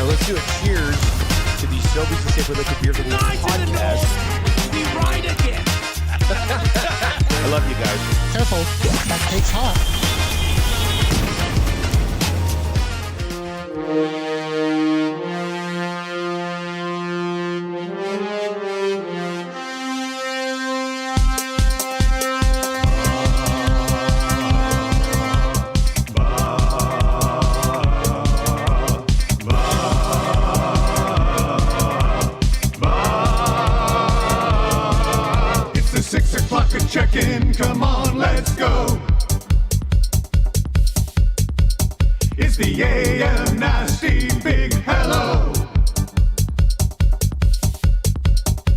let's do a cheers to the Sobeys and Safely Liquid Beer Release podcast. We ride again. I love you guys. Careful, that cake's hot. Check-in, come on, let's go. It's the AM Nasty Big Hello.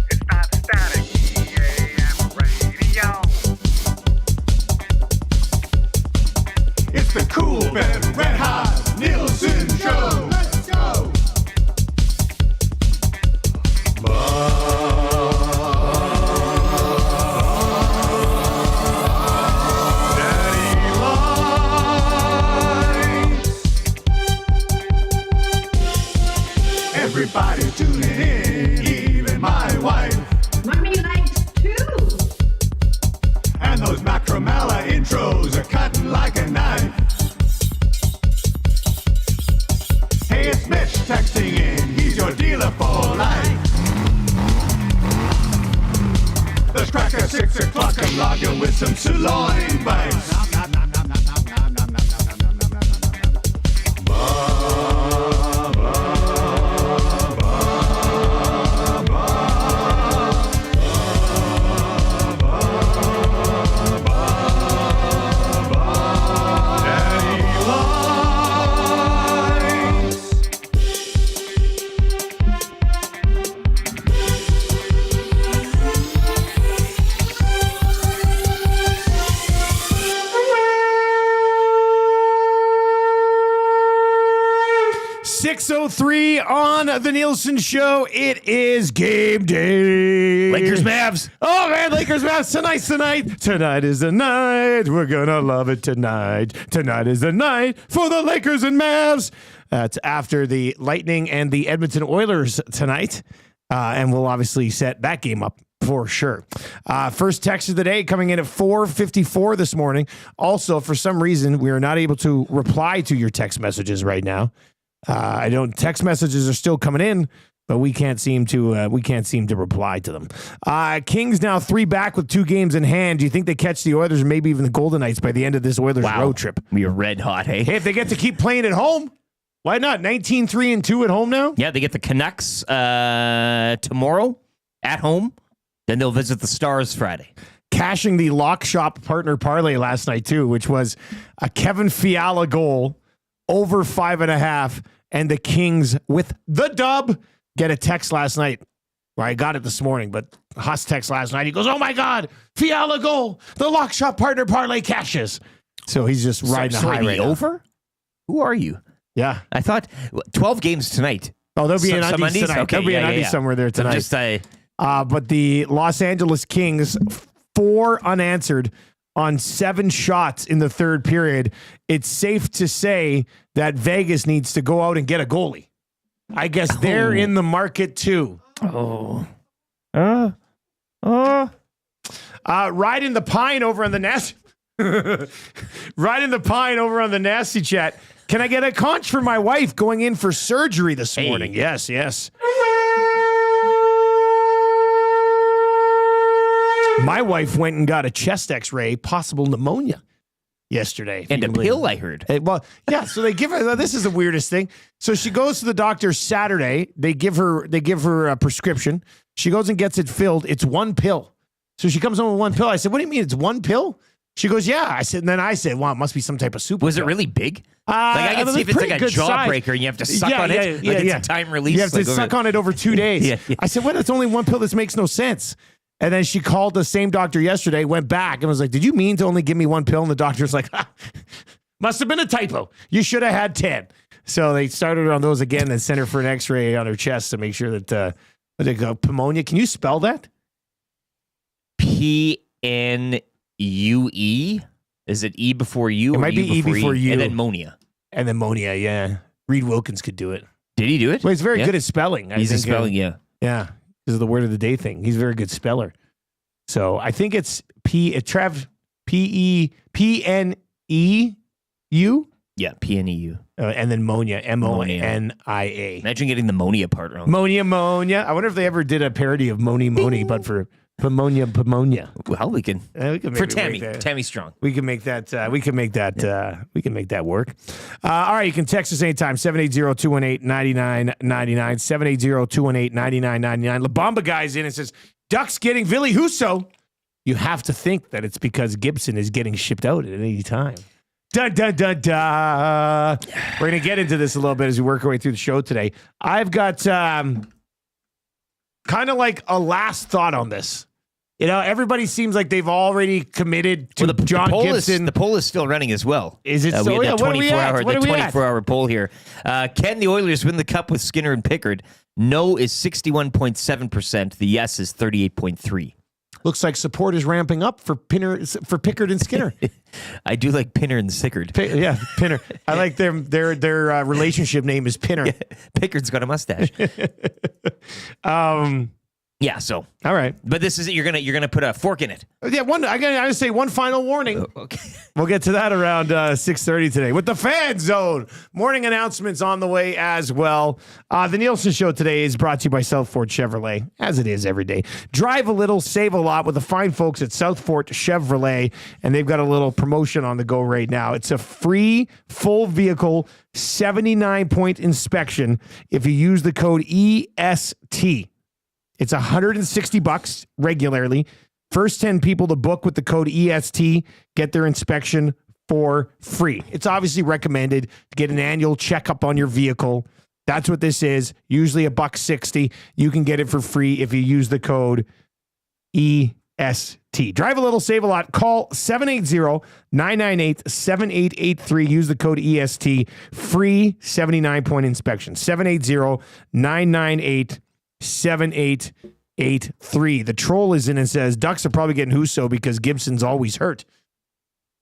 It's not static, AM radio. It's the Cool Ben Red Hot Nielson Show. Let's go. Everybody tuning in, even my wife. Mommy likes too. And those Macromella intros are cutting like a knife. Hey, it's Mitch texting in, he's your dealer for life. The cracker 6 o'clock, I'm logging with some sirloin bites. On the Nielson Show, it is game day. Lakers Mavs. Oh man, Lakers Mavs tonight. Tonight is the night. We're gonna love it tonight. Tonight is the night for the Lakers and Mavs. That's after the Lightning and the Edmonton Oilers tonight, and we'll obviously set that game up for sure. First text of the day coming in at 4:54 this morning. Also, for some reason, we are not able to reply to your text messages right now. Text messages are still coming in, but we can't seem to reply to them. Kings now 3 back with 2 games in hand. Do you think they catch the Oilers or maybe even the Golden Knights by the end of this Oilers road trip? We are red hot, hey? Hey, if they get to keep playing at home, why not? 19-3-2 at home now? Yeah, they get the Canucks tomorrow at home. Then they'll visit the Stars Friday. Cashing the lock shop partner parlay last night too, which was a Kevin Fiala goal over 5.5, and the Kings with the dub. Get a text last night, or I got it this morning, but Huss text last night. He goes, "Oh my God, Fiala goal! The lock shop partner parlay cashes." So he's just riding a high right now. Over? Who are you? Yeah, I thought 12 games tonight. Oh, there'll be an undies tonight. Okay, There'll be an undies somewhere there tonight. But the Los Angeles Kings, 4 unanswered on 7 shots in the third period. It's safe to say that Vegas needs to go out and get a goalie. I guess they're in the market too. Riding the pine over on the nasty. Riding the pine over on the nasty chat. Can I get a conch for my wife going in for surgery this morning? Yes. My wife went and got a chest x-ray, possible pneumonia yesterday. And a pill, I heard. So they give her, this is the weirdest thing. So she goes to the doctor Saturday. They give her a prescription. She goes and gets it filled. It's 1 pill. So she comes home with 1 pill. I said, "What do you mean it's 1 pill?" She goes, "Yeah." I said, and then I said, "Well, it must be some type of super Was pill." it really big? I can see if it's like a jawbreaker and you have to suck on it. It's a time release. You have to suck on it over 2 days. I said, "What? It's only 1 pill. This makes no sense." And then she called the same doctor yesterday, went back, and was like, "Did you mean to only give me 1 pill?" And the doctor's like, "Must have been a typo. You should have had 10. So they started on those again and sent her for an x-ray on her chest to make sure that pneumonia. Can you spell that? Pnue? Is it E before you? It might be E before you. And then monia. And then monia, yeah. Reed Wilkins could do it. Did he do it? Well, he's very Yeah. good at spelling. He's a spelling, yeah. Yeah, this is the word of the day thing. He's a very good speller. So I think it's P-E-N-E-U. Yeah, PNEU. And then Monia, M-O-N-I-A. Imagine getting the Monia part wrong. Monia. I wonder if they ever did a parody of Moni, but for Pneumonia. Well, we can. We can For maybe Tammy. make that- Tammy Strong. We can make that. We can make that. We can make that work. All right, you can text us anytime. 780-218-9999. 780-218-9999. La Bamba guy's in and says, Ducks getting Ville Husso. You have to think that it's because Gibson is getting shipped out at any time. Da da da da. We're gonna get into this a little bit as we work our way through the show today. I've got kind of like a last thought on this. You know, everybody seems like they've already committed to John Gibson. The poll is still running as well. Is it We so? had Yeah, that what are we at? What are we at? 24-hour poll here. Can the Oilers win the Cup with Skinner and Pickard? No is 61.7%. The yes is 38.3%. Looks like support is ramping up for Pickard and Skinner. I do like Pinner and Sickard. Pinner. I like their relationship name is Pinner. Pickard's got a mustache. Yeah, so All right. but this is it. You're gonna put a fork in it. Yeah, I gotta say one final warning. Okay. We'll get to that around 6:30 today with the Fan Zone. Morning announcements on the way as well. The Nielsen Show today is brought to you by South Fort Chevrolet, as it is every day. Drive a little, save a lot with the fine folks at South Fort Chevrolet, and they've got a little promotion on the go right now. It's a free full vehicle 79-point inspection if you use the code EST. It's $160 regularly. First 10 people to book with the code EST get their inspection for free. It's obviously recommended to get an annual checkup on your vehicle. That's what this is. Usually $160. You can get it for free if you use the code EST. Drive a little, save a lot. Call 780-998-7883. Use the code EST. Free 79-point inspection. 780-998-7883. The troll is in and says Ducks are probably getting Husso because Gibson's always hurt.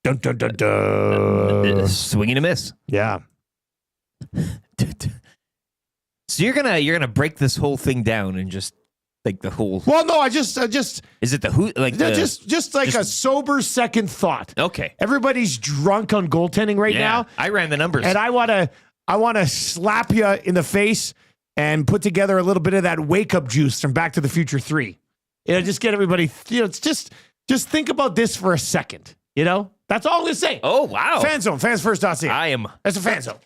Dun, dun, dun, dun. Swing and a miss. Yeah. So you're gonna break this whole thing down and just like the whole. Well, no, I just Is it the who? Like the, just like a sober second thought. Okay. Everybody's drunk on goaltending right now, I ran the numbers. and I wanna slap you in the face and put together a little bit of that wake up juice from Back to the Future 3. You know, just get everybody. You know, it's just think about this for a second. You know, that's all I'm gonna say. Oh wow. Fan Zone, fansfirst.ca. I am. That's a Fan Zone.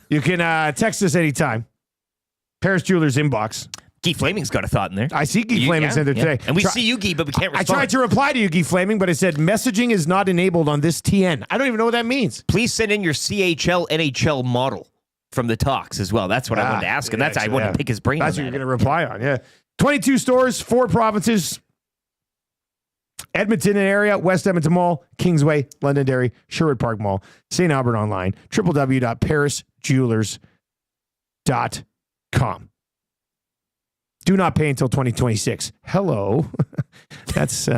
You can text us anytime. Paris Jewelers inbox. Guy Flaming's got a thought in there. I see Guy Flaming's in there today. And we see you, Guy, but we can't I respond. tried to reply to you, Guy Flaming, but it said messaging is not enabled on this TN. I don't even know what that means. Please send in your CHL NHL model from the talks as well. That's what I wanted to ask, and that's I want to pick his brain. That's on what that. you're going to reply on. Yeah, 22 stores, 4 provinces. Edmonton area, West Edmonton Mall, Kingsway, Londonderry, Sherwood Park Mall, St. Albert online, www.parisjewelers.com. Do not pay until 2026. Hello. That's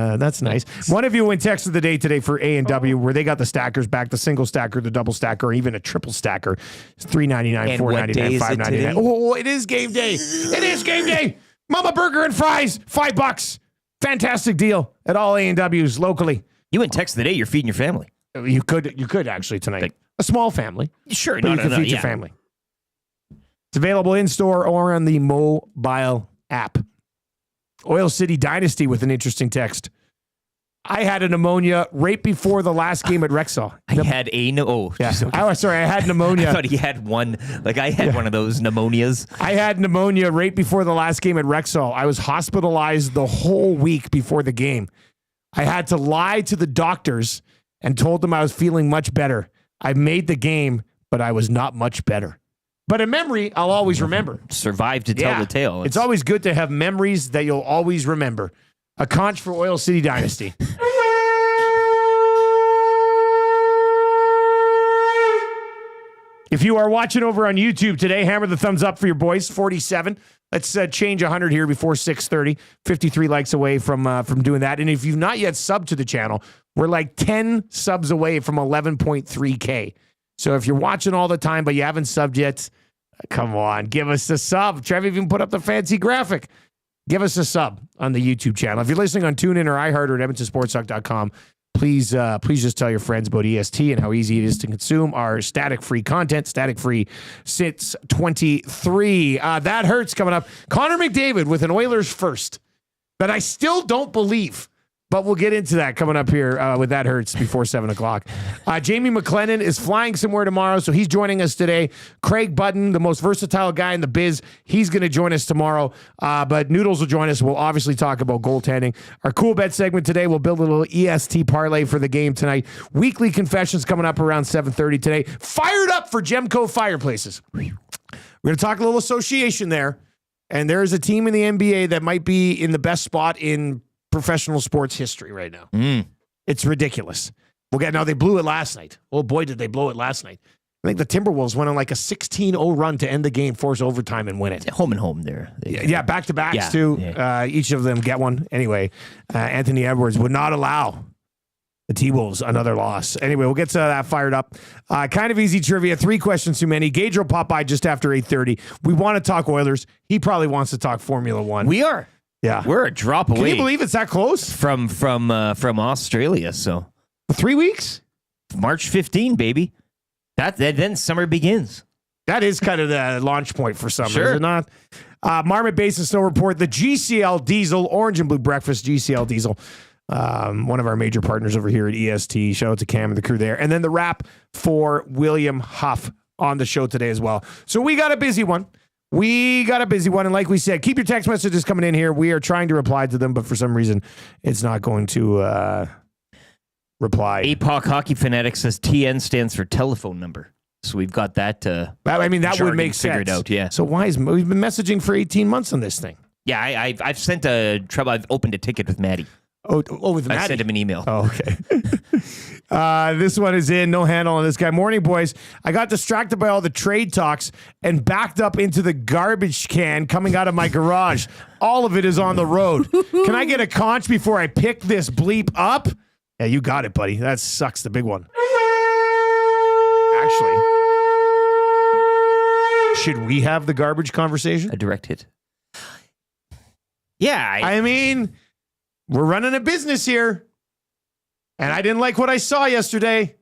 nice. One of you went text of the day today for A&W where they got the stackers back, the single stacker, the double stacker, or even a triple stacker. It's $3.99, And what day $4.99, is it today? $5.99. Oh, it is game day. It is game day. Mama Burger and fries, $5. Fantastic deal at all A&Ws locally. You went text the day. You're feeding your family. You could actually tonight. A small family. Sure, But you can feed your family. It's available in store or on the mobile app. Oil City Dynasty with an interesting text. I had a pneumonia right before the last game at Rexall. I had a no. Oh, Yeah. just- okay. I had I pneumonia. thought he had one. Like I had one of those pneumonias. I had pneumonia right before the last game at Rexall. I was hospitalized the whole week before the game. I had to lie to the doctors and told them I was feeling much better. I made the game, but I was not much better. But a memory I'll always remember. Survived to tell the tale. It's always good to have memories that you'll always remember. A conch for Oil City Dynasty. If you are watching over on YouTube today, hammer the thumbs up for your boys. 47. Let's change 100 here before 6:30. 53 likes away from doing that. And if you've not yet subbed to the channel, we're like 10 subs away from 11.3K. So if you're watching all the time but you haven't subbed yet, Come on, give us a sub. Trev even put up the fancy graphic. Give us a sub on the YouTube channel. If you're listening on TuneIn or iHeart or at EdmontonSportsTalk.com, please just tell your friends about EST and how easy it is to consume our static-free content. Static-free since 23. That hurts coming up. Connor McDavid with an Oilers first that I still don't believe. But we'll get into that coming up here with That Hurts before 7 o'clock. Jamie McLennan is flying somewhere tomorrow, so he's joining us today. Craig Button, the most versatile guy in the biz, he's going to join us tomorrow. But Noodles will join us. We'll obviously talk about goaltending. Our Cool Bet segment today, we'll build a little EST parlay for the game tonight. Weekly confessions coming up around 7:30 today. Fired up for Gemco Fireplaces. We're going to talk a little association there. And there is a team in the NBA that might be in the best spot in professional sports history right now. It's ridiculous. Now they blew it last night. Oh boy, did they blow it last night. I think the Timberwolves went on like a 16-0 run to end the game, force overtime, and win it. Home and home there. Yeah, back-to-backs too. Yeah. Each of them get one. Anyway, Anthony Edwards would not allow the T-Wolves another loss. Anyway, we'll get to that fired up. Kind of easy trivia. 3 questions too many. Gage will pop by just after 8:30. We want to talk Oilers. He probably wants to talk Formula One. We are. Yeah, we're a drop away. Can you believe it's that close from Australia? So 3 weeks, March 15, baby. That then summer begins. That is kind of the launch point for summer, sure. Is it not? Marmot Basin Snow Report, the GCL Diesel, Orange and Blue Breakfast, GCL Diesel. One of our major partners over here at EST. Shout out to Cam and the crew there. And then the wrap for William Huff on the show today as well. So we got a busy one. And like we said, keep your text messages coming in here. We are trying to reply to them, but for some reason, it's not going to reply. APOC Hockey Fanatic says TN stands for telephone number. So we've got that. That would make sense. Figured out, yeah. So we've been messaging for 18 months on this thing. Yeah, I've sent I've opened a ticket with Maddie. Oh, with Maddie? I sent him an email. Oh, okay. This one is in. No handle on this guy. Morning, boys. I got distracted by all the trade talks and backed up into the garbage can coming out of my garage. All of it is on the road. Can I get a conch before I pick this bleep up? Yeah, you got it, buddy. That sucks. The big one. Actually, should we have the garbage conversation? A direct hit. Yeah. I mean, we're running a business here. And I didn't like what I saw yesterday.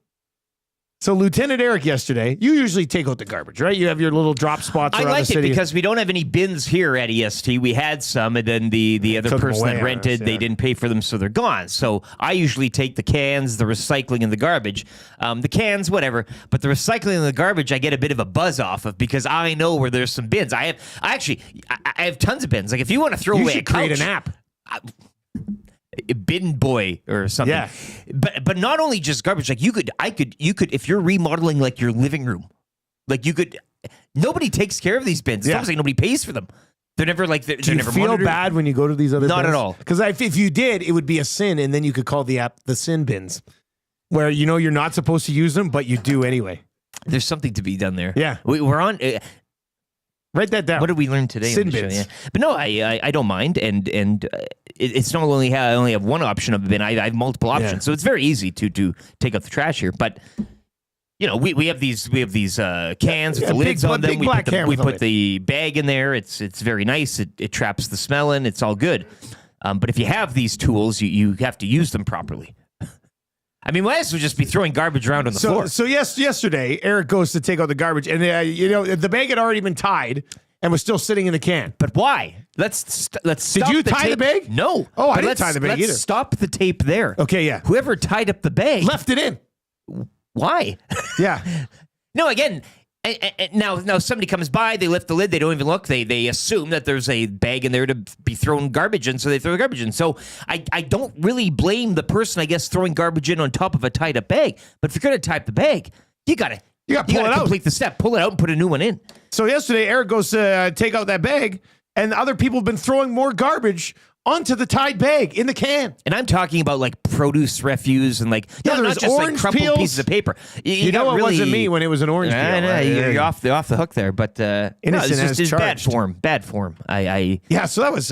So Lieutenant Eric yesterday, you usually take out the garbage, right? You have your little drop spots around the city. I like it because we don't have any bins here at EST. We had some, and then the other person that rented, they didn't pay for them, so they're gone. So I usually take the cans, the recycling, and the garbage. The cans, whatever. But the recycling and the garbage, I get a bit of a buzz off of because I know where there's some bins. I have tons of bins. Like if you want to throw away a couch, create an app. Bin boy or something. Yeah. But not only just garbage, like you could if you're remodeling like your living room, like nobody takes care of these bins. It's almost like nobody pays for them. They're never like they're Do you never feel monitored. bad when you go to these other Not bins? at all. Because if you did, it would be a sin, and then you could call the app the sin bins, where you know you're not supposed to use them, but you do anyway. There's something to be done there. Yeah. We're on Write that down. What did we learn today? Sin on the show? bins. Yeah. But no, I don't mind, and it's not only I only have one option of a bin. I have multiple options, so it's very easy to take out the trash here. But you know, we have these cans with the lids on them. We put the bag in there. It's very nice. It traps the smell in. It's all good. But if you have these tools, you have to use them properly. I mean, might as well just be throwing garbage around on the floor. So yesterday, Eric goes to take out the garbage, and the bag had already been tied and was still sitting in the can. But why? Let's stop. Did you tie the bag? No. Oh, I didn't tie the bag let's either. Stop the tape there. Okay, yeah. Whoever tied up the bag Left it in. Why? Yeah. No, again. Now somebody comes by, they lift the lid, they don't even look, they assume that there's a bag in there to be thrown garbage in, so they throw the garbage in. So I don't really blame the person, I guess, throwing garbage in on top of a tied up bag. But if you're going to tie up the bag, you gotta pull it out. Complete the step, pull it out, and put a new one in. So yesterday, Eric goes to take out that bag, and other people have been throwing more garbage onto the tied bag in the can. And I'm talking about like produce refuse and like there was not just orange like crumpled peels. pieces of paper. You know, it wasn't me when it was an orange peel. I know, right? you're off the hook there, but Innocent it's as just bad charged. form. Bad form. Yeah, so that was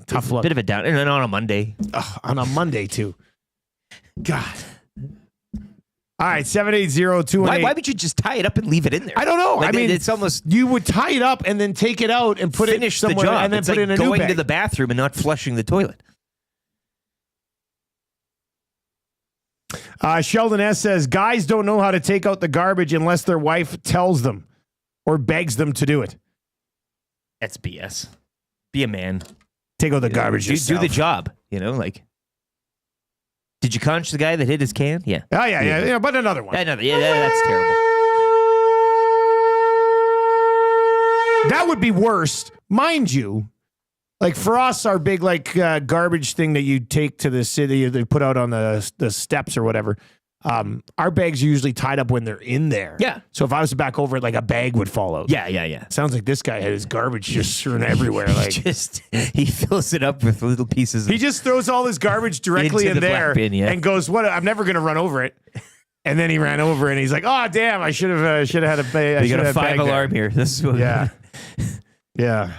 tough look. Bit of a down, and on a Monday. On a Monday too. God. All right, 780-218. Why would you just tie it up and leave it in there? I don't know. Like, I mean, it's almost you would tie it up and then take it out and put finish it the somewhere job. and then It's put like it in a new going bag. to the bathroom and not flushing the toilet. Sheldon S. says, guys don't know how to take out the garbage unless their wife tells them or begs them to do it. That's BS. Be a man. Take out the garbage Do yourself. the job. Like. Did you conch the guy that hit his can? Yeah. Oh, yeah, but another one. That's terrible. That would be worse. Mind you, like for us, our big garbage thing that you take to the city, they put out on the steps or whatever, our bags are usually tied up when they're in there. Yeah. So if I was to back over it, like a bag would fall out. Yeah. Sounds like this guy had his garbage just strewn everywhere. Like He fills it up with little pieces. He just throws all his garbage directly Into in the there black bin, yeah. and goes, "What? I'm never going to run over it." And then he ran over it and he's like, "Oh, damn! I should have had a bag." You got a 5 alarm here. This is what. Yeah, yeah.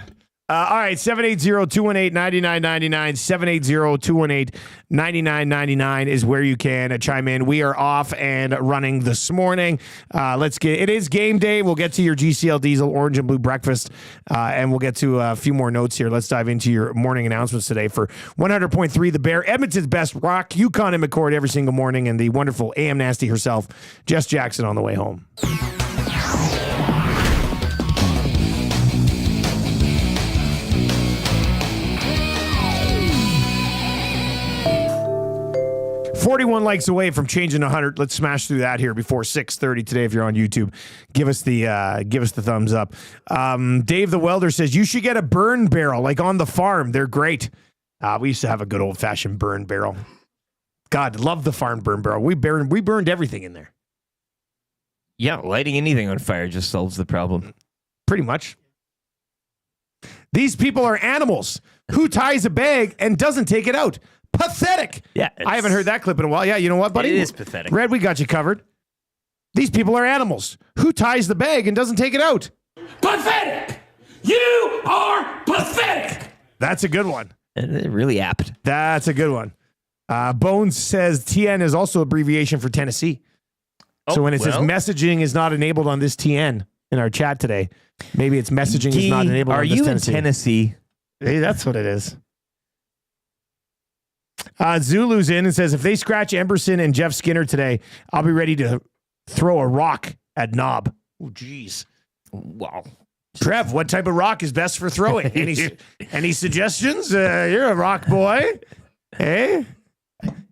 All right, 780-218-9999, 780-218-9999 is where you can chime in. We are off and running this morning. It is game day. We'll get to your GCL Diesel Orange and Blue Breakfast, and we'll get to a few more notes here. Let's dive into your morning announcements today for 100.3 The Bear, Edmonton's best rock, Yukon and McCord every single morning, and the wonderful AM Nasty herself, Jess Jackson on the way home. 41 likes away from changing 100. Let's smash through that here before 6:30 today. If you're on YouTube, give us the thumbs up. Dave the Welder says you should get a burn barrel like on the farm. They're great. We used to have a good old fashioned burn barrel. God, love the farm burn barrel. We burned everything in there. Yeah, lighting anything on fire just solves the problem. Pretty much. These people are animals. Who ties a bag and doesn't take it out? Pathetic. Yeah, I haven't heard that clip in a while. Yeah, you know what, buddy? It is pathetic. Red, we got you covered. These people are animals. Who ties the bag and doesn't take it out? Pathetic! You are pathetic! That's a good one. Really apt. That's a good one. Bones says TN is also abbreviation for Tennessee. So when it says messaging is not enabled on this TN in our chat today, maybe it's messaging is not enabled on this Tennessee. Are you in Tennessee? Hey, that's what it is. Zulu's in and says, if they scratch Emberson and Jeff Skinner today, I'll be ready to throw a rock at Knob. Oh, jeez. Wow. Trev, what type of rock is best for throwing? Any suggestions? You're a rock boy. Hey?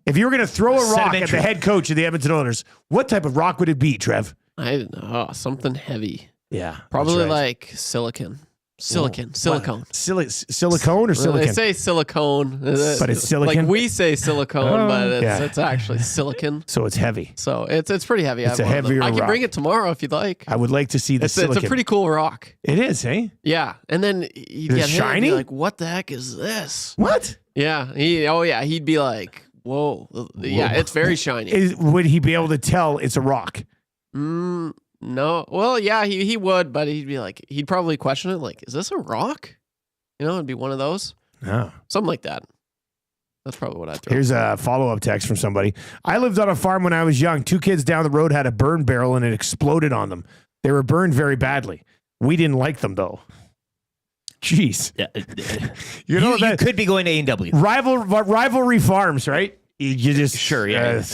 If you were going to throw a rock at the head coach of the Edmonton Oilers, what type of rock would it be, Trev? I don't know. Something heavy. Yeah. Probably right. like silicone. Silicone. Silicone or silicon? They say silicone. But it's silicon? Like we say silicone, but yeah. it's actually silicon. So it's heavy. So it's pretty heavy. It's a heavier I can rock. bring it tomorrow if you'd like. I would like to see the silicon. It's a pretty cool rock. It is, eh? Yeah. And then you'd Is it get hit and shiny? be like, what the heck is this? What? Yeah. He'd be like, whoa. Yeah, it's very shiny. Would he be able to tell it's a rock? No. Well, yeah, he would, but he'd probably question it like, is this a rock? It'd be one of those. No. Something like that. That's probably what I'd throw. Here's a follow-up text from somebody. I lived on a farm when I was young. 2 kids down the road had a burn barrel and it exploded on them. They were burned very badly. We didn't like them, though. Jeez. Yeah. You You could be going to A&W. Rivalry farms, right? You just... Sure, yeah.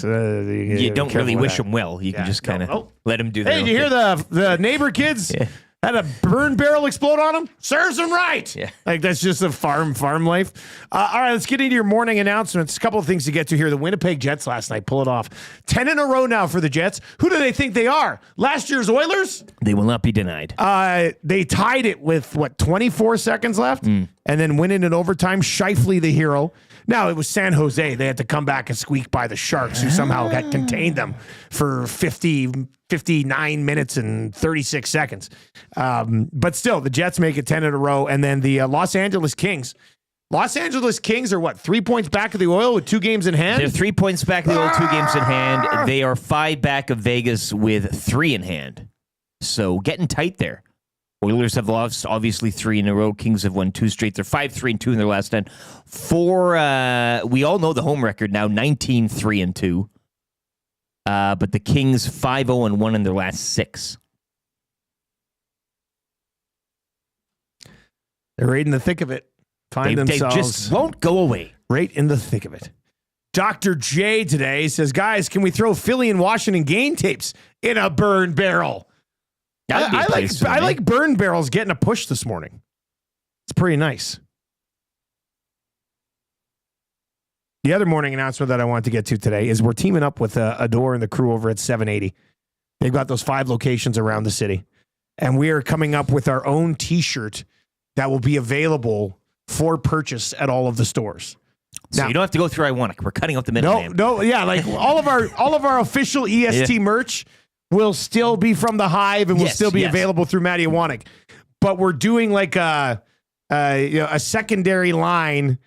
You don't really wish them well. You can just kind of let them do that. Hey, did you hear the neighbor kids had a burn barrel explode on them? Serves them right. Yeah. Like, that's just a farm life. All right, let's get into your morning announcements. A couple of things to get to here. The Winnipeg Jets last night, pull it off. 10 in a row now for the Jets. Who do they think they are? Last year's Oilers? They will not be denied. They tied it with, 24 seconds left? And then win it in overtime. Scheifele, the hero. Now, it was San Jose. They had to come back and squeak by the Sharks, who somehow got contained them for 59 minutes and 36 seconds. But still, the Jets make it 10 in a row. And then the Los Angeles Kings. Los Angeles Kings are 3 points back of the Oil with 2 games in hand? They're 3 points back of the Oil, 2 games in hand. They are 5 back of Vegas with 3 in hand. So getting tight there. Oilers have lost, obviously, 3 in a row. Kings have won 2 straight. They're 5-3-2 in their last 10. We all know the home record now, 19-3-2. but the Kings 5-0-1 in their last 6. They're right in the thick of it. Find They themselves just won't go away. right in the thick of it. Dr. J today says, guys, can we throw Philly and Washington game tapes in a burn barrel? That'd be a place for I me. like burn barrels getting a push this morning. It's pretty nice. The other morning announcement that I want to get to today is we're teaming up with Adore and the crew over at 780. They've got those 5 locations around the city. And we are coming up with our own T-shirt that will be available for purchase at all of the stores. So Now- you don't have to go through Iwanic. We're cutting out the middleman. No, yeah, like all of our official EST merch will still be from the Hive and will Yes, still be yes. available through Matty Iwanic. But we're doing like a secondary line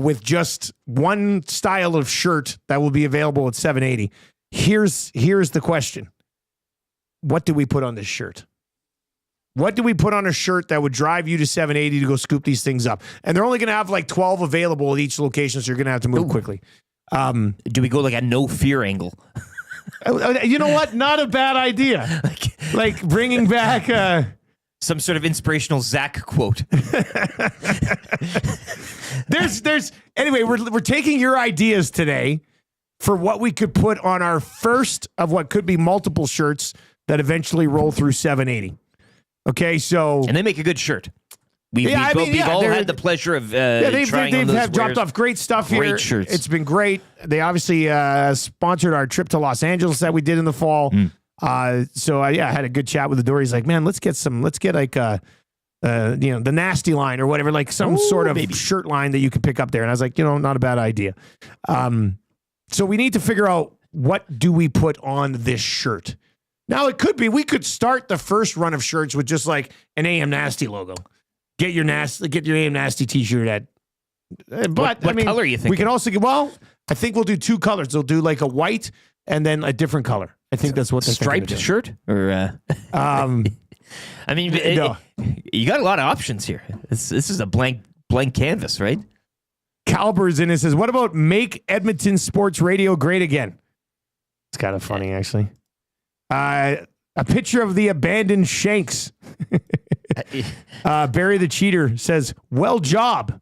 with just one style of shirt that will be available at 780. Here's the question. What do we put on this shirt? What do we put on a shirt that would drive you to 780 to go scoop these things up? And they're only going to have like 12 available at each location, so you're going to have to move quickly. Do we go like a no fear angle? You know what? Not a bad idea. Like bringing back... Some sort of inspirational Zach quote. Anyway, we're taking your ideas today for what we could put on our first of what could be multiple shirts that eventually roll through 780. Okay, so And they make a good shirt. We've all had the pleasure of trying on those have dropped wares. off great stuff here. Great shirts. It's been great. They obviously sponsored our trip to Los Angeles that we did in the fall. So I had a good chat with the door. He's like, man, let's get like the nasty line or whatever, like some sort of shirt line that you can pick up there. And I was like, not a bad idea. So we need to figure out, what do we put on this shirt? Now it could be, we could start the first run of shirts with just like an AM Nasty logo. Get your AM Nasty t-shirt at, but What color are you thinking? We can also I think we'll do 2 colors. They'll do like a white and then a different color. I think that's what they're thinking striped of doing. shirt or I mean, No. you got a lot of options here. This is a blank canvas, right? Caliber's in it, says, what about make Edmonton sports radio great again? It's kind of funny, actually. A picture of the abandoned Shanks. Barry the Cheater says, well job.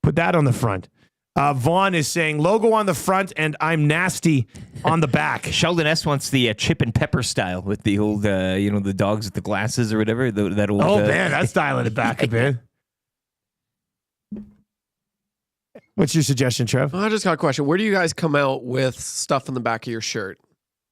Put that on the front. Vaughn is saying, logo on the front and I'm nasty on the back. Sheldon S wants the chip and pepper style with the old, the dogs with the glasses or whatever. That old. Man, that's dialing it back a bit. What's your suggestion, Trev? I just got a question. Where do you guys come out with stuff in the back of your shirt?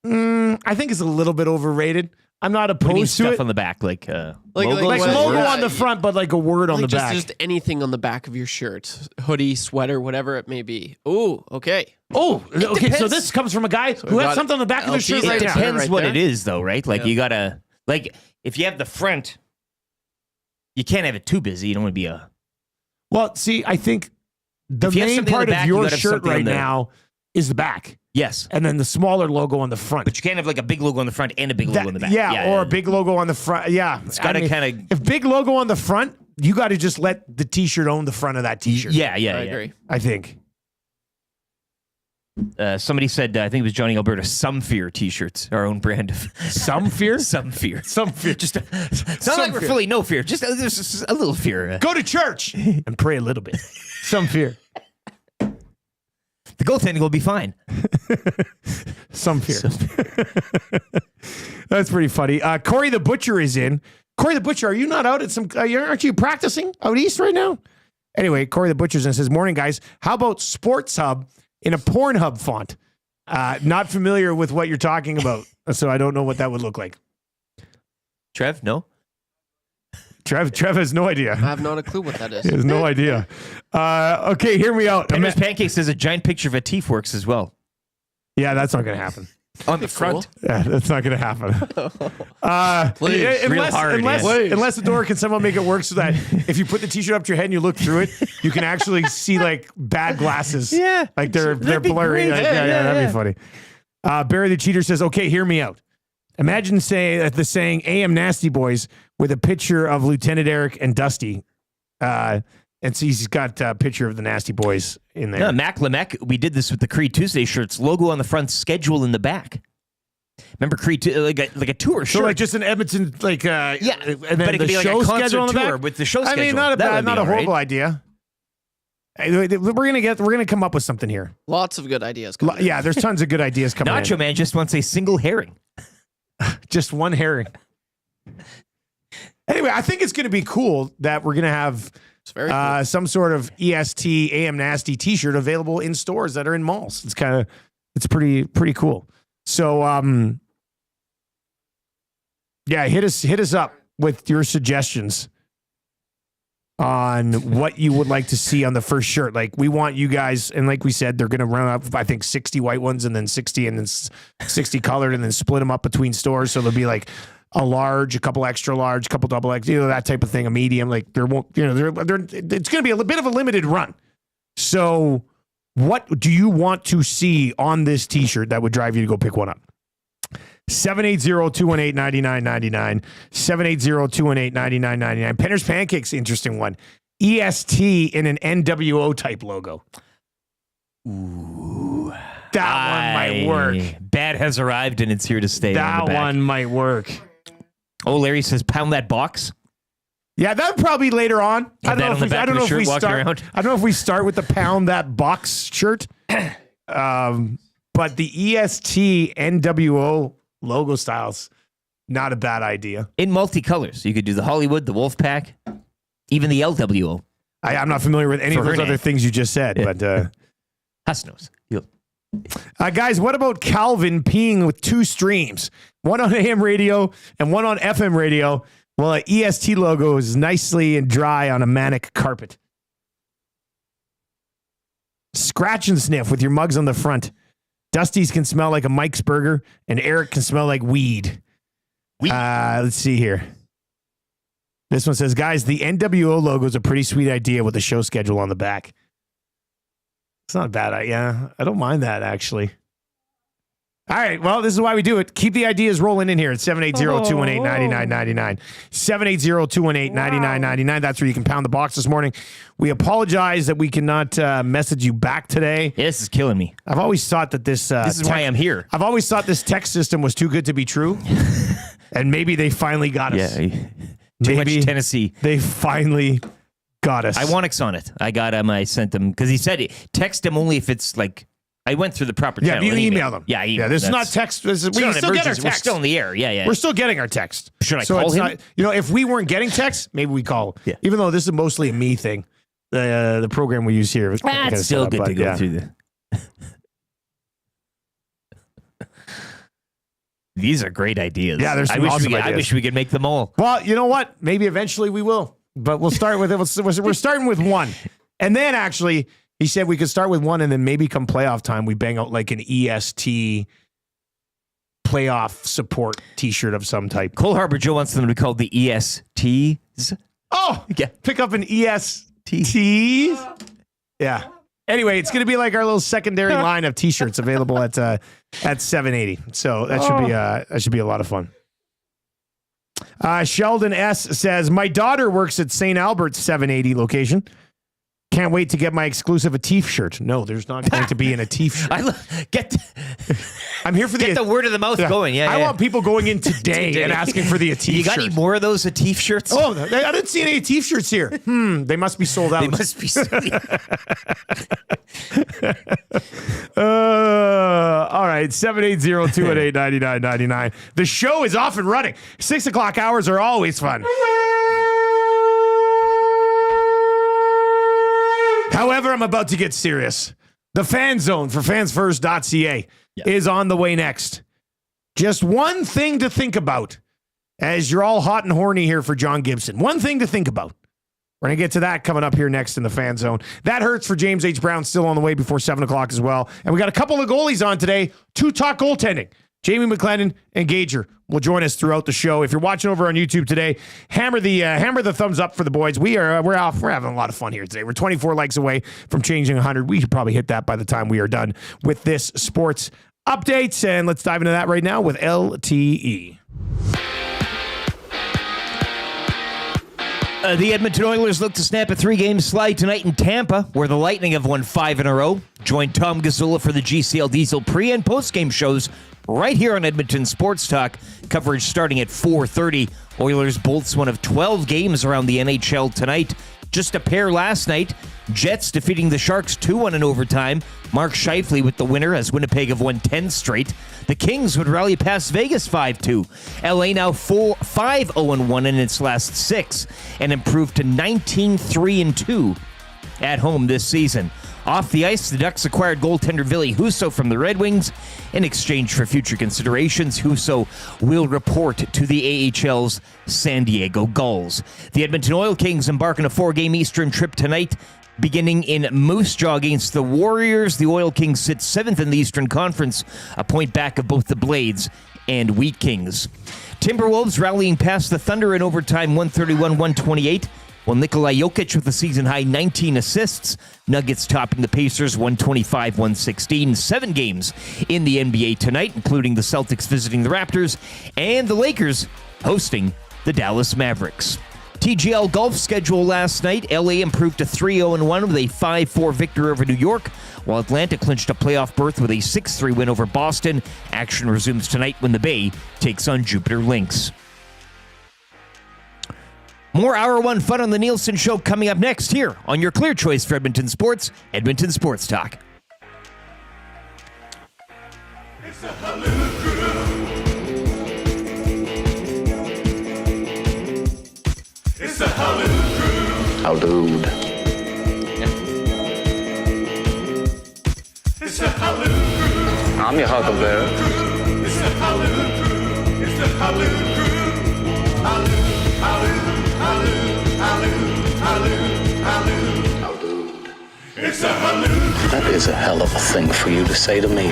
I think it's a little bit overrated. I'm not What do you mean opposed to stuff it. on the back, like Like logos Like Well, logo yeah, on the front, but like a word on Like the back. just anything on the back of your shirt, hoodie, sweater, whatever it may be. Oh, okay. Oh, okay. So depends. this comes from a guy who we has got something on the back of his LPs shirt right It now. depends Right what there. it is, though, right? Like Yeah. you gotta if you have the front, you can't have it too busy. You don't want to be a. Well, see, I think the If you have main something on part the of back, you your gotta have shirt something on right the- now is the back, Yes, and then the smaller logo on the front. but you can't have like a big logo on the front and a big logo on the back. or a big logo on the front. Yeah, It's gotta kinda- If big logo on the front, you got to just let the T-shirt own the front of that T-shirt. Yeah. I agree. I think. Somebody said, I think it was Johnny Alberta, Some Fear T-shirts, our own brand of Some fear. Some Fear. Some fear. It's not like we're fear. fully no fear, just a little fear. Go to church and pray a little bit. Some fear. The goaltending will be fine. Some fear. That's pretty funny. Corey the Butcher is in. Corey the Butcher, are you not out at some? Aren't you practicing out east right now? Anyway, Corey the Butcher's in and says, "Morning, guys. How about Sports Hub in a Pornhub font? Not familiar with what you're talking about, so I don't know what that would look like." Trev, no? Trev has no idea. I have not a clue what that is. He has no idea. Okay, hear me out. Penner's Pancakes has a giant picture of a T-Forks as well. Yeah, that's not going to happen. On the front. Yeah, that's not going to happen. Please. Real hard, yeah. Unless the door can somehow make it work so that if you put the T-shirt up to your head and you look through it, you can actually see like bad glasses. Yeah. Like they're be blurry. great. Like, Yeah, yeah, that'd yeah. be funny. Barry the Cheater says, okay, hear me out. Imagine the saying AM Nasty Boys with a picture of Lieutenant Eric and Dusty. And so he's got a picture of the Nasty Boys in there. No, Mac Lemec, we did this with the Creed Tuesday shirts. Logo on the front, schedule in the back. Remember Creed, like a tour So shirt. like just an Edmonton, like and then but it the could be like a show concert schedule on the tour back? with the show I schedule. mean, not That would be a all horrible right. idea. We're gonna come up with something here. Lots of good ideas. Coming in. Yeah, there's tons of good ideas coming Nacho in. Man just wants a single herring. Just one herring. Anyway, I think it's going to be cool that we're going to have It's very cool. some sort of EST AM Nasty T-shirt available in stores that are in malls. It's pretty cool. So, yeah, hit us up with your suggestions on what you would like to see on the first shirt. Like, we want you guys, and like we said, they're going to run up, I think, 60 white ones and then 60 and then 60 colored and then split them up between stores. So there'll be like a large, a couple extra large, a couple double X, that type of thing, a medium. Like, there won't, it's going to be a bit of a limited run. So what do you want to see on this T-shirt that would drive you to go pick one up? 780-218-9999. 780-218-9999. Penner's Pancakes, interesting one. EST in an NWO type logo. Ooh. That one might work. Bad has arrived and it's here to stay. That on the back. one might work. Oh, Larry says, pound that box. Yeah, that would probably later on. I don't know if we start with the pound that box shirt. But the EST NWO logo styles, not a bad idea. In multicolors. You could do the Hollywood, the Wolfpack, even the LWO. I'm not familiar with any For of those her other name. things you just said, but Huss knows. guys, what about Calvin peeing with two streams? One on AM radio and one on FM radio. Well, an EST logo is nicely and dry on a manic carpet. Scratch and sniff with your mugs on the front. Dusty's can smell like a Mike's burger, and Eric can smell like weed. Let's see here. This one says, guys, the NWO logo is a pretty sweet idea with the show schedule on the back. It's not a bad idea. I don't mind that, actually. All right, well, this is why we do it. Keep the ideas rolling in here at 780-218-9999. 780-218-9999. That's where you can pound the box this morning. We apologize that we cannot message you back today. Yeah, this is killing me. I've always thought that this This is why I'm here. I've always thought this text system was too good to be true. And maybe they finally got us. Yeah. Too much Tennessee. They finally got us. I want X on it. I got him. I sent him because he said text him only if it's like I went through the proper channel. you and email them. Yeah, email. Yeah, this is not text. We still get our text. We're still in the air. Yeah. We're still getting our text. Should I call him? Not, if we weren't getting text, maybe we call. Yeah. Even though this is mostly a me thing. The program we use here. It's still good to go through the. These are great ideas. Yeah, there's some awesome ideas. I wish we could make them all. Well, you know what? Maybe eventually we will. But we'll start with it. We're starting with one. And then actually, he said we could start with one and then maybe come playoff time, we bang out like an EST playoff support T-shirt of some type. Cole Harbor Joe wants them to be called the ESTs. Oh, Yeah. pick up an EST. Yeah. Anyway, it's going to be like our little secondary line of T-shirts available at 780. So that should be a lot of fun. Sheldon S says, my daughter works at St. Albert's 780 location. Can't wait to get my exclusive Atif shirt. No, there's not going to be an Atif shirt. I'm here for Get the word of the mouth going. Yeah, I want people going in today and asking for the Atif shirt. You got any more of those Atif shirts? Oh, I didn't see any Atif shirts here. They must be sold out. They must be. All right, 780-218-9999. The show is off and running. 6 o'clock hours are always fun. However, I'm about to get serious. The Fan Zone for fansfirst.ca is on the way next. Just one thing to think about as you're all hot and horny here for John Gibson. One thing to think about. We're going to get to that coming up here next in the Fan Zone. That hurts for James H. Brown, still on the way before 7 o'clock as well. And we got a couple of goalies on today to talk goaltending. Jamie McLennan and Gager will join us throughout the show. If you're watching over on YouTube today, hammer the thumbs up for the boys. We're having a lot of fun here today. We're 24 likes away from changing 100. We should probably hit that by the time we are done with this sports updates. And let's dive into that right now with LTE. The Edmonton Oilers look to snap a 3-game slide tonight in Tampa, where the Lightning have won 5 in a row. Join Tom Gazzola for the GCL Diesel pre- and post-game shows right here on Edmonton Sports Talk. Coverage starting at 4:30. Oilers bolts one of 12 games around the NHL tonight. Just a pair last night. Jets defeating the Sharks 2-1 in overtime. Mark Scheifele with the winner as Winnipeg have won 10 straight. The Kings would rally past Vegas 5-2. LA now 5-0-1 in its last 6 and improved to 19-3-2 at home this season. Off the ice, the Ducks acquired goaltender Ville Husso from the Red Wings. In exchange for future considerations, Husso will report to the AHL's San Diego Gulls. The Edmonton Oil Kings embark on a 4-game Eastern trip tonight, beginning in Moose Jaw against the Warriors. The Oil Kings sit 7th in the Eastern Conference, a point back of both the Blades and Wheat Kings. Timberwolves rallying past the Thunder in overtime, 131-128. Well, Nikola Jokic with the season-high 19 assists. Nuggets topping the Pacers 125-116. 7 games in the NBA tonight, including the Celtics visiting the Raptors and the Lakers hosting the Dallas Mavericks. TGL golf schedule last night. LA improved to 3-0-1 with a 5-4 victory over New York, while Atlanta clinched a playoff berth with a 6-3 win over Boston. Action resumes tonight when the Bay takes on Jupiter Lynx. More Hour 1 fun on the Nielson Show coming up next here on your clear choice for Edmonton Sports, Edmonton Sports Talk. It's the Halloud Crew. It's the Halloud Crew. Halloud. It's the Halloud Crew. I'm your Huckleberry. It's the Halloud Crew. It's the Halloud Crew. Halloud, Halloud, Halloud, Halloud, Halloud, Halloud. It's the Halloud Crew. That is a hell of a thing for you to say to me.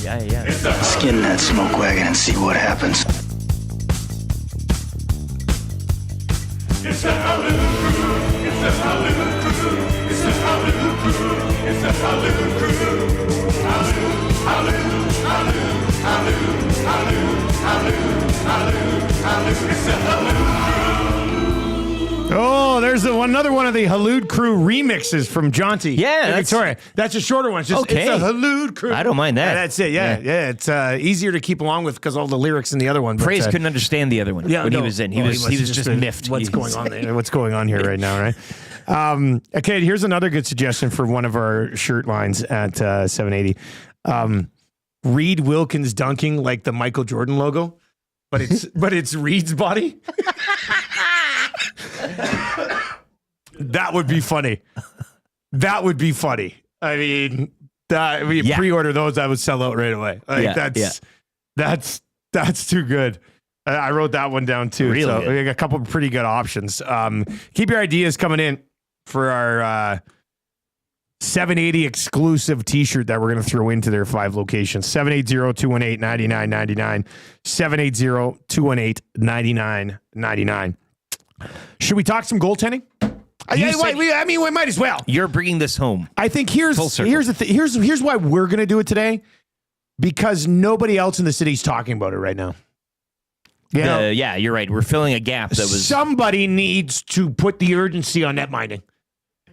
Yeah. It's the Skin that smoke wagon and see what happens. It's the Halloud Crew. It's the Halloud Crew. It's the Halloud Crew. It's the Halloud Crew. Halloud, Halloud, Halloud, Halloud, Halloud, Halloud, Halloud, Halloud. It's the Halloud Crew. Oh, there's another one of the Halloud Crew remixes from Jaunty. Yeah, and that's- Victoria. That's a shorter one. It's just, Okay. It's a Halloud Crew. I don't mind that. That's it. Yeah. It's easier to keep along with because all the lyrics in the other one. But, Praise couldn't understand the other one when he was in. He was just miffed. What's going on there? What's going on here right now, right? Okay, here's another good suggestion for one of our shirt lines at 780. Reed Wilkins dunking like the Michael Jordan logo, but it's Reed's body. That would be funny. That would be funny. I mean, Yeah. pre-order those, I would sell out right away. Like that's too good. I wrote that one down too. Really so good. we got a couple of pretty good options. Keep your ideas coming in for our 780 exclusive t-shirt that we're going to throw into their 5 locations. 780-218-9999. 780-218-9999. Should we talk some goaltending? We might as well. You're bringing this home. I think here's Full circle. here's why we're going to do it today, because nobody else in the city's talking about it right now. Yeah, you're right. We're filling a gap that was. Somebody needs to put the urgency on net minding.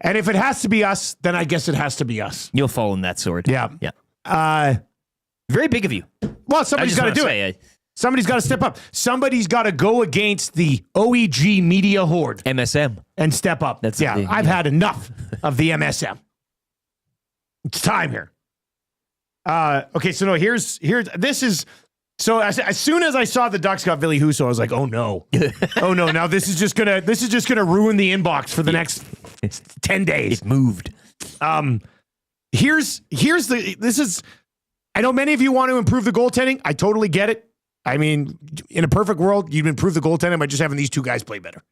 And if it has to be us, then I guess it has to be us. You'll fall in that sword. Yeah. Very big of you. Well, somebody's got to do it. Somebody's got to step up. Somebody's got to go against the OEG media horde MSM. and step up. That's I've had enough of the MSM. It's time here. Okay, so no, here's this is. So as soon as I saw the Ducks got Ville Husso, I was like, oh no. Oh no, now this is just gonna ruin the inbox for the next 10 days. It moved. I know many of you want to improve the goaltending. I totally get it. I mean, in a perfect world, you'd improve the goaltending by just having these two guys play better.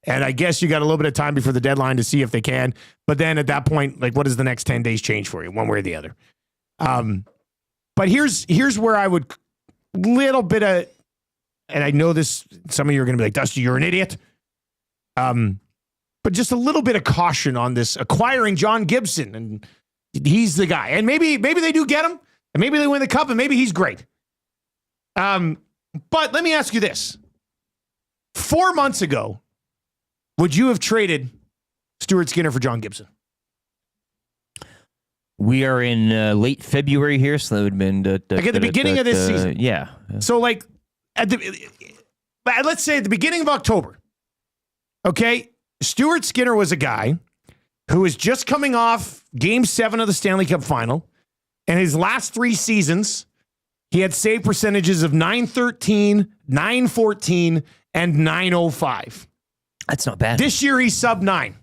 And I guess you got a little bit of time before the deadline to see if they can. But then at that point, like, what does the next 10 days change for you, one way or the other? But here's where I would little bit of, and I know this, some of you are going to be like, Dusty, you're an idiot. But just a little bit of caution on this acquiring John Gibson, and he's the guy. And maybe they do get him, and maybe they win the cup, and maybe he's great. But let me ask you this. 4 months ago, would you have traded Stuart Skinner for John Gibson? We are in late February here, so that would have been Like at the beginning of this season. Yeah. So like let's say at the beginning of October, okay, Stuart Skinner was a guy who was just coming off Game 7 of the Stanley Cup Final, and his last 3 seasons, he had save percentages of .913, .914, and .905. That's not bad. This year he's sub 9.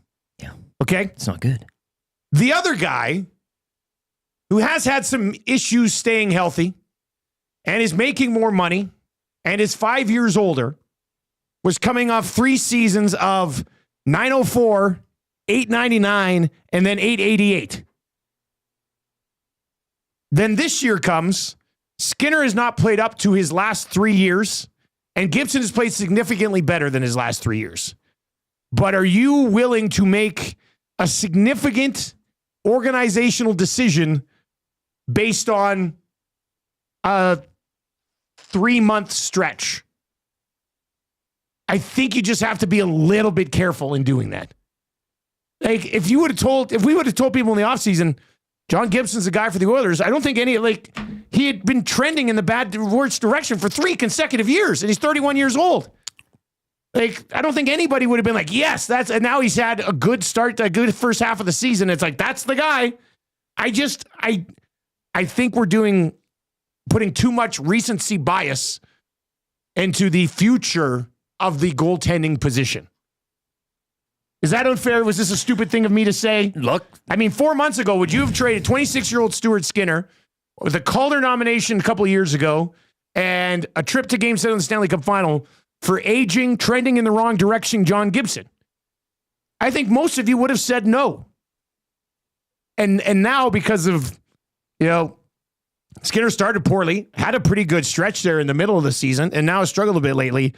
Yeah. Okay? It's not good. The other guy who has had some issues staying healthy and is making more money and is 5 years older was coming off 3 seasons of .904, .899, and then .888. Then this year comes, Skinner has not played up to his last 3 years, and Gibson has played significantly better than his last 3 years. But are you willing to make a significant organizational decision based on a 3-month stretch? I think you just have to be a little bit careful in doing that. Like if we would have told people in the offseason, John Gibson's the guy for the Oilers, I don't think he had been trending in the worst direction for 3 consecutive years, and he's 31 years old. Like, I don't think anybody would have been like, yes, and now he's had a good start, a good first half of the season. It's like, that's the guy. I think we're putting too much recency bias into the future of the goaltending position. Is that unfair? Was this a stupid thing of me to say? Look. I mean, 4 months ago, would you have traded 26-year-old Stuart Skinner with a Calder nomination a couple of years ago and a trip to Game 7 of the Stanley Cup Final for aging, trending in the wrong direction John Gibson? I think most of you would have said no. And now because of, Skinner started poorly, had a pretty good stretch there in the middle of the season, and now has struggled a bit lately.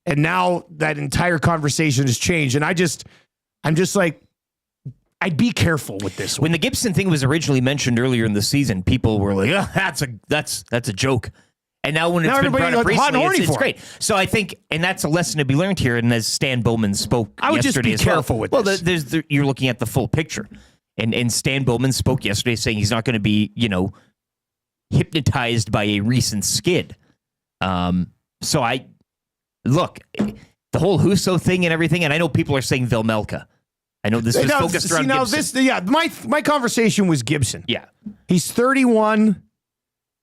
And now that entire conversation has changed. And I'm just like, I'd be careful with this one. When the Gibson thing was originally mentioned earlier in the season, people were like, oh, that's a joke. And now when it's been brought up recently, it's great. So I think, and that's a lesson to be learned here. And as Stan Bowman spoke I would yesterday just be careful with this. Well, you're looking at the full picture. And Stan Bowman spoke yesterday saying he's not going to be, hypnotized by a recent skid. So look, the whole Husso thing and everything, and I know people are saying Vejmelka. I know this is focused around Gibson. My conversation was Gibson. Yeah. He's 31.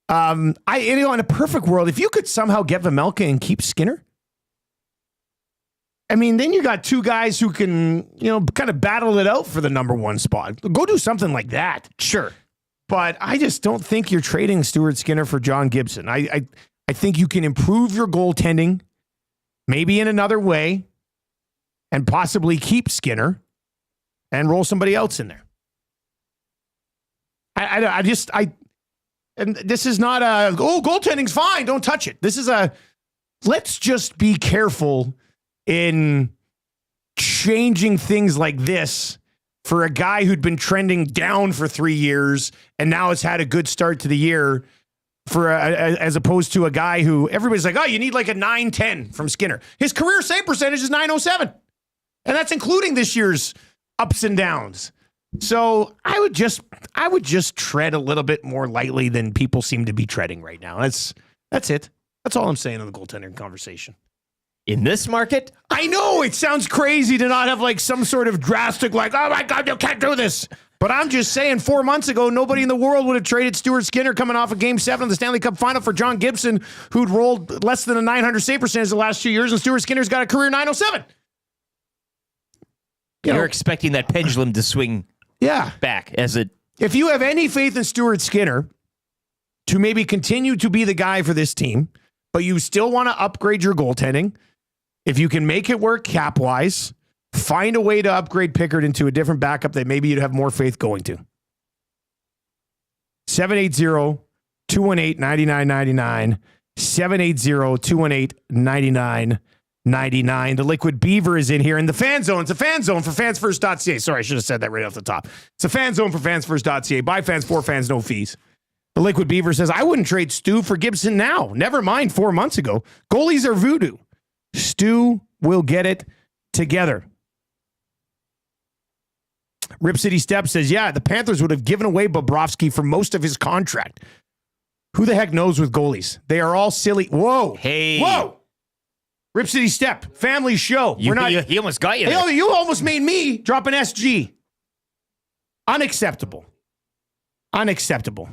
In a perfect world, if you could somehow get Vejmelka and keep Skinner, I mean, then you got 2 guys who can, kind of battle it out for the number 1 spot. Go do something like that. Sure. But I just don't think you're trading Stuart Skinner for John Gibson. I think you can improve your goaltending, maybe in another way, and possibly keep Skinner and roll somebody else in there. And this is not goaltending's fine, don't touch it. This is let's just be careful in changing things like this for a guy who'd been trending down for 3 years and now has had a good start to the year as opposed to a guy who everybody's like, oh, you need like a 910 from Skinner. His career save percentage is .907. And that's including this year's ups and downs. So I would just tread a little bit more lightly than people seem to be treading right now. That's it. That's all I'm saying on the goaltending conversation. In this market? I know it sounds crazy to not have like some sort of drastic, like, oh my God, you can't do this. But I'm just saying 4 months ago, nobody in the world would have traded Stuart Skinner coming off of Game 7 of the Stanley Cup Final for John Gibson, who'd rolled less than a .900 save percentage the last 2 years, and Stuart Skinner's got a career .907. You're expecting that pendulum to swing back as it... If you have any faith in Stuart Skinner to maybe continue to be the guy for this team, but you still want to upgrade your goaltending, if you can make it work cap-wise, find a way to upgrade Pickard into a different backup that maybe you'd have more faith going to. 780-218-9999. 780-218-9999. The Liquid Beaver is in here. And the Fan Zone, it's a fan zone for fansfirst.ca. Sorry, I should have said that right off the top. It's a fan zone for fansfirst.ca. By fans, for fans, no fees. The Liquid Beaver says, I wouldn't trade Stu for Gibson now. Never mind 4 months ago. Goalies are voodoo. Stu will get it together. Rip City Step says, yeah, the Panthers would have given away Bobrovsky for most of his contract. Who the heck knows with goalies? They are all silly. Whoa. Hey. Whoa. Rip City Step, family show. He almost got you there. Hey, you almost made me drop an SG. Unacceptable. Unacceptable.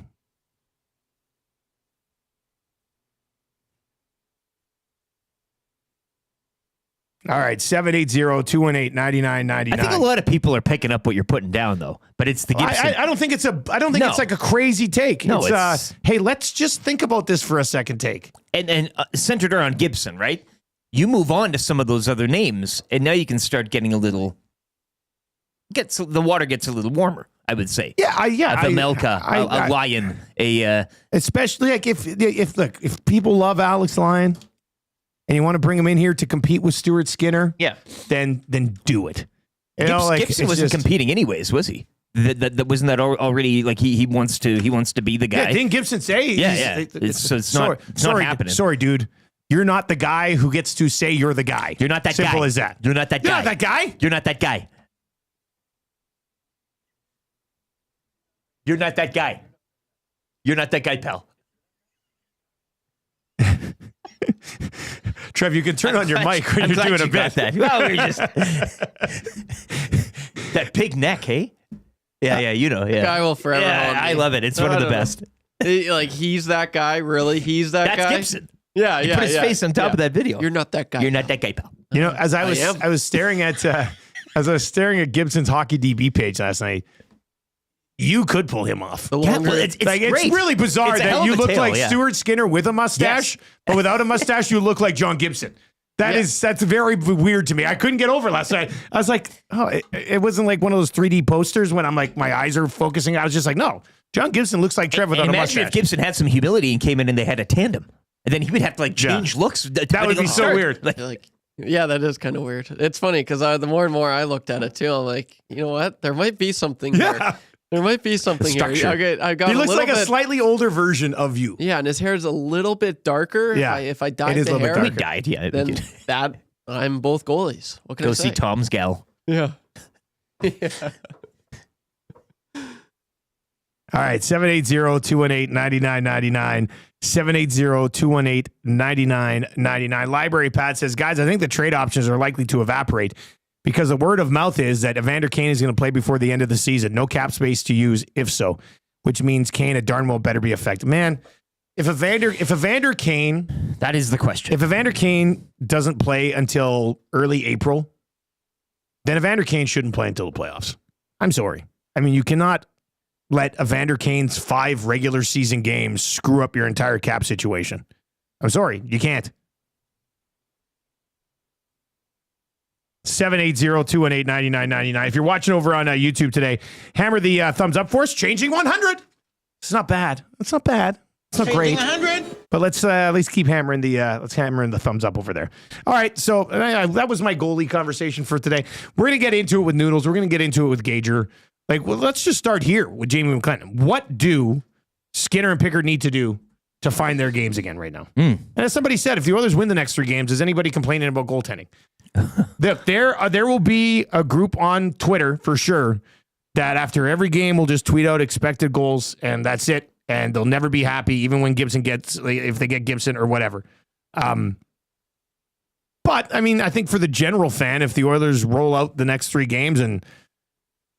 All right, 780-218-9999. I think a lot of people are picking up what you're putting down, though. But it's the Gibson. I don't think it's it's like a crazy take. No, it's hey, let's just think about this for a second take. And centered around Gibson, right? You move on to some of those other names, and now you can start getting the water gets a little warmer, I would say. Yeah, A Vemelka, a Lion, especially like if people love Alex Lyon and you want to bring him in here to compete with Stuart Skinner, then do it. Gibson wasn't competing anyways, was he? That wasn't that already like he wants to be the guy. Yeah, didn't Gibson say? It's not happening. Sorry, dude. You're not the guy who gets to say you're the guy. You're not that guy. Simple as that. You're not that guy. You're not that guy. You're not that guy. You're not that guy. You're not that guy, pal. Trev, you can turn on your mic when you're doing a bit. That. Well, we're just that big neck, hey? Yeah, you know, yeah. Guy will forever haunt me. I love it. It's one of the best. Like he's that guy, really? He's that guy? That's Gibson. Yeah, he put his face on top of that video. You're not that guy. You're not that guy, pal. You know, as I was staring at Gibson's hockey DB page last night, you could pull him off. It's great. It's really bizarre that you look like Stuart Skinner with a mustache, but without a mustache, you look like John Gibson. That's very weird to me. I couldn't get over last night. I was like, oh, it wasn't like one of those 3D posters when I'm like, my eyes are focusing. I was just like, no, John Gibson looks like Trev without a mustache. Imagine if Gibson had some humility and came in and they had a tandem. And then he would have to change looks. That would be so weird. Yeah, that is kind of weird. It's funny because the more and more I looked at it too, I'm like, you know what? There might be something here. There might be something here. Okay, he looks like a slightly older version of you. Yeah, and his hair is a little bit darker. Yeah, if I dyed the hair, we dyed. Yeah, then I'm both goalies. What can I say? Go see Tom's gal. Yeah. All right, 780-218-9999. 780-218-9999. Library Pat says, guys, I think the trade options are likely to evaporate because the word of mouth is that Evander Kane is going to play before the end of the season. No cap space to use if so, which means Kane at darn well better be effective. Man, if Evander Kane... That is the question. If Evander Kane doesn't play until early April, then Evander Kane shouldn't play until the playoffs. I'm sorry. I mean, you cannot let Evander Kane's 5 regular season games screw up your entire cap situation. I'm sorry, you can't. 780-218-9999. If you're watching over on YouTube today, hammer the thumbs up for us. Changing 100. It's not bad. It's not bad. It's not great. 100. But let's at least keep hammering the thumbs up over there. All right, so that was my goalie conversation for today. We're gonna get into it with Noodles. We're gonna get into it with Gager. Let's just start here with Jamie McLennan. What do Skinner and Pickard need to do to find their games again right now? And as somebody said, if the Oilers win the next 3 games, is anybody complaining about goaltending? There will be a group on Twitter for sure that after every game will just tweet out expected goals, and that's it. And they'll never be happy, even when Gibson if they get Gibson or whatever. But I mean, I think for the general fan, if the Oilers roll out the next 3 games and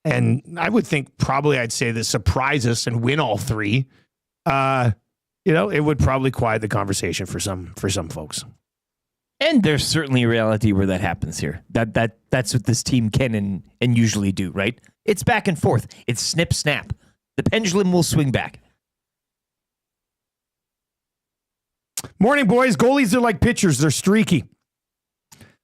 I would think probably I'd say that surprise us and win all 3, it would probably quiet the conversation for some folks. And there's certainly a reality where that happens here. That's what this team can and usually do, right? It's back and forth. It's snip, snap. The pendulum will swing back. Morning, boys. Goalies are like pitchers. They're streaky.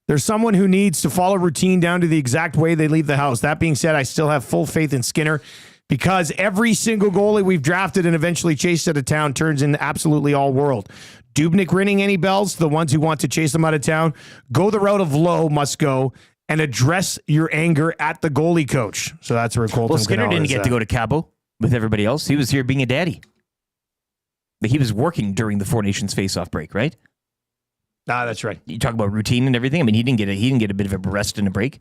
There's someone who needs to follow routine down to the exact way they leave the house. That being said, I still have full faith in Skinner because every single goalie we've drafted and eventually chased out of town turns into absolutely all world. Dubnyk ringing any bells? The ones who want to chase them out of town? Go the route of low, must go, and address your anger at the goalie coach. So that's where Colton Skinner didn't get to go to Cabo with everybody else. He was here being a daddy. But he was working during the Four Nations face-off break, right? that's right. You talk about routine and everything. I mean, he didn't get a bit of a rest and a break.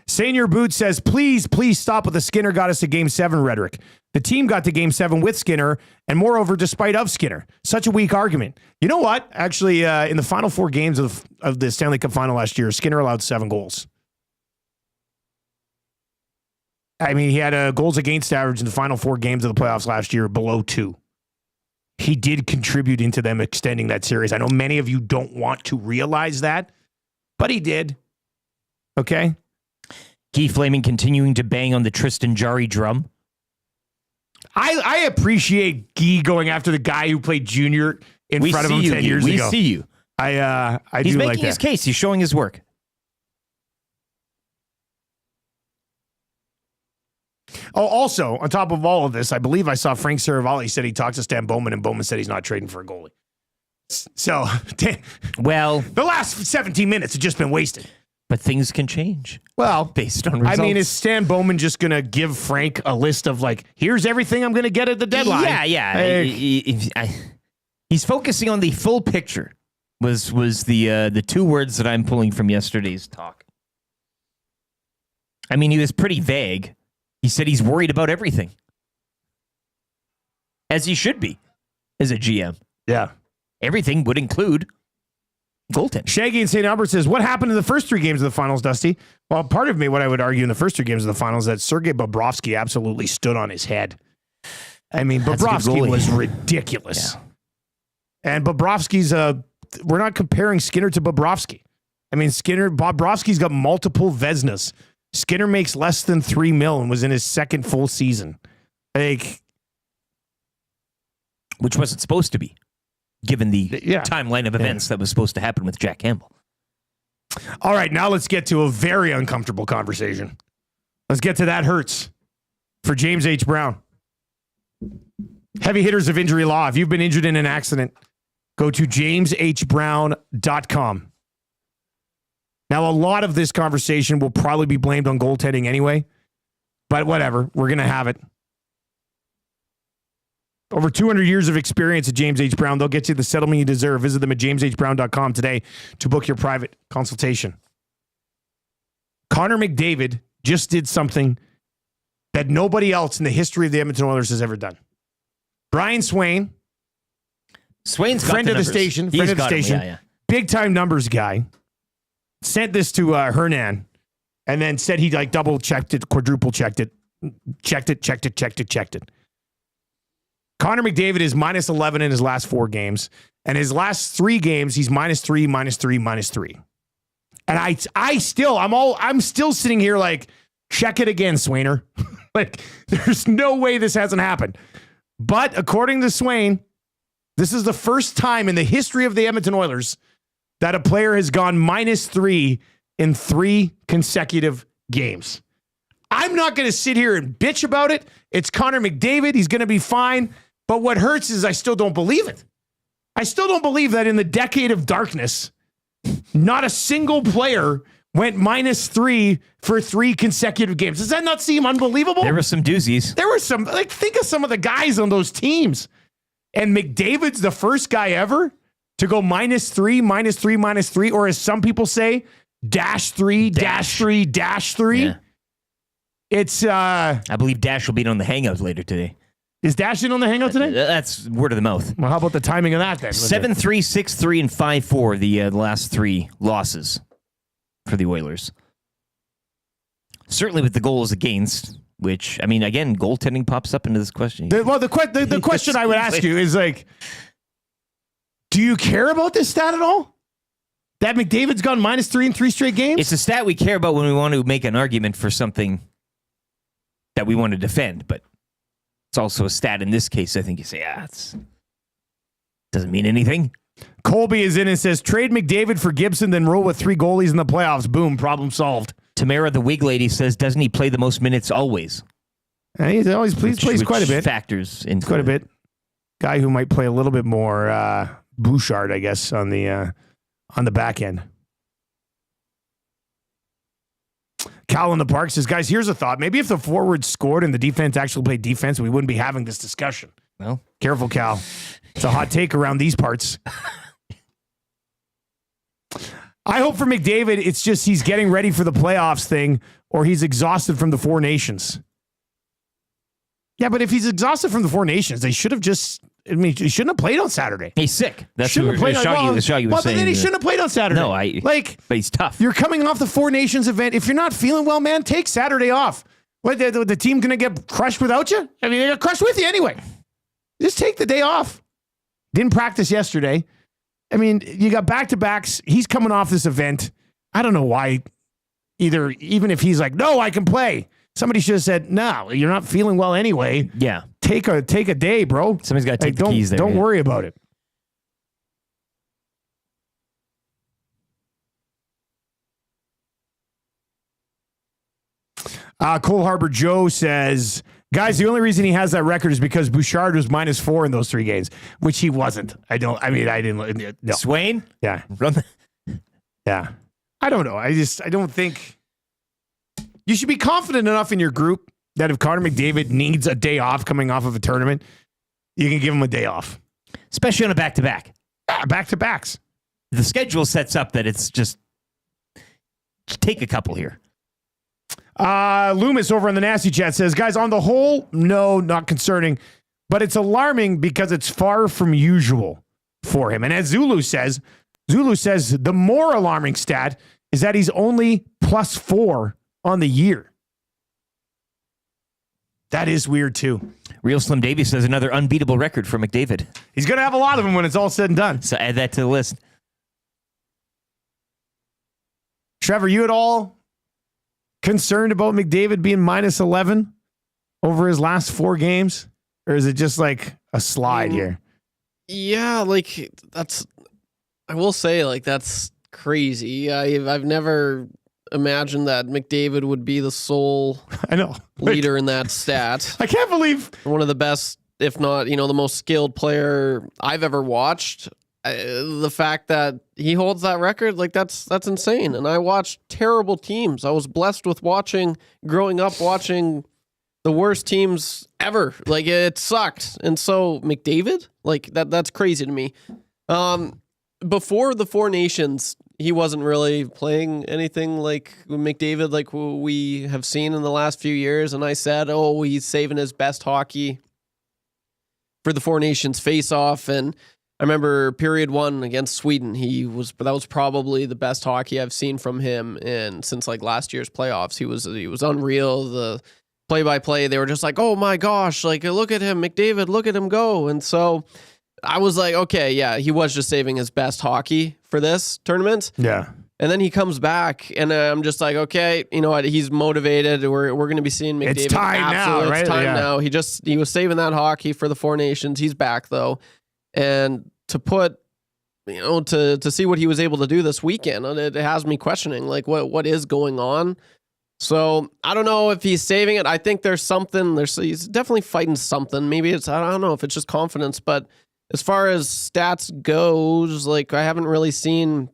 Senior Boot says, please stop with the Skinner got us to Game 7 rhetoric. The team got to Game 7 with Skinner, and moreover, despite of Skinner. Such a weak argument. You know what? Actually, in the final 4 games of the Stanley Cup final last year, Skinner allowed 7 goals. I mean, he had a goals against average in the final 4 games of the playoffs last year below 2. He did contribute into them extending that series. I know many of you don't want to realize that, but he did. Okay? Guy Flaming continuing to bang on the Tristan Jarry drum. I appreciate Guy going after the guy who played junior in front of him 10 years ago. We see you. I He's do making like that. his case. He's showing his work. Oh, also, on top of all of this, I believe I saw Frank Saravalli said he talked to Stan Bowman, and Bowman said he's not trading for a goalie. So, Well, the last 17 minutes have just been wasted. but things can change. Well, Based on results. I mean, is Stan Bowman just going to give Frank a list of like, here's everything I'm going to get at the deadline? Yeah. He's focusing on the full picture. Was the 2 words that I'm pulling from yesterday's talk. I mean, he was pretty vague. He said he's worried about everything. As he should be, as a GM. Yeah. Everything would include goaltending. Shaggy in St. Albert says, what happened in the first 3 games of the finals, Dusty? Well, part of me, what I would argue in the first 3 games of the finals, that Sergei Bobrovsky absolutely stood on his head. I mean, That's a good Bobrovsky goalie. was ridiculous. Yeah. And Bobrovsky's, we're not comparing Skinner to Bobrovsky. I mean, Bobrovsky's got multiple Vezinas. Skinner makes less than $3 million and was in his 2nd full season. Like, Which wasn't supposed to be, given the Yeah. timeline of events that was supposed to happen with Jack Campbell. all right, now let's get to a very uncomfortable conversation. Let's get to that hurts for James H. Brown. Heavy hitters of injury law. If you've been injured in an accident, go to jameshbrown.com. Now, a lot of this conversation will probably be blamed on goaltending anyway, but whatever. We're going to have it. Over 200 years of experience at James H. Brown. They'll get you the settlement you deserve. Visit them at jameshbrown.com today to book your private consultation. Connor McDavid just did something that nobody else in the history of the Edmonton Oilers has ever done. Brian Swain, Swain's got friend the of the numbers. station, He's friend of the got 'em, station, yeah. big time numbers guy, sent this to Hernan and then said he like double checked it, quadruple checked it. Connor McDavid is minus 11 in his last 4 games. And his last 3 games, he's minus 3, minus 3, minus 3. And I'm still sitting here like, check it again, Swainer. Like, there's no way this hasn't happened. But according to Swain, this is the first time in the history of the Edmonton Oilers that a player has gone minus 3 in 3 consecutive games. I'm not going to sit here and bitch about it. It's Connor McDavid. He's going to be fine. But what hurts is I still don't believe it. I still don't believe that in the decade of darkness, not a single player went minus 3 for 3 consecutive games. Does that not seem unbelievable? There were some doozies. There were some, like, think of some of the guys on those teams. And McDavid's the first guy ever to go minus 3, minus 3, minus 3, or as some people say, dash 3, dash 3, dash 3. Yeah. It's, I believe Dash will be on the Hangout later today. is Dash in on the hangout today? That's word of the mouth. Well, how about the timing of that then? 7-3, 6-3, and 5-4, the last 3 losses for the Oilers. Certainly with the goals against, which, I mean, again, goaltending pops up into this question. The question I would ask you is like, do you care about this stat at all? That McDavid's gone minus 3 in 3 straight games? It's a stat we care about when we want to make an argument for something that we want to defend, but it's also a stat in this case. I think you say, it doesn't mean anything. Colby is in and says, trade McDavid for Gibson, then roll with 3 goalies in the playoffs. Boom, problem solved. Tamara, the wig lady, says, doesn't he play the most minutes always? He plays quite a bit. Factors into Quite a bit. Guy who might play a little bit more Bouchard, I guess, on the back end. Cal in the park says, guys, here's a thought. Maybe if the forwards scored and the defense actually played defense, we wouldn't be having this discussion. Well, Careful, Cal. It's a hot take around these parts. I hope for McDavid, it's just he's getting ready for the playoffs thing, or he's exhausted from the Four Nations. Yeah, but if he's exhausted from the Four Nations, they should have just. I mean, he shouldn't have played on Saturday. He's sick. That's Shouldn't what have played on- Shoggy was but saying. then he shouldn't have played on Saturday. No, but he's tough. You're coming off the Four Nations event. If you're not feeling well, man, take Saturday off. What, the team going to get crushed without you? I mean, they got crushed with you anyway. Just take the day off. Didn't practice yesterday. I mean, you got back-to-backs. He's coming off this event. I don't know why. Even if he's like, no, I can play. Somebody should have said, no, you're not feeling well anyway. Yeah. Take a day, bro. Somebody's got to take the keys there. Don't worry about it. Cole Harbor Joe says, guys, the only reason he has that record is because Bouchard was -4 in those 3 games, which he wasn't. I didn't. No. Swain? Yeah. Run the- Yeah. I don't know. I don't think you should be confident enough in your group that if Connor McDavid needs a day off coming off of a tournament, you can give him a day off. Especially on a back-to-back. Yeah, back-to-backs. The schedule sets up that it's just take a couple here. Loomis over on the Nasty Chat says, guys, on the whole, no, not concerning, but it's alarming because it's far from usual for him. And as Zulu says the more alarming stat is that he's only +4 on the year. That is weird too. Real Slim Davies says another unbeatable record for McDavid. He's going to have a lot of them when it's all said and done. So add that to the list. Trevor, you at all concerned about McDavid being -11 over his last 4 games? Or is it just like a slide here? Yeah, like I will say, like, that's crazy. I've never imagined that McDavid would be the sole I know. leader in that stat. I can't believe. One of the best, if not, the most skilled player I've ever watched. The fact that he holds that record, like that's insane. And I watched terrible teams. I was blessed with growing up watching the worst teams ever. Like, it sucked. And so McDavid, like that's crazy to me. Before the Four Nations, he wasn't really playing anything like McDavid, like we have seen in the last few years. And I said, oh, he's saving his best hockey for the Four Nations face-off. And I remember period 1 against Sweden, that was probably the best hockey I've seen from him. And since like last year's playoffs, he was unreal. The play-by-play, they were just like, oh my gosh, like, look at him, McDavid, look at him go. And so I was like, okay, yeah, he was just saving his best hockey for this tournament. Yeah. And then he comes back, and I'm just like, okay, you know what? He's motivated. We're going to be seeing McDavid. It's time now, right? It's time Yeah. now. He was saving that hockey for the Four Nations. He's back though, and to put, to see what he was able to do this weekend, it has me questioning like what is going on. So I don't know if he's saving it. I think there's something. He's definitely fighting something. Maybe I don't know if it's just confidence, but as far as stats goes, like I haven't really seen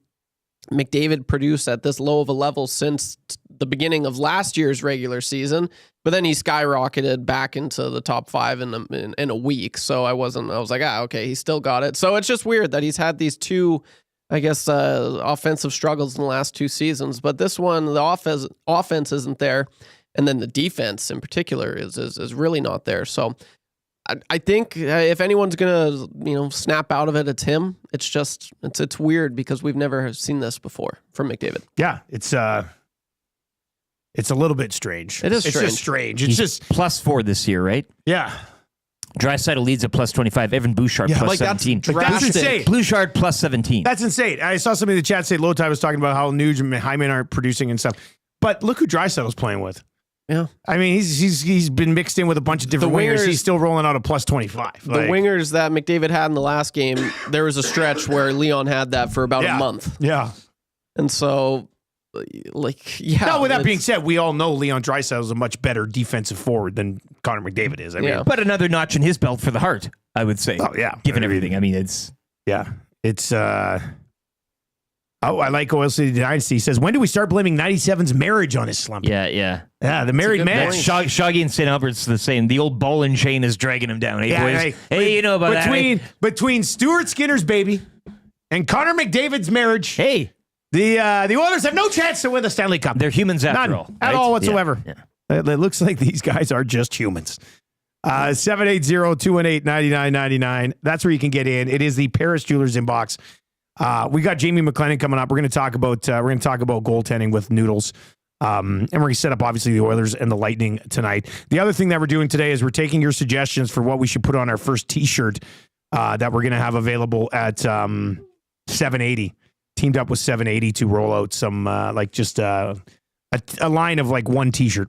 McDavid produce at this low of a level since the beginning of last year's regular season. But then he skyrocketed back into the top 5 in a week. So I was like, okay, he still got it. So it's just weird that he's had these 2, I guess, offensive struggles in the last 2 seasons. But this one, the offense isn't there. And then the defense in particular is really not there. So I think if anyone's gonna snap out of it, it's him. It's just it's weird because we've never seen this before from McDavid. Yeah, it's a little bit strange. It is It's strange. just strange. It's He's just +4 this year, right? yeah. Draisaitl leads at +25. Evan Bouchard Yeah, like, that's +17. That's insane. Bouchard +17. That's insane. I saw somebody in the chat say Lotai was talking about how Nuge and Hyman aren't producing and stuff. But look who Draisaitl's playing with. Yeah, I mean, he's been mixed in with a bunch of different wingers. He's still rolling out a +25. the wingers that McDavid had in the last game, there was a stretch where Leon had that for about a month, Yeah. and so like yeah. Now, with that it's- being said, we all know Leon Draisaitl is a much better defensive forward than Connor McDavid is. I mean, Yeah. But another notch in his belt for the Hart, I would say. Oh, yeah. Given everything. I mean, it's... yeah, it's. Oh, I like Oil City Dynasty. He says, when do we start blaming 97's marriage on his slump? Yeah. Yeah, the married good man. point. Shoggy and St. Albert's the same. The old ball and chain is dragging him down. Hey, Yeah, boys. Hey, you know about that. Between Stuart Skinner's baby and Connor McDavid's marriage. Hey, The Oilers have no chance to win the Stanley Cup. They're humans after None, all. at right? all whatsoever. Yeah. It looks like these guys are just humans. 780-218-9999. That's where you can get in. It is the Paris Jewelers inbox. We got Jamie McLennan coming up. We're going to talk about goaltending with Noodles. And we're going to set up, obviously, the Oilers and the Lightning tonight. The other thing that we're doing today is we're taking your suggestions for what we should put on our first T-shirt that we're going to have available at 780. Teamed up with 780 to roll out some, just a line of like one T-shirt.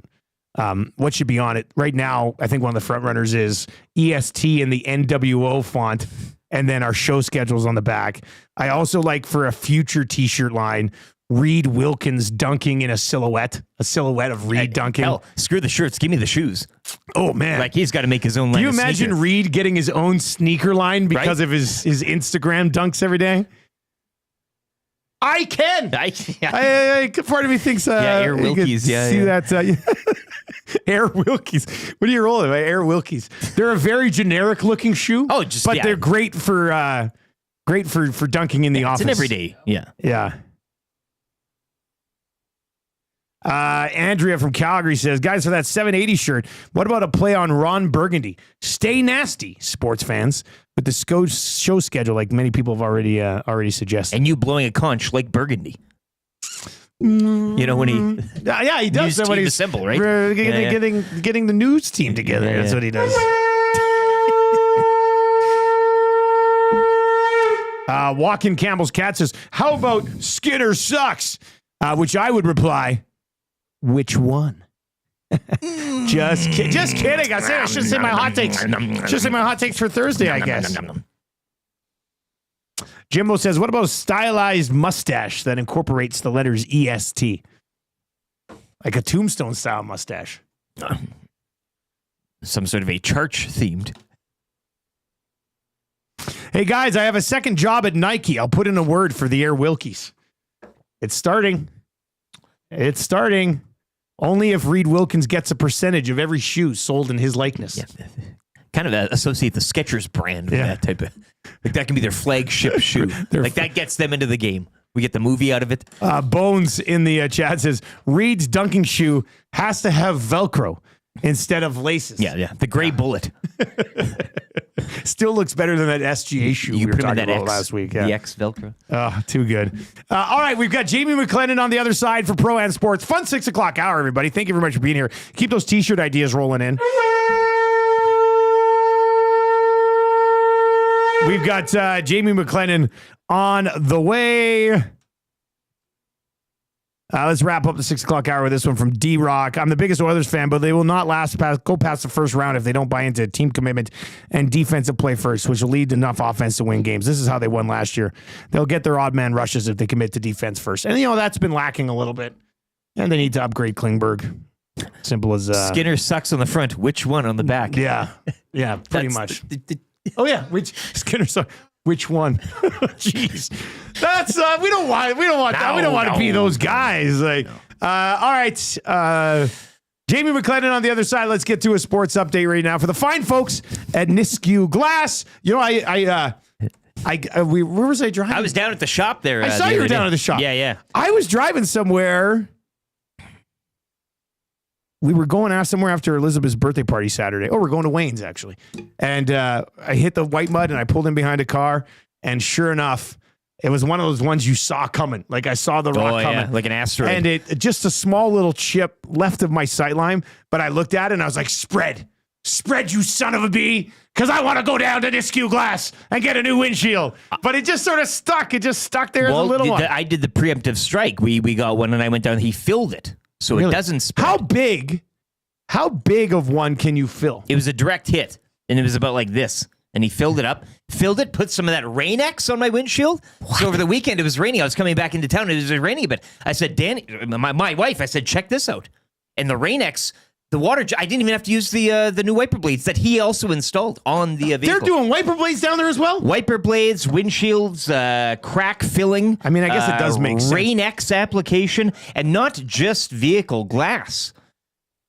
What should be on it? Right now, I think one of the front runners is EST in the NWO font, and then our show schedules on the back. I also like for a future T-shirt line, Reed Wilkins dunking in a silhouette of Reed dunking. Hell, screw the shirts. Give me the shoes. Oh, man. Like, he's got to make his own line. Can you of imagine sneaker. Reed getting his own sneaker line because Right? of his Instagram dunks every day? I can. Part of me thinks Air you could Wilkies, see that Air Wilkies. What do you roll it? Air Wilkies. They're a very generic looking shoe. Oh, just but yeah. they're great for dunking in the office. It's an everyday. Yeah. Yeah. Andrea from Calgary says, guys, for that 780 shirt, what about a play on Ron Burgundy? Stay nasty, sports fans, with the show schedule, like many people have already suggested. And you blowing a conch like Burgundy. You know, when he Yeah, he does. used that when team he's assemble, right? getting the news team together. Yeah, That's yeah. what he does. Joaquin Campbell's cat says, how about Skinner sucks? Which I would reply, which one? Just kidding. I should say my hot takes. Should say my hot takes for Thursday, I guess. Jimbo says, what about a stylized mustache that incorporates the letters EST? Like a tombstone style mustache. Some sort of a church themed. Hey guys, I have a second job at Nike. I'll put in a word for the Air Wilkies. It's starting. Only if Reed Wilkins gets a percentage of every shoe sold in his likeness. Yeah. Kind of associate the Skechers brand with that type of, like that can be their flagship shoe. Like that gets them into the game. We get the movie out of it. Bones in the chat says, Reed's dunking shoe has to have Velcro instead of laces. Yeah. The gray bullet. Still looks better than that SGA shoe we were put him in talking that about X, last week. Yeah. The X Velcro. Oh, too good. All right, we've got Jamie McLennan on the other side for Pro and Sports. Fun 6 o'clock hour, everybody. Thank you very much for being here. Keep those T-shirt ideas rolling in. We've got Jamie McLennan on the way. Let's wrap up the 6 o'clock hour with this one from D-Rock. I'm the biggest Oilers fan, but they will not go past the first round if they don't buy into team commitment and defensive play first, which will lead to enough offense to win games. This is how they won last year. They'll get their odd man rushes if they commit to defense first. And, that's been lacking a little bit. And they need to upgrade Klingberg. Simple as... Skinner sucks on the front. Which one on the back? Yeah, pretty much. Oh, yeah, Skinner sucks. Which one? Jeez, that's we don't want that. We don't want to be those guys. All right, Jamie McLennan on the other side. Let's get to a sports update right now for the fine folks at Nisku Glass. Where was I driving? I was down at the shop there. I saw you were down at the shop. Yeah. I was driving somewhere. We were going somewhere after Elizabeth's birthday party Saturday. Oh, we're going to Wayne's, actually. And I hit the white mud, and I pulled in behind a car. And sure enough, it was one of those ones you saw coming. Like I saw the rock coming. Yeah, like an asteroid. And it just a small little chip left of my sightline. But I looked at it, and I was like, spread, you son of a bee, because I want to go down to Nisku Glass and get a new windshield. But it just sort of stuck. It just stuck there as a little one. I did the preemptive strike. We got one, and I went down. He filled it. So Really? It doesn't spread. How big of one can you fill? It was a direct hit, and it was about like this. And he filled it, put some of that Rain-X on my windshield. So over the weekend, it was raining. I was coming back into town, and it was raining. But I said, Danny, my wife, I said, check this out. And the Rain-X, the water, I didn't even have to use the new wiper blades that he also installed on the vehicle. They're doing wiper blades down there as well? Wiper blades, windshields, crack filling. I mean, I guess it does make sense. Rain-X application, and not just vehicle glass.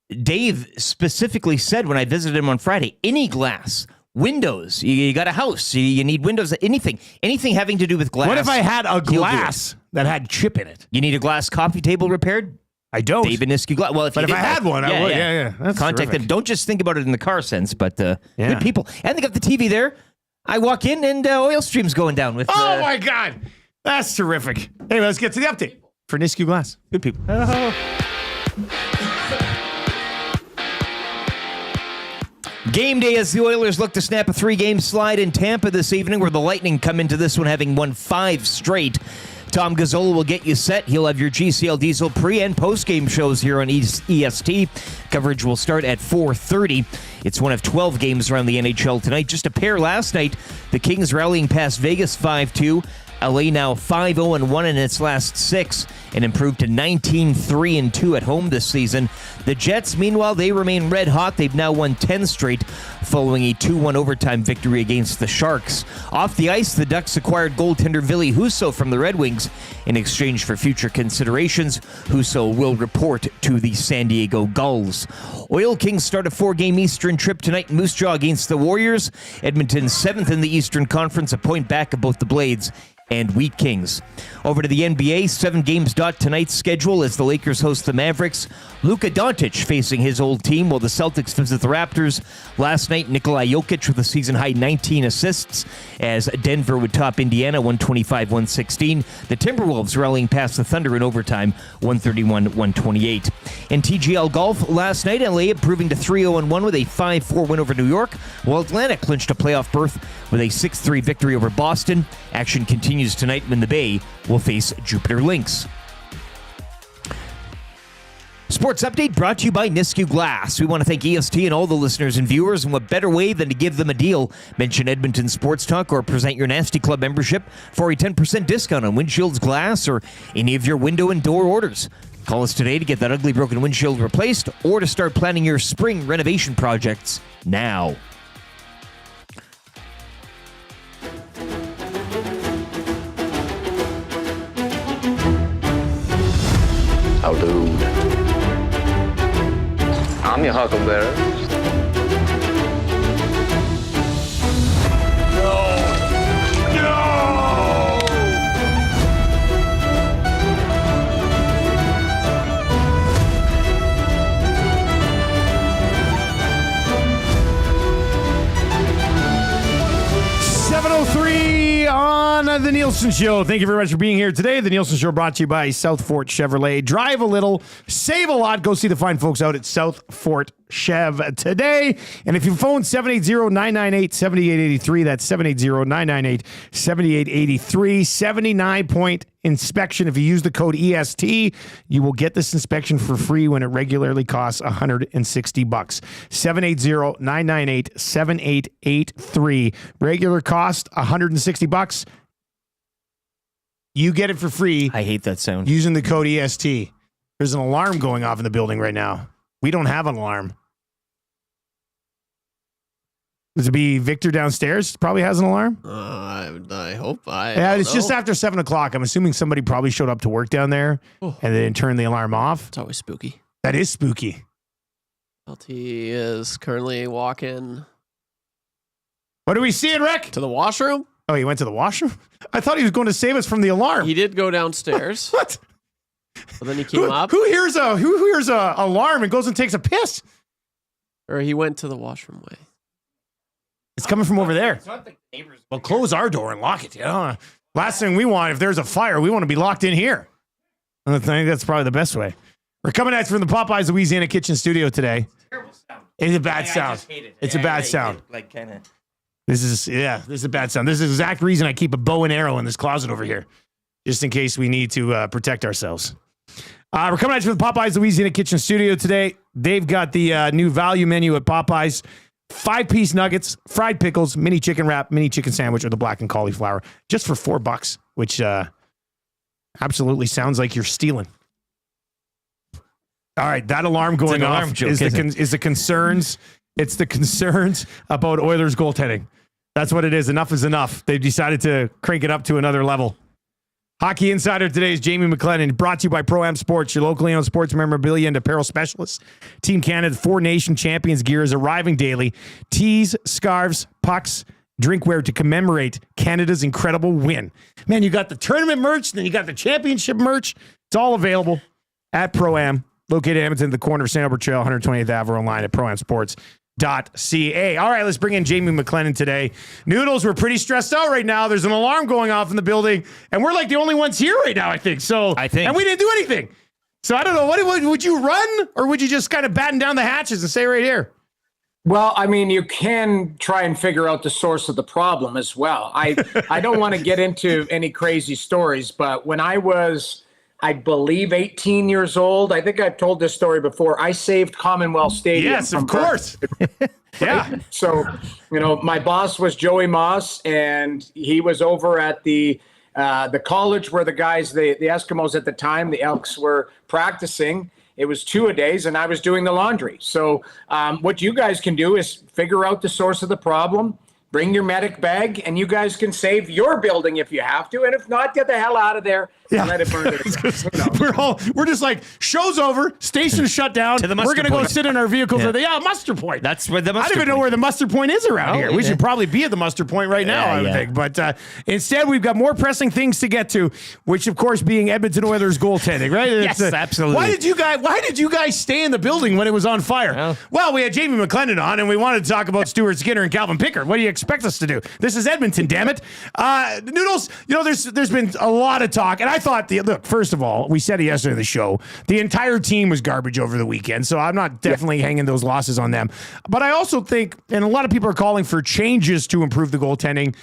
Dave specifically said when I visited him on Friday, any glass, windows. You got a house. You need windows. Anything having to do with glass. What if I had a he'll do it. glass that had chip in it? You need a glass coffee table repaired? I don't. Dave Niski glass. Well, But if I had one, I would. Yeah. That's Contact terrific. them. Don't just think about it in the car sense, but good people. And they got the TV there. I walk in and oil stream's going down with. Oh my God, that's terrific. Hey, let's get to the update for Nisku Glass. Good people. Game day as the Oilers look to snap a 3-game slide in Tampa this evening, where the Lightning come into this one having won 5 straight. Tom Gazzola will get you set. He'll have your GCL Diesel pre- and post-game shows here on EST. Coverage will start at 4:30. It's one of 12 games around the NHL tonight. Just a pair last night. The Kings rallying past Vegas 5-2. LA now 5-0-1 in its last 6 and improved to 19-3-2 at home this season. The Jets, meanwhile, they remain red hot. They've now won 10 straight following a 2-1 overtime victory against the Sharks. Off the ice, the Ducks acquired goaltender Ville Husso from the Red Wings in exchange for future considerations. Husso will report to the San Diego Gulls. Oil Kings start a 4-game Eastern trip tonight in Moose Jaw against the Warriors. Edmonton 7th in the Eastern Conference, a point back of both the Blades and Wheat Kings. Over to the NBA, 7 games dot tonight's schedule as the Lakers host the Mavericks. Luka Doncic facing his old team while the Celtics visit the Raptors. Last night, Nikola Jokic with a season-high 19 assists as Denver would top Indiana 125-116. The Timberwolves rallying past the Thunder in overtime 131-128. In TGL Golf last night, LA improving to 3-0-1 with a 5-4 win over New York, while Atlanta clinched a playoff berth with a 6-3 victory over Boston. Action continues tonight when the Bay will face Jupiter Lynx. Sports Update brought to you by Nisku Glass. We want to thank EST and all the listeners and viewers, and what better way than to give them a deal. Mention Edmonton Sports Talk or present your Nasty Club membership for a 10% discount on windshields, glass, or any of your window and door orders. Call us today to get that ugly broken windshield replaced or to start planning your spring renovation projects now. Salud. I'm your huckleberry. On the Nielson Show. Thank you very much for being here today. The Nielson Show brought to you by South Fort Chevrolet. Drive a little, save a lot. Go see the fine folks out at South Fort Chev today. And if you phone 780-998-7883, that's 780-998-7883. 79-point inspection. If you use the code EST, you will get this inspection for free when it regularly costs $160. 780-998-7883. Regular cost $160. You get it for free. I hate that sound. Using the code EST. There's an alarm going off in the building right now. We don't have an alarm. Does it be Victor downstairs? Probably has an alarm. I hope. Yeah, it's just after 7 o'clock. I'm assuming somebody probably showed up to work down there and they didn't turn the alarm off. It's always spooky. That is spooky. LT is currently walking What are we seeing, Rick? to the washroom. Oh, he went to the washroom? I thought he was going to save us from the alarm. He did go downstairs, What? but then he came up, Who hears a alarm and goes and takes a piss? or he went to the washroom way. It's coming from over there. Well, close our door and lock it. Yeah. Last thing we want, if there's a fire, we want to be locked in here. I think that's probably the best way. We're coming at you from the Popeyes Louisiana Kitchen Studio today. Terrible sound. It's a bad sound. It's a bad sound. Like kind of. This is a bad sound. This is the exact reason I keep a bow and arrow in this closet over here, just in case we need to protect ourselves. We're coming at you from the Popeyes Louisiana Kitchen Studio today. They've got the new value menu at Popeyes. 5-piece nuggets, fried pickles, mini chicken wrap, mini chicken sandwich, or the blackened cauliflower, just for $4, which absolutely sounds like you're stealing. All right, that alarm going off is the concerns. It's the concerns about Oilers goaltending. That's what it is. Enough is enough. They've decided to crank it up to another level. Hockey Insider today is Jamie McLennan, brought to you by Pro-Am Sports, your locally owned sports memorabilia and apparel specialist. Team Canada's 4 Nation Champions gear is arriving daily. Tees, scarves, pucks, drinkware to commemorate Canada's incredible win. Man, you got the tournament merch, then you got the championship merch. It's all available at Pro-Am, located in Edmonton, the corner of St. Albert Trail, 128th Avenue, online at proamsports.ca. All right, let's bring in Jamie McLennan today. Noodles, we're pretty stressed out right now. There's an alarm going off in the building, and we're like the only ones here right now, I think. And we didn't do anything. So I don't know. What would you run, or would you just kind of batten down the hatches and stay right here? Well, I mean, you can try and figure out the source of the problem as well. I don't want to get into any crazy stories, but when I was, I believe, 18 years old, I think I've told this story before, I saved Commonwealth Stadium. Yes, of course. Yeah. So, my boss was Joey Moss, and he was over at the college where the guys, the Eskimos at the time, the Elks, were practicing. It was 2-a-days, and I was doing the laundry. So what you guys can do is figure out the source of the problem, bring your medic bag, and you guys can save your building if you have to. And if not, get the hell out of there and let it burn to the ground. We're just like, show's over, station shut down. To the we're muster going to go point. sit in our vehicles at the muster point. That's where the muster I don't even know point. where the muster point is around here. We should probably be at the muster point right now, I would think. But instead, we've got more pressing things to get to, which, of course, being Edmonton Oilers goaltending, right? Yes, absolutely. Why did you guys stay in the building when it was on fire? Well, we had Jamie McLennan on, and we wanted to talk about Stuart Skinner and Calvin Pickard. What do you expect us to do? This is Edmonton, damn it. Noodles, there's been a lot of talk, and I thought, look, first of all, we said it yesterday in the show, the entire team was garbage over the weekend, so I'm not definitely hanging those losses on them. But I also think, and a lot of people are calling for changes to improve the goaltending,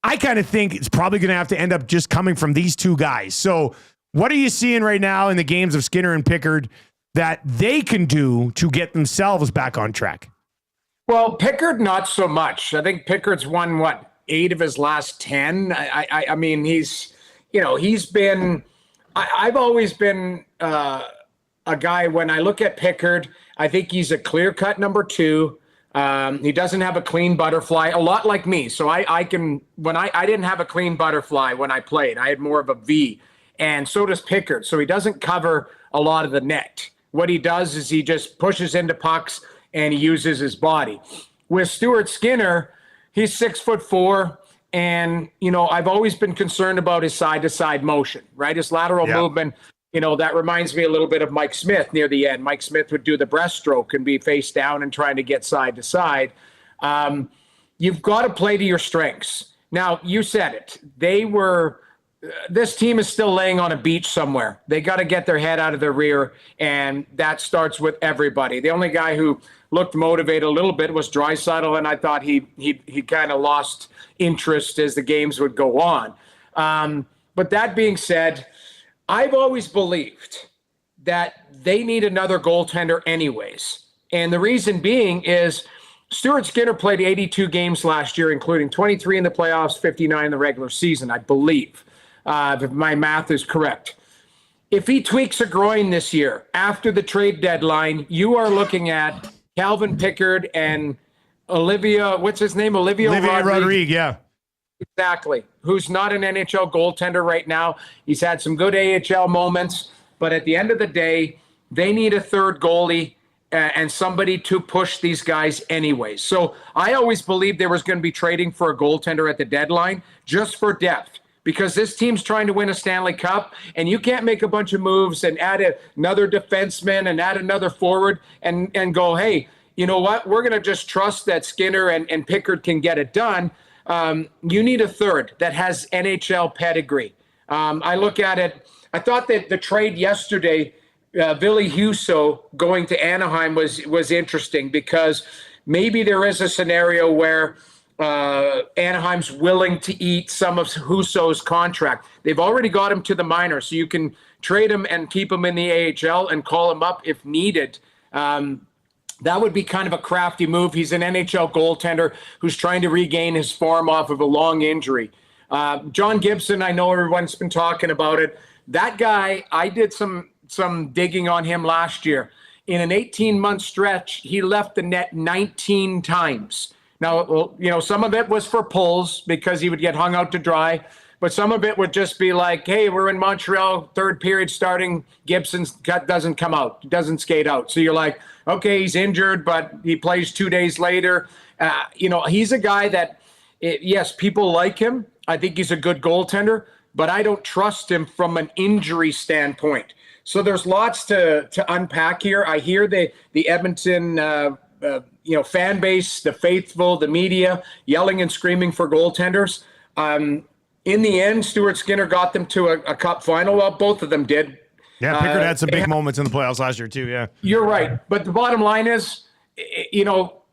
I kind of think it's probably going to have to end up just coming from these two guys. So what are you seeing right now in the games of Skinner and Pickard that they can do to get themselves back on track? Well, Pickard, not so much. I think Pickard's won, 8 of his last 10. I mean, he's been, I've always been a guy, when I look at Pickard, I think he's a clear-cut number 2. He doesn't have a clean butterfly, a lot like me. So I didn't have a clean butterfly when I played. I had more of a V, and so does Pickard. So he doesn't cover a lot of the net. What he does is he just pushes into pucks and he uses his body. With Stuart Skinner, he's 6'4", and I've always been concerned about his side-to-side motion, right? His lateral movement. That reminds me a little bit of Mike Smith near the end. Mike Smith would do the breaststroke and be face down and trying to get side to side. You've got to play to your strengths. Now, you said it. This team is still laying on a beach somewhere. They got to get their head out of their rear, and that starts with everybody. The only guy who looked motivated a little bit was Draisaitl, and I thought he kind of lost interest as the games would go on. But that being said, I've always believed that they need another goaltender anyways. And the reason being is Stuart Skinner played 82 games last year, including 23 in the playoffs, 59 in the regular season, I believe, if my math is correct. If he tweaks a groin this year, after the trade deadline, you are looking at Calvin Pickard and Olivia Rodrigue, yeah. Exactly. Who's not an NHL goaltender right now. He's had some good AHL moments, but at the end of the day, they need a third goalie and somebody to push these guys anyways. So I always believed there was going to be trading for a goaltender at the deadline just for depth, because this team's trying to win a Stanley Cup, and you can't make a bunch of moves and add another defenseman and add another forward and go, hey, you know what? We're going to just trust that Skinner and Pickard can get it done. You need a third that has NHL pedigree. I look at it. I thought that the trade yesterday, Ville Husso going to Anaheim was interesting, because maybe there is a scenario where Anaheim's willing to eat some of Husso's contract. They've already got him to the minors, so you can trade him and keep him in the AHL and call him up if needed. That would be kind of a crafty move. He's an NHL goaltender who's trying to regain his form off of a long injury. John Gibson, I know everyone's been talking about it. That guy, I did some digging on him last year. In an 18-month stretch, he left the net 19 times. Now, some of it was for pulls because he would get hung out to dry. but some of it would just be like, hey, we're in Montreal, third period starting, Gibson doesn't come out, doesn't skate out. So you're like, okay, he's injured, but he plays 2 days later. He's a guy that, yes, people like him. I think he's a good goaltender, but I don't trust him from an injury standpoint. So there's lots to unpack here. I hear the Edmonton fan base, the faithful, the media yelling and screaming for goaltenders. In the end, Stuart Skinner got them to a cup final. Well, both of them did. Yeah, Pickard had some big moments in the playoffs last year too, yeah. You're right. But the bottom line is,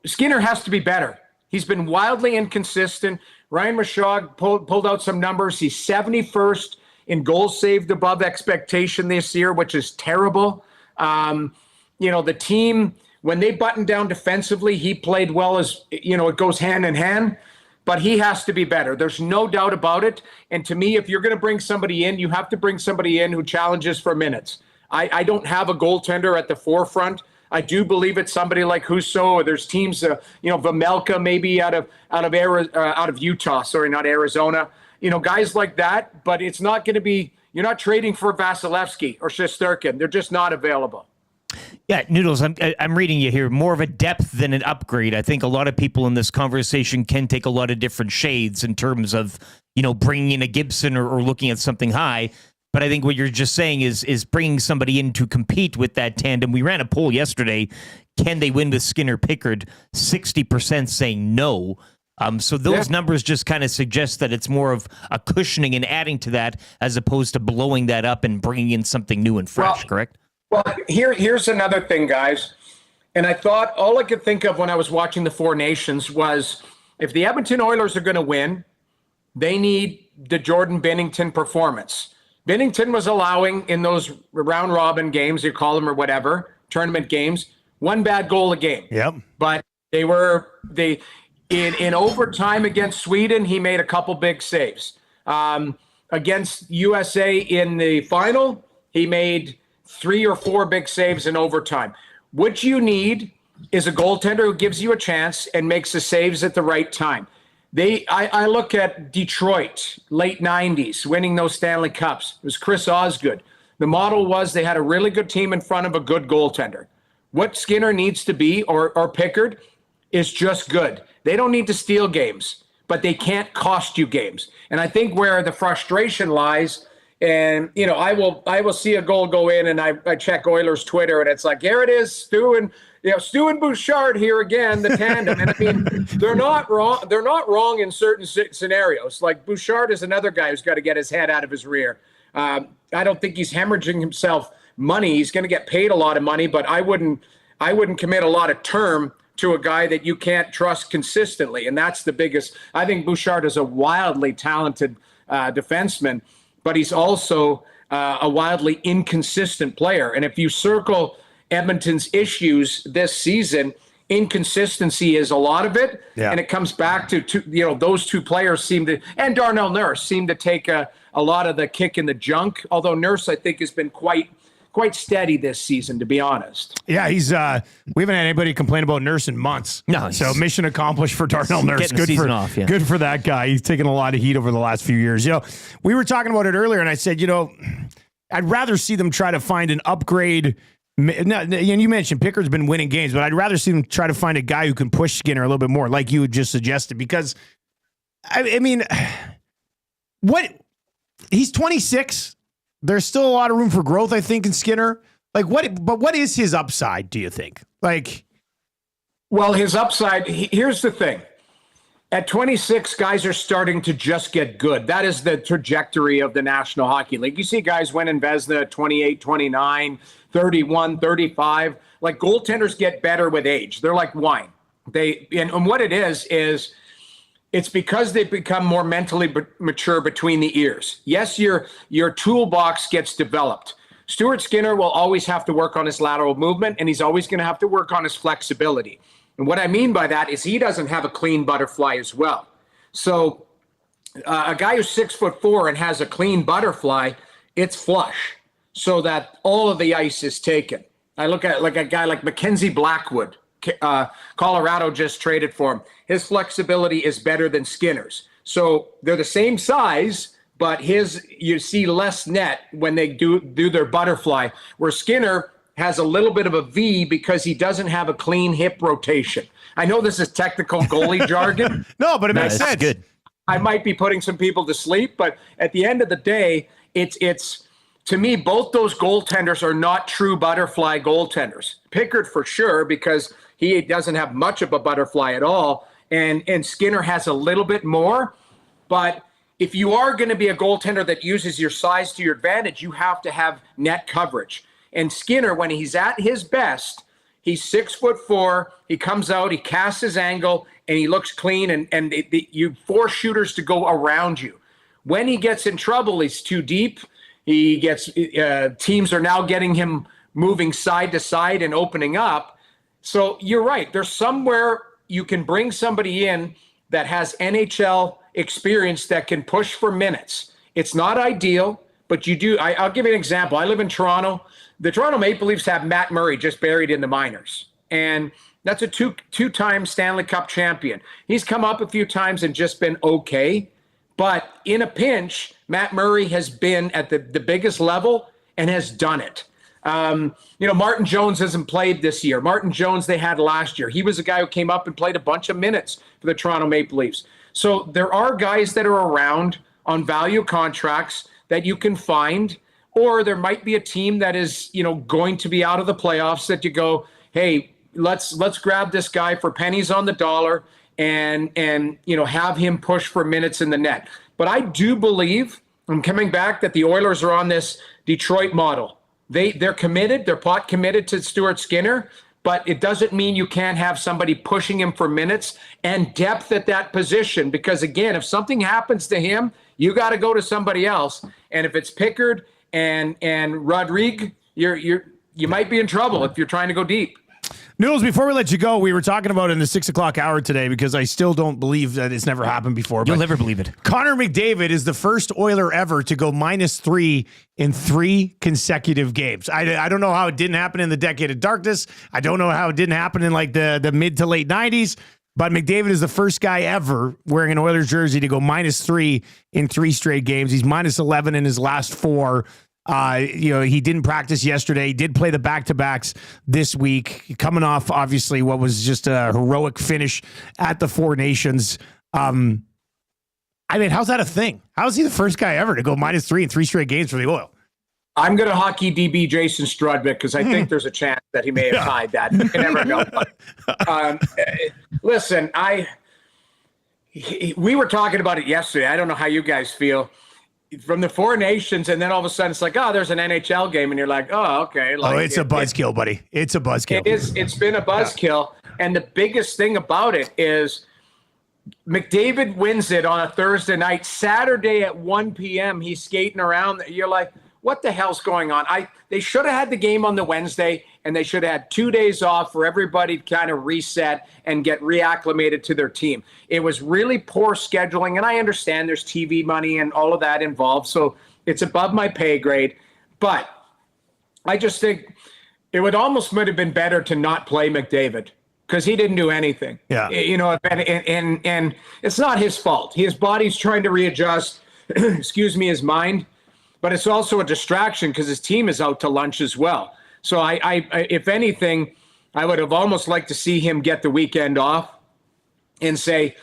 Skinner has to be better. He's been wildly inconsistent. Ryan Rishaug pulled out some numbers. He's 71st in goals saved above expectation this year, which is terrible. The team, when they buttoned down defensively, he played well as, it goes hand in hand. But he has to be better. There's no doubt about it. And to me, if you're going to bring somebody in, you have to bring somebody in who challenges for minutes. I don't have a goaltender at the forefront. I do believe it's somebody like Husso, or there's teams, Vamelka maybe out of Utah. Sorry, not Arizona. Guys like that. But it's not going to be. You're not trading for Vasilevsky or Shesterkin. They're just not available. Yeah, Noodles, I'm reading you here. More of a depth than an upgrade. I think a lot of people in this conversation can take a lot of different shades in terms of, bringing in a Gibson or looking at something high. But I think what you're just saying is bringing somebody in to compete with that tandem. We ran a poll yesterday. Can they win with Skinner Pickard? 60% saying no. So those numbers just kind of suggest that it's more of a cushioning and adding to that as opposed to blowing that up and bringing in something new and fresh, correct? Well, here's another thing, guys. And I thought all I could think of when I was watching the Four Nations was if the Edmonton Oilers are going to win, they need the Jordan Binnington performance. Binnington was allowing in those round robin games, you call them or whatever, tournament games, one bad goal a game. Yep. But in overtime against Sweden, he made a couple big saves. Against USA in the final, he made 3 or 4 big saves in overtime. What you need is a goaltender who gives you a chance and makes the saves at the right time. I look at Detroit, late 90s, winning those Stanley Cups. It was Chris Osgood. The model was they had a really good team in front of a good goaltender. What Skinner needs to be, or Pickard, is just good. They don't need to steal games, but they can't cost you games. And I think where the frustration lies. And, I will see a goal go in and I check Oilers Twitter and it's like, here it is, Stu and Bouchard here again, the tandem. And I mean, they're not wrong. They're not wrong in certain scenarios. Like Bouchard is another guy who's got to get his head out of his rear. I don't think he's hemorrhaging himself money. He's going to get paid a lot of money, but I wouldn't commit a lot of term to a guy that you can't trust consistently. And that's the biggest. I think Bouchard is a wildly talented defenseman, but he's also a wildly inconsistent player. And if you circle Edmonton's issues this season, inconsistency is a lot of it. Yeah. And it comes back to those two players and Darnell Nurse seem to take a lot of the kick in the junk. Although Nurse, I think, has been quite steady this season, to be honest. Yeah, he's we haven't had anybody complain about Nurse in months. No, so mission accomplished for Darnell Nurse. Good for that guy. He's taken a lot of heat over the last few years. We were talking about it earlier, and I said, I'd rather see them try to find an upgrade. And you mentioned Pickard's been winning games, but I'd rather see them try to find a guy who can push Skinner a little bit more, like you had just suggested. Because, I mean, he's 26. There's still a lot of room for growth, I think, in Skinner. What is his upside, do you think? Well, his upside, here's the thing. At 26, guys are starting to just get good. That is the trajectory of the National Hockey League. You see guys winning Vezina at 28, 29, 31, 35. Goaltenders get better with age. They're like wine. And what it is it's because they've become more mentally mature between the ears. Yes, your toolbox gets developed. Stuart Skinner will always have to work on his lateral movement, and he's always going to have to work on his flexibility. And what I mean by that is he doesn't have a clean butterfly as well. So a guy who's 6'4" and has a clean butterfly, it's flush so that all of the ice is taken. I look at a guy like Mackenzie Blackwood. Colorado just traded for him. His flexibility is better than Skinner's. So they're the same size, but you see less net when they do their butterfly, where Skinner has a little bit of a V because he doesn't have a clean hip rotation. I know this is technical goalie jargon. No, but it makes sense. Good. I might be putting some people to sleep, but at the end of the day, it's to me, both those goaltenders are not true butterfly goaltenders. Pickard for sure, because he doesn't have much of a butterfly at all, and Skinner has a little bit more. But if you are going to be a goaltender that uses your size to your advantage, you have to have net coverage. And Skinner, when he's at his best, he's 6'4". He comes out, he casts his angle, and he looks clean. And you force shooters to go around you. When he gets in trouble, he's too deep. He gets teams are now getting him moving side to side and opening up. So you're right. There's somewhere you can bring somebody in that has NHL experience that can push for minutes. It's not ideal, but you do. I'll give you an example. I live in Toronto. The Toronto Maple Leafs have Matt Murray just buried in the minors. And that's a two-time Stanley Cup champion. He's come up a few times and just been okay. But in a pinch, Matt Murray has been at the biggest level and has done it. Martin Jones hasn't played this year. Martin Jones they had last year. He was a guy who came up and played a bunch of minutes for the Toronto Maple Leafs. So there are guys that are around on value contracts that you can find, or there might be a team that is, going to be out of the playoffs that you go, hey, let's grab this guy for pennies on the dollar and have him push for minutes in the net. But I do believe, I'm coming back, that the Oilers are on this Detroit model. They're committed, they're pot committed to Stuart Skinner, but it doesn't mean you can't have somebody pushing him for minutes and depth at that position. Because again, if something happens to him, you got to go to somebody else. And if it's Pickard and Rodrigue, you might be in trouble if you're trying to go deep. Noodles, before we let you go, we were talking about it in the 6 o'clock hour today because I still don't believe that it's never happened before. You'll never believe it. Connor McDavid is the first Oiler ever to go -3 in 3 consecutive games. I don't know how it didn't happen in the decade of darkness. I don't know how it didn't happen in like the mid to late 90s. But McDavid is the first guy ever wearing an Oilers jersey to go -3 in 3 straight games. He's -11 in his last 4. He didn't practice yesterday. He did play the back-to-backs this week, coming off, obviously, what was just a heroic finish at the Four Nations. How's that a thing? How is he the first guy ever to go -3 in 3 straight games for the Oil? I'm going to hockey DB Jason Strudwick because I think there's a chance that he may have tied that. You never know. But, listen, we were talking about it yesterday. I don't know how you guys feel. From the Four Nations, and then all of a sudden it's like, oh, there's an NHL game, and you're like, oh, okay. It's a buzzkill, buddy. It's a buzzkill. It is. It's been a buzzkill, and the biggest thing about it is McDavid wins it on a Thursday night. Saturday at 1 p.m., he's skating around. You're like, what the hell's going on? They should have had the game on the Wednesday, and they should have had 2 days off for everybody to kind of reset and get reacclimated to their team. It was really poor scheduling, and I understand there's TV money and all of that involved, so it's above my pay grade. But I just think it might have been better to not play McDavid because he didn't do anything. Yeah. And it's not his fault. His body's trying to readjust, his mind. But it's also a distraction because his team is out to lunch as well. So I if anything, I would have almost liked to see him get the weekend off and say,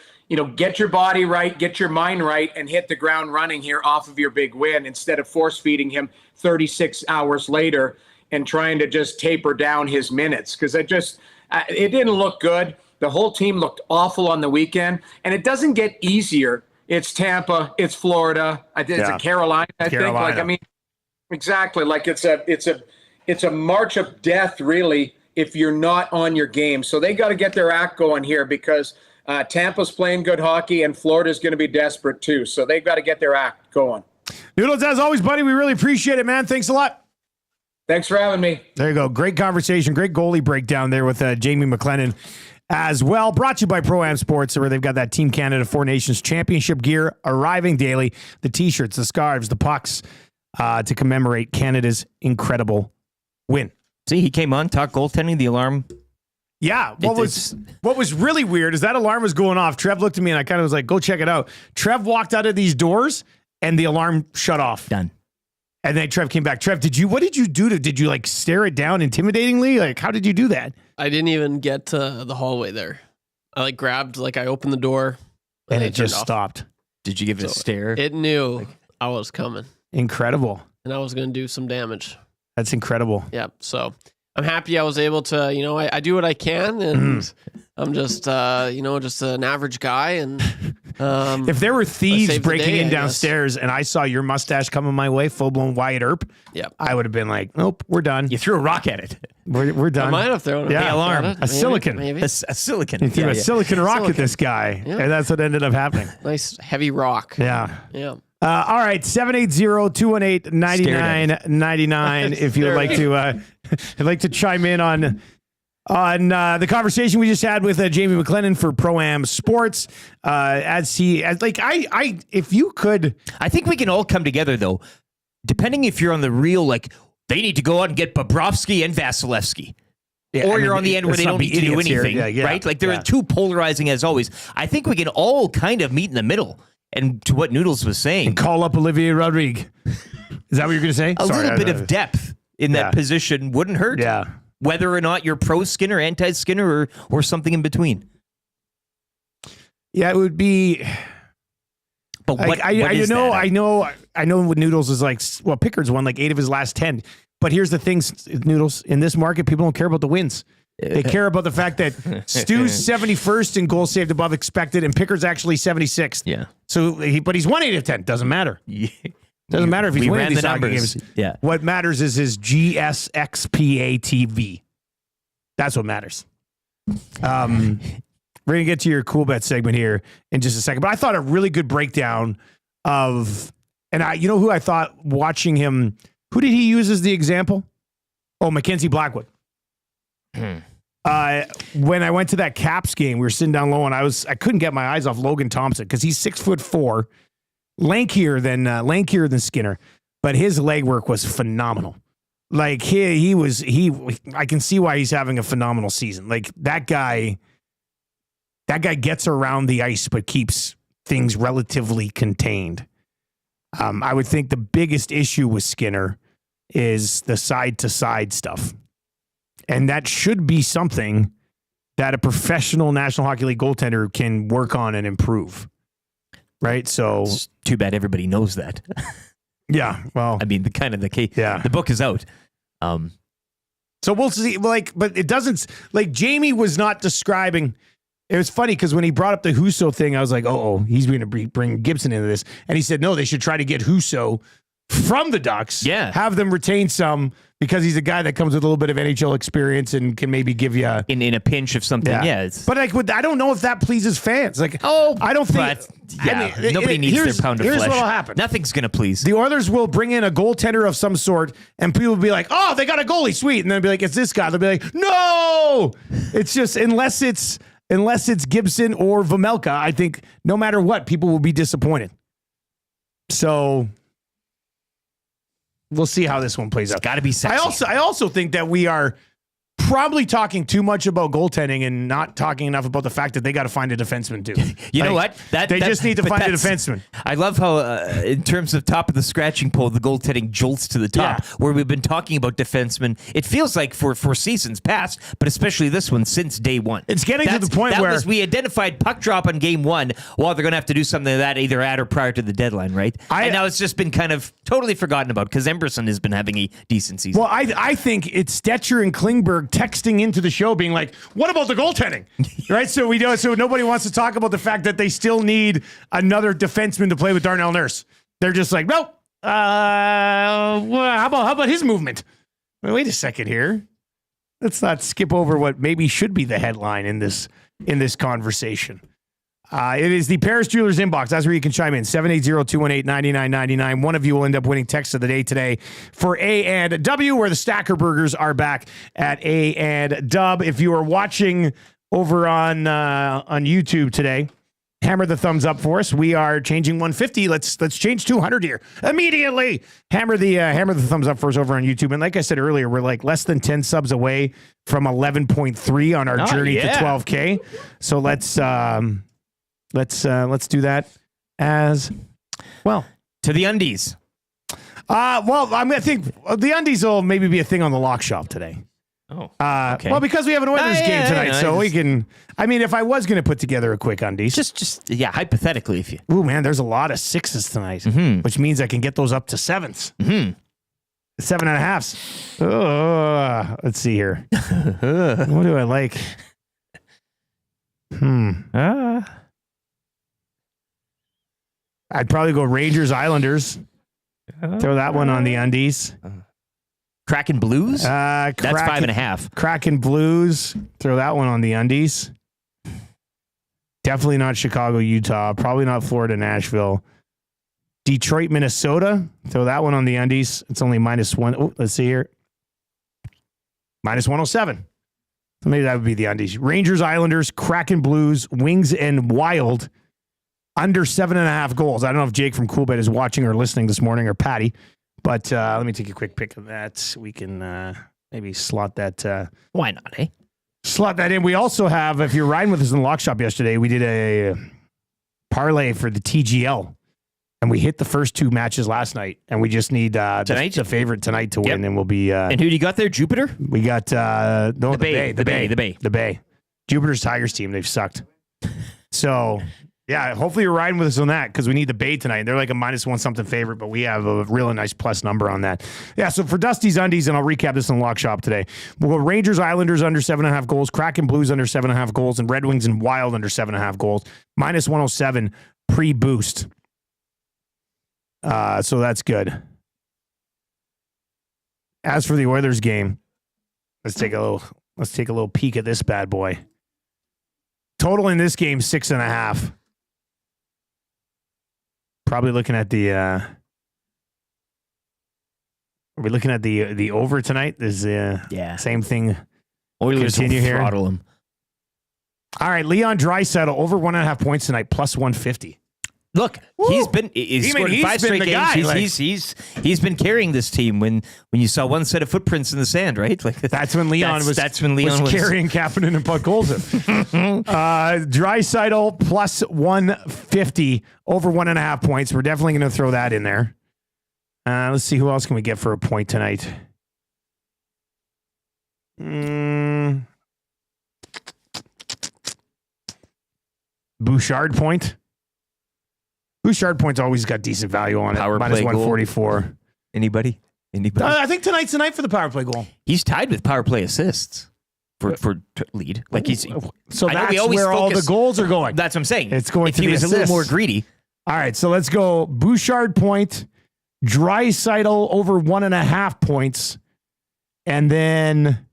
get your body right, get your mind right, and hit the ground running here off of your big win instead of force feeding him 36 hours later and trying to just taper down his minutes. Because it didn't look good. The whole team looked awful on the weekend, and it doesn't get easier. It's Tampa. It's Florida. It's a Carolina. I think. Exactly. Like it's a march of death, really, if you're not on your game. So they got to get their act going here because Tampa's playing good hockey and Florida's going to be desperate too. So they've got to get their act going. Noodles, as always, buddy, we really appreciate it, man. Thanks a lot. Thanks for having me. There you go. Great conversation. Great goalie breakdown there with Jamie McLennan. As well, brought to you by Pro-Am Sports, where they've got that Team Canada Four Nations Championship gear arriving daily. The T-shirts, the scarves, the pucks to commemorate Canada's incredible win. See, he came on, talked goaltending, the alarm. Yeah, what was really weird is that alarm was going off. Trev looked at me and I kind of was like, go check it out. Trev walked out of these doors and the alarm shut off. Done. And then Trev came back. Trev, what did you do did you like stare it down intimidatingly? Like, how did you do that? I didn't even get to the hallway there. I like grabbed, like I opened the door And then it just turned off. stopped. Did you give it a stare? It knew I was coming Incredible. and I was going to do some damage. That's incredible. Yep. So I'm happy I was able to, I do what I can, and I'm just, just an average guy. And If there were thieves saved the breaking day, in I guess. downstairs and I saw your mustache coming my way, full blown Wyatt Earp, Yep. I would have been like, nope, we're done. You threw a rock at it. We're I done. might have thrown Yeah. a alarm. at it. A silicon. Maybe. A silicon. You threw a silicon rock at Silicon. this guy, Yeah. and that's what ended up happening. Nice heavy rock. Yeah. Yeah. All right, 780-218-9999 if you'd like to chime in on the conversation we just had with Jamie McLennan for Pro-Am Sports. If you could, I think we can all come together, though, depending if you're on the real, like, they need to go out and get Bobrovsky and Vasilevsky. Yeah, Or I you're mean, on the end where let's they not don't be need to do idiots here. anything, Yeah, right? Like, they're yeah. too polarizing as always. I think we can all kind of meet in the middle. And to what Noodles was saying, call up Olivier Rodrigue. Is that what you're going to say? a little bit of depth in Yeah. that position wouldn't hurt. Yeah. Whether or not you're pro Skinner, anti Skinner, or something in between. Yeah, it would be. But what, I know what Noodles is like. Well, Pickard's won like 8 of his last 10. But here's the thing, Noodles. In this market, people don't care about the wins. They care about the fact that Stu's 71st in goals saved above expected, and Pickard's actually 76th. Yeah. So, but he's won 8 of 10. Doesn't matter. Doesn't matter if he's we winning ran these the hockey numbers. games. Yeah. What matters is his GSXPATV. That's what matters. We're going to get to your cool bet segment here in just a second. But I thought a really good breakdown of, you know who I thought watching him, who did he use as the example? Oh, Mackenzie Blackwood. When I went to that Caps game, we were sitting down low and I couldn't get my eyes off Logan Thompson because he's 6'4", lankier than Skinner, but his leg work was phenomenal. Like I can see why he's having a phenomenal season. Like that guy gets around the ice, but keeps things relatively contained. I would think the biggest issue with Skinner is the side to side stuff. And that should be something that a professional National Hockey League goaltender can work on and improve. Right? So It's too bad everybody knows that. yeah, well, I mean, the case. Yeah. The book is out. so we'll see. But it doesn't, like Jamie was not describing. It was funny because when he brought up the Husso thing, I was like, he's going to bring Gibson into this. And he said, no, they should try to get Husso from the Ducks. Yeah. Have them retain some because he's a guy that comes with a little bit of NHL experience and can maybe give you in a pinch of something. Yeah. It's, But I don't know if that pleases fans. Like, I don't think. nobody needs their pound of here's flesh. Here's what'll happen. Nothing's going to please. The Oilers will bring in a goaltender of some sort, and people will be like, "Oh, they got a goalie, sweet," and they'll be like, "It's this guy." They'll be like, "No!" It's just unless it's Gibson or Vejmelka, I think no matter what, people will be disappointed. So we'll see how this one plays out. Got to be sexy. I also think that we are probably talking too much about goaltending and not talking enough about the fact that they got to find a defenseman too. You know what? They just need to find a defenseman. I love how, in terms of top of the scratching pole, the goaltending jolts to the top. Yeah. Where we've been talking about defensemen, it feels like for seasons past, but especially this one since day one. It's getting to the point where we identified puck drop on game one. Well, they're going to have to do something like that either at or prior to the deadline, right? And now it's just been kind of totally forgotten about because Emberson has been having a decent season. Well, I think it's Stetcher and Klingberg texting into the show being like, what about the goaltending? Right? So nobody wants to talk about the fact that they still need another defenseman to play with Darnell Nurse. They're just like, no. How about his movement? Wait a second here. Let's not skip over what maybe should be the headline in this conversation. It is the Paris Jewelers inbox. That's where you can chime in. 780-218-9999. One of you will end up winning text of the day today for A and W, where the Stacker Burgers are back at A and Dub. If you are watching over on YouTube today, hammer the thumbs up for us. We are changing 150. Let's change 200 here immediately. Hammer the thumbs up for us over on YouTube. And like I said earlier, we're like less than 10 subs away from 11.3 on our journey to 12K. So let's do that as well. To the undies. Well, I think the undies will maybe be a thing on the lock shop today. Oh, okay. Well, because we have an Oilers game tonight, so we can. I mean, if I was going to put together a quick undies, just hypothetically, if you. Ooh, man, there's a lot of 6s tonight, which means I can get those up to 7s, 7.5s. Oh, let's see here. What do I like? I'd probably go Rangers Islanders. Throw that one on the undies. Kraken Blues? That's 5.5. Kraken Blues. Throw that one on the undies. Definitely not Chicago, Utah. Probably not Florida, Nashville. Detroit, Minnesota. Throw that one on the undies. It's only -1. Oh, let's see here. -107. So maybe that would be the undies. Rangers, Islanders, Kraken Blues, Wings, and Wild. Under 7.5 goals. I don't know if Jake from Coolbet is watching or listening this morning, or Patty. But let me take a quick pick of that. We can maybe slot that. Why not, eh? Slot that in. We also have, if you're riding with us in the lock shop yesterday, we did a parlay for the TGL. And we hit the first 2 matches last night. And we just need the favorite tonight to win. And we'll be. And who do you got there? Jupiter? We got the Bay. The Bay. Jupiter's Tigers team. They've sucked. So. Yeah, hopefully you're riding with us on that because we need the Bay tonight. They're like a -1 something favorite, but we have a really nice plus number on that. Yeah, so for Dusty's Undies, and I'll recap this in the lock shop today, we'll go Rangers, Islanders under 7.5 goals, Kraken Blues under 7.5 goals, and Red Wings and Wild under 7.5 goals. -107 pre-boost. So that's good. As for the Oilers game, let's take a little peek at this bad boy. Total in this game 6.5. Probably looking at the. Are we looking at the over tonight? Is same thing. Oilers continue here. Throttle him. All right, Leon Draisaitl over 1.5 points tonight, +150. Look, he's scored 5 straight games. He's been carrying this team when you saw one set of footprints in the sand, right? Like that's when Leon was carrying Kapanen and Podkolzin. Draisaitl +150 over 1.5 points. We're definitely going to throw that in there. Let's see who else can we get for a point tonight. Bouchard point. Bouchard points always got decent value on it. Power play -144. Goal. Anybody? I think tonight's the night for the power play goal. He's tied with power play assists for lead. Like he's so that's where all the goals are going. That's what I'm saying. It's going if to he the was assists. a little more greedy. All right, so let's go Bouchard point, Draisaitl over 1.5 points, and then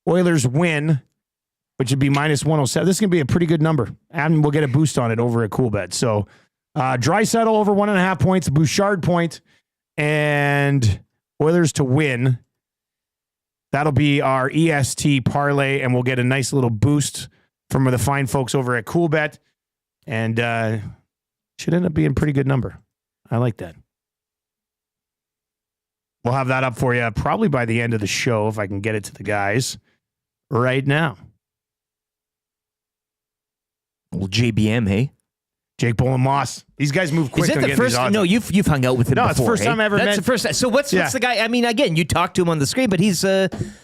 Oilers win, which would be -107. This is going to be a pretty good number, and we'll get a boost on it over at Coolbet. So. Draisaitl over 1.5 points, Bouchard point, and Oilers to win. That'll be our EST parlay, and we'll get a nice little boost from the fine folks over at Coolbet, and should end up being a pretty good number. I like that. We'll have that up for you probably by the end of the show if I can get it to the guys right now. Well, JBM, hey? Jake Bowen Moss. These guys move quick. Is that the first? No, you've hung out with him. No, before, it's the first time I ever met. That's the first. So what's the guy? I mean, again, you talked to him on the screen, but he's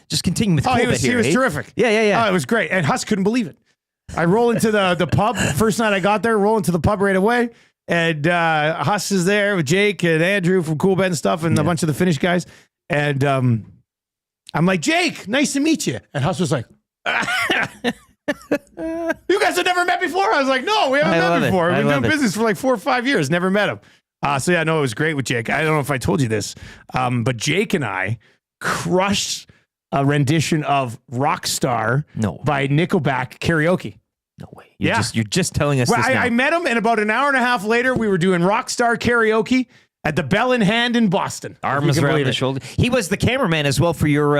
just continuing with. He was terrific. Yeah. Oh, it was great, and Huss couldn't believe it. I roll into the pub first night I got there. Roll into the pub right away, and Huss is there with Jake and Andrew from Coolbet and stuff, and a bunch of the Finnish guys. And I'm like, Jake, nice to meet you. And Huss was like. You guys have never met before? I was like, no, we haven't met before. We've been doing business for like 4 or 5 years. Never met him. So yeah, no, it was great with Jake. I don't know if I told you this, but Jake and I crushed a rendition of Rockstar by Nickelback karaoke. No way. You're just telling us well, this now. I met him, and about an hour and a half later, we were doing Rockstar karaoke at the Bell in Hand in Boston. Arms around the shoulder. He was the cameraman as well for your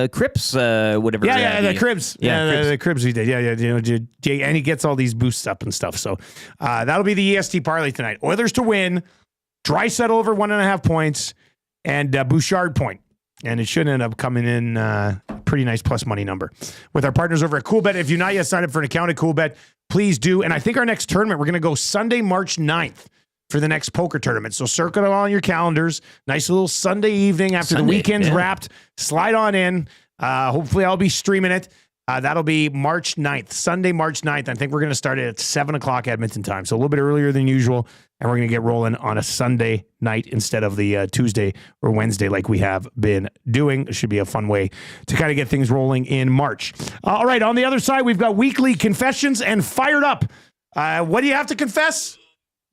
Crips, whatever. Yeah, the Cribs. Yeah, the Cribs we did. Yeah. You know, Jay, and he gets all these boosts up and stuff. So that'll be the EST parlay tonight. Oilers to win, Draisaitl over 1.5 points, and Bouchard point. And it should end up coming in pretty nice plus money number. With our partners over at Coolbet, if you've not yet signed up for an account at Coolbet, please do. And I think our next tournament, we're going to go Sunday, March 9th. for the next poker tournament. So circle it on your calendars. Nice little Sunday evening after the Sunday, weekend's yeah. wrapped. Slide on in. Hopefully I'll be streaming it. That'll be March 9th, Sunday, March 9th. I think we're going to start it at 7 o'clock Edmonton time. So a little bit earlier than usual. And we're going to get rolling on a Sunday night instead of the Tuesday or Wednesday like we have been doing. It should be a fun way to kind of get things rolling in March. All right, on the other side, we've got weekly confessions and Fired Up. What do you have to confess?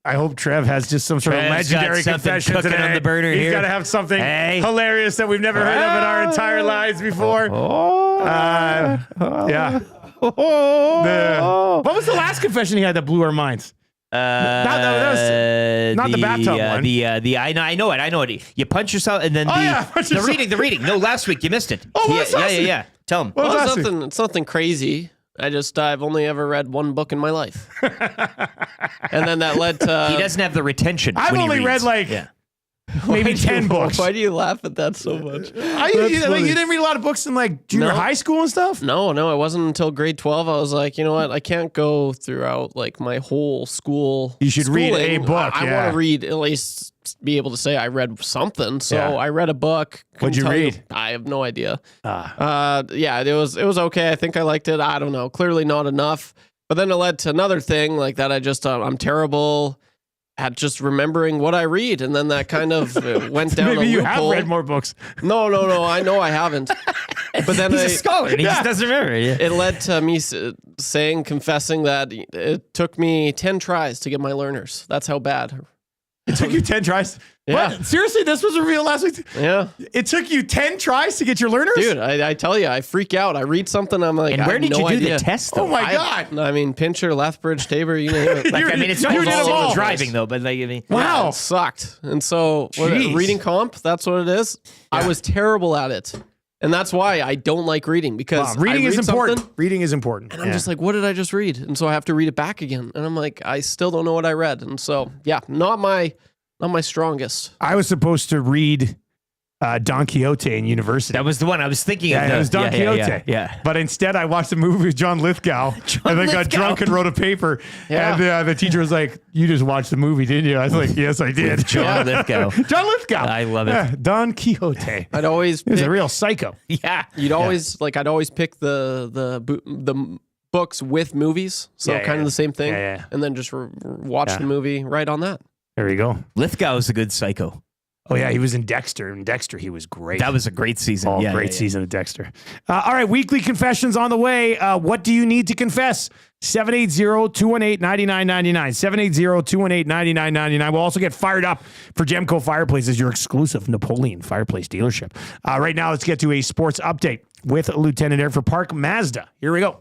I hope Trev has just some sort of Trev's got legendary something confession cooking today. on the burner He's here. got to have something Hey. hilarious that we've never heard of in our entire lives before. Yeah. What was the last confession he had that blew our minds? Not the bathtub one. I know it. You punch yourself and then the reading. No, last week you missed it. Oh, what was last week? Yeah. Tell him. What was Well, last week? it's nothing crazy. I've only ever read one book in my life. And then that led to... He doesn't have the retention. I've when he only read reads. maybe 10 books. Why do you laugh at that so much? You didn't read a lot of books in like junior No. high school and stuff? No, it wasn't until grade 12. I was like, you know what? I can't go throughout like my whole school. You should read a schooling. book, I yeah. want to read, at least be able to say I read something. So Yeah. I read a book. What'd you Couldn't tell read? I have no idea. Yeah, it was okay. I think I liked it. I don't know. Clearly not enough. But then it led to another thing like that. I'm terrible at just remembering what I read, and then that kind of went down Maybe a you loophole. have read more books. No. I know I haven't. But then He's a scholar and he just doesn't remember. Yeah. it led to me confessing that it took me 10 tries to get my learners. That's how bad. It took you 10 tries? Yeah. What? Seriously, this was revealed last week? Yeah. It took you 10 tries to get your learners? Dude, I tell you, I freak out. I read something, I'm like, And I where have did no you do idea. the test, though? Oh my God. I mean, Pincher, Lethbridge, Tabor, you name it. Like, I mean, it's You not did them all. all driving, though, but like, I mean, Wow. It sucked. And so, Jeez. reading comp, that's what it is. I was terrible at it. And that's why I don't like reading, because reading I is read important. something, Reading is important. and I'm just like, what did I just read? And so I have to read it back again. And I'm like, I still don't know what I read. And so, yeah, not my strongest. I was supposed to read Don Quixote in university. that was the one I was thinking of. Yeah, it was Don Quixote. Yeah. But instead, I watched a movie with John Lithgow, and then got Lithgow. drunk and wrote a paper. Yeah. And the teacher was like, "You just watched the movie, didn't you?" I was like, "Yes, I did." John Lithgow. John Lithgow. I love it. Yeah, Don Quixote. I'd always He was pick, a real psycho. Yeah. I'd always pick the books with movies. So Yeah, kind yeah. of the same thing. Yeah, yeah. And then just watch Yeah. the movie right on that. There you go. Lithgow's a good psycho. Oh yeah, he was in Dexter. In Dexter, he was great. That was a great season. Oh, yeah, great yeah. season of Dexter. All right, weekly confessions on the way. What do you need to confess? 780-218-9999. 780-218-9999. We'll also get fired up for Gemco Fireplaces, your exclusive Napoleon fireplace dealership. Right now, let's get to a sports update with Lieutenant Air for Park Mazda. Here we go.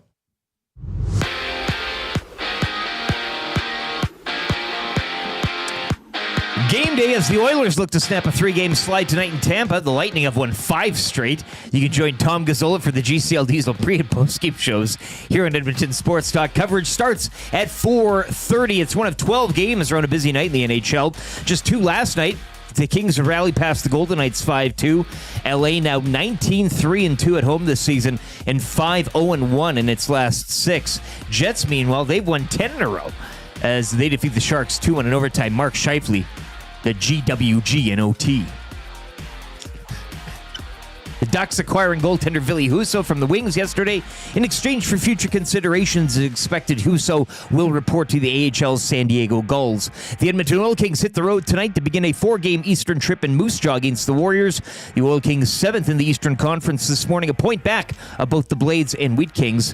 Game day as the Oilers look to snap a 3-game slide tonight in Tampa. The Lightning have won 5 straight. You can join Tom Gazzola for the GCL Diesel pre- and post-game shows here on Edmonton Sports Talk. Coverage starts at 4:30. It's one of 12 games around a busy night in the NHL. Just 2 last night. The Kings have rallied past the Golden Knights 5-2. LA now 19-3-2 at home this season and 5-0-1 in its last 6. Jets, meanwhile, they've won 10 in a row as they defeat the Sharks 2-1 in overtime. Mark Scheifele, the GWG in OT. The Ducks acquiring goaltender Ville Husso from the Wings yesterday. In exchange for future considerations, expected Husso will report to the AHL's San Diego Gulls. The Edmonton Oil Kings hit the road tonight to begin a 4-game Eastern trip in Moose Jaw against the Warriors. The Oil Kings 7th in the Eastern Conference this morning, a point back of both the Blades and Wheat Kings.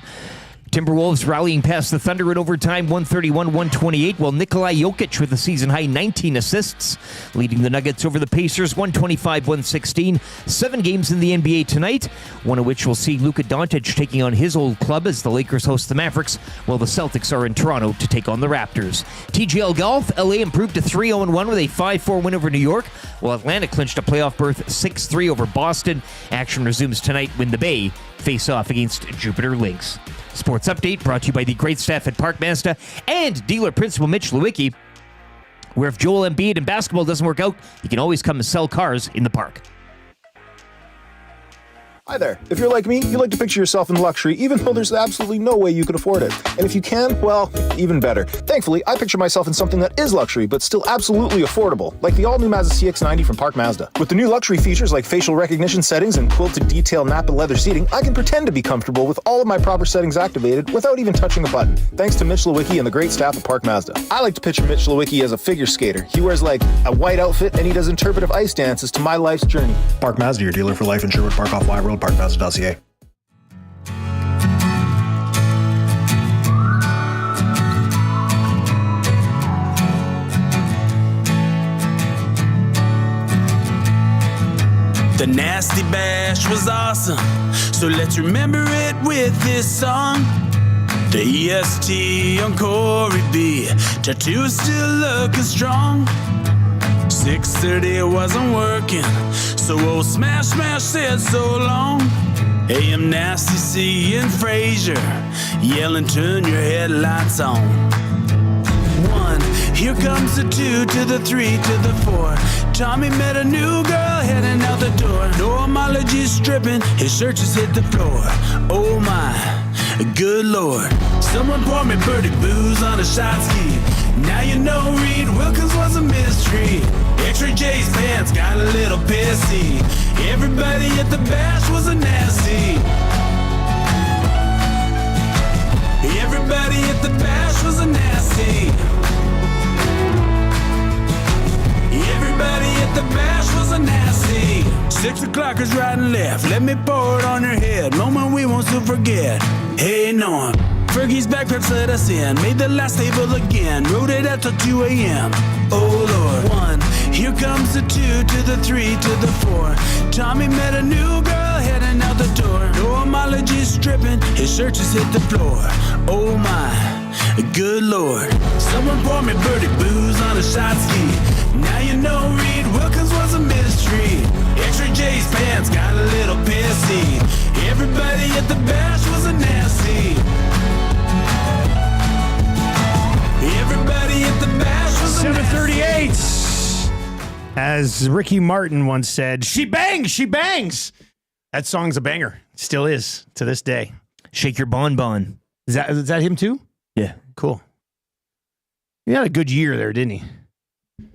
Timberwolves rallying past the Thunder in overtime, 131-128, while Nikolai Jokic with a season-high 19 assists, leading the Nuggets over the Pacers, 125-116. 7 games in the NBA tonight, one of which will see Luka Doncic taking on his old club as the Lakers host the Mavericks, while the Celtics are in Toronto to take on the Raptors. TGL Golf, LA improved to 3-0-1 with a 5-4 win over New York, while Atlanta clinched a playoff berth 6-3 over Boston. Action resumes tonight when the Bay face off against Jupiter Lynx. Sports Update brought to you by the great staff at Park Mazda and dealer principal Mitch Lewicki, where if Joel Embiid and basketball doesn't work out, you can always come and sell cars in the park. Hi there. If you're like me, you like to picture yourself in luxury, even though there's absolutely no way you could afford it. And if you can, well, even better. Thankfully, I picture myself in something that is luxury, but still absolutely affordable, like the all-new Mazda CX-90 from Park Mazda. With the new luxury features like facial recognition settings and quilted detail Napa leather seating, I can pretend to be comfortable with all of my proper settings activated without even touching a button, thanks to Mitch Lewicki and the great staff at Park Mazda. I like to picture Mitch Lewicki as a figure skater. He wears like a white outfit and he does interpretive ice dances to my life's journey. Park Mazda, your dealer for life in Sherwood Park off Y Road, parkmazda.ca. The Nasty Bash was awesome, so let's remember it with this song. The EST on Corey B, tattoos still looking strong. 6:30 wasn't working, so old Smash Smash said so long. AM Nasty C and Frazier yelling, turn your headlights on. 1, here comes the 2 to the 3 to the 4. Tommy met a new girl heading out the door. Normology stripping, his shirt just hit the floor. Oh my, good lord. Someone poured me birdie booze on a shot ski. Now you know Reed Wilkins was a mystery. X-Ray J's pants got a little pissy. Everybody at the bash was a nasty. Everybody at the bash was a nasty. Everybody at the bash was a nasty. 6 o'clockers right and left, let me pour it on your head. Moment we won't soon forget. Hey Norm, Fergie's backpacks let us in. Made the last table again, rode it out till 2 a.m. Oh Lord. 1, here comes the 2 to the 3 to the 4. Tommy met a new girl heading out the door. Normology stripping, his shirt just hit the floor. Oh my, good lord. Someone poured me birdie booze on a shot ski. Now you know Reed Wilkins was a mystery. X-Ray J's pants got a little pissy. Everybody at the bash was a nasty. Everybody at the bash was a 738. As Ricky Martin once said, she bangs, she bangs. That song's a banger. Still is to this day. Shake your bonbon. Is that him too? Yeah. Cool. He had a good year there, didn't he?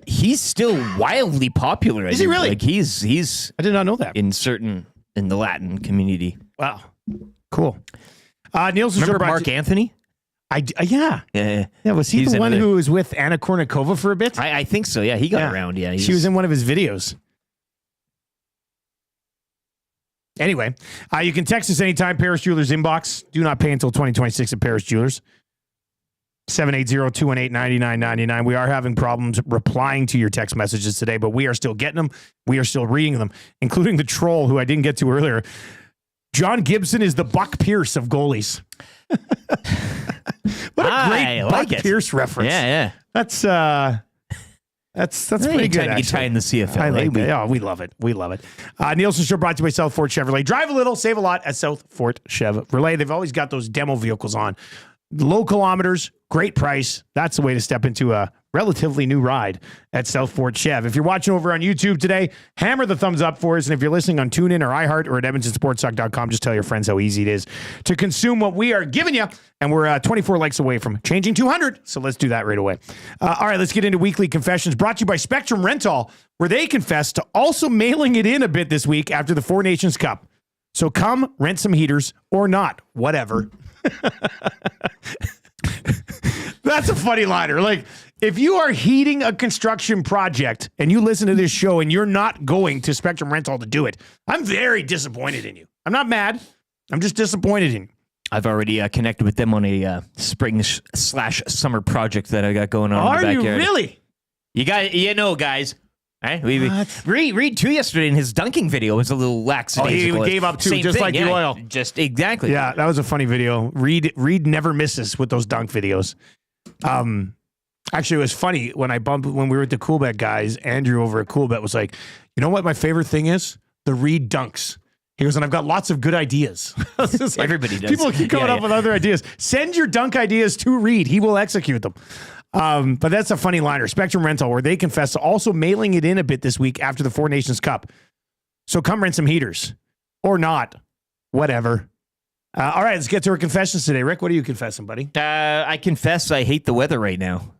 He's still wildly popular. Is he really? Like he's I did not know that. in the Latin community. Wow. Cool. Nielsen Remember Show Mark Anthony? Yeah. Yeah. Was he He's the one another- who was with Anna Kournikova for a bit? I think so. Yeah, he got around. Yeah, She was in one of his videos. Anyway, you can text us anytime. Paris Jewelers inbox. Do not pay until 2026 at Paris Jewelers. 780-218-9999. We are having problems replying to your text messages today, but we are still getting them. We are still reading them, including the troll who I didn't get to earlier. John Gibson is the Buck Pierce of goalies. What a great Buck Pierce reference. Yeah. That's pretty good. Time to get tied in the CFL. I like that. Oh, we love it. We love it. Nielsen Show brought to you by South Fort Chevrolet. Drive a little, save a lot at South Fort Chevrolet. They've always got those demo vehicles on. Low kilometers, great price. That's the way to step into a relatively new ride at South Fort Chev. If you're watching over on YouTube today, hammer the thumbs up for us. And if you're listening on TuneIn or iHeart or at EdmontonSportsTalk.com, just tell your friends how easy it is to consume what we are giving you. And we're 24 likes away from changing 200. So let's do that right away. All right, let's get into Weekly Confessions brought to you by Spectrum Rental, where they confess to also mailing it in a bit this week after the Four Nations Cup. So come rent some heaters or not, whatever. That's a funny liner. Like, if you are heating a construction project and you listen to this show and you're not going to Spectrum Rental to do it, I'm very disappointed in you. I'm not mad. I'm just disappointed in you. I've already connected with them on a spring/summer project that I got going on in the backyard. Are you really? Guys. Right? Reed too yesterday in his dunking video was a little lax. Oh, he gave up too, just like the oil. Just exactly. Yeah, that was a funny video. Reed never misses with those dunk videos. Actually, it was funny when we were at the Coolbet guys. Andrew over at Coolbet was like, "You know what my favorite thing is? The Reed dunks." He goes, "And I've got lots of good ideas." Like, everybody does. People keep coming up with other ideas. Send your dunk ideas to Reed. He will execute them. But that's a funny liner. Spectrum Rental, where they confess to also mailing it in a bit this week after the Four Nations Cup. So come rent some heaters or not, Whatever. All right, let's get to our confessions today. Rick, what are you confessing, buddy? I confess I hate the weather right now.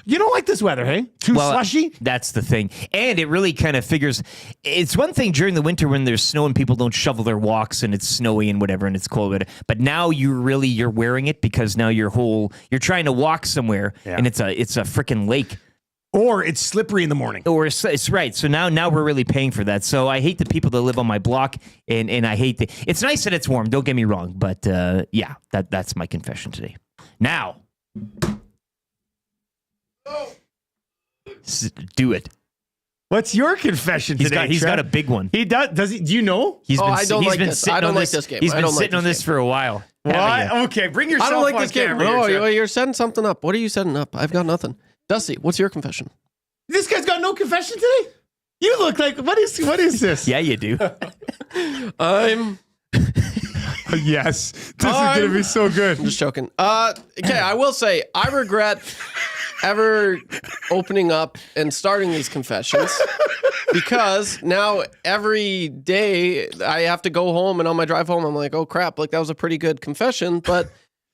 You don't like this weather, hey? Too slushy? That's the thing. And it really kind of figures, it's one thing during the winter when there's snow and people don't shovel their walks and it's snowy and whatever and it's cold. But now you're wearing it because now you're trying to walk somewhere and it's a freaking lake. Or it's slippery in the morning. Or it's right. So now we're really paying for that. So I hate the people that live on my block and I hate it's nice that it's warm. Don't get me wrong. But yeah, that's my confession today. Now. Do it. What's your confession today? He's got a big one. He does. Does he? Do you know? I don't like this. I don't like this game. He's been sitting on this for a while. What? Okay, bring yourself. I don't like on this game. camera No, here, you're setting something up. What are you setting up? I've got nothing. Dusty, what's your confession? This guy's got no confession today. You look like what is this? Yeah, you do. I'm. Yes, this is gonna be so good. I'm just joking. Okay, I will say I regret ever opening up and starting these confessions because now every day I have to go home and on my drive home I'm like, oh crap, like that was a pretty good confession, but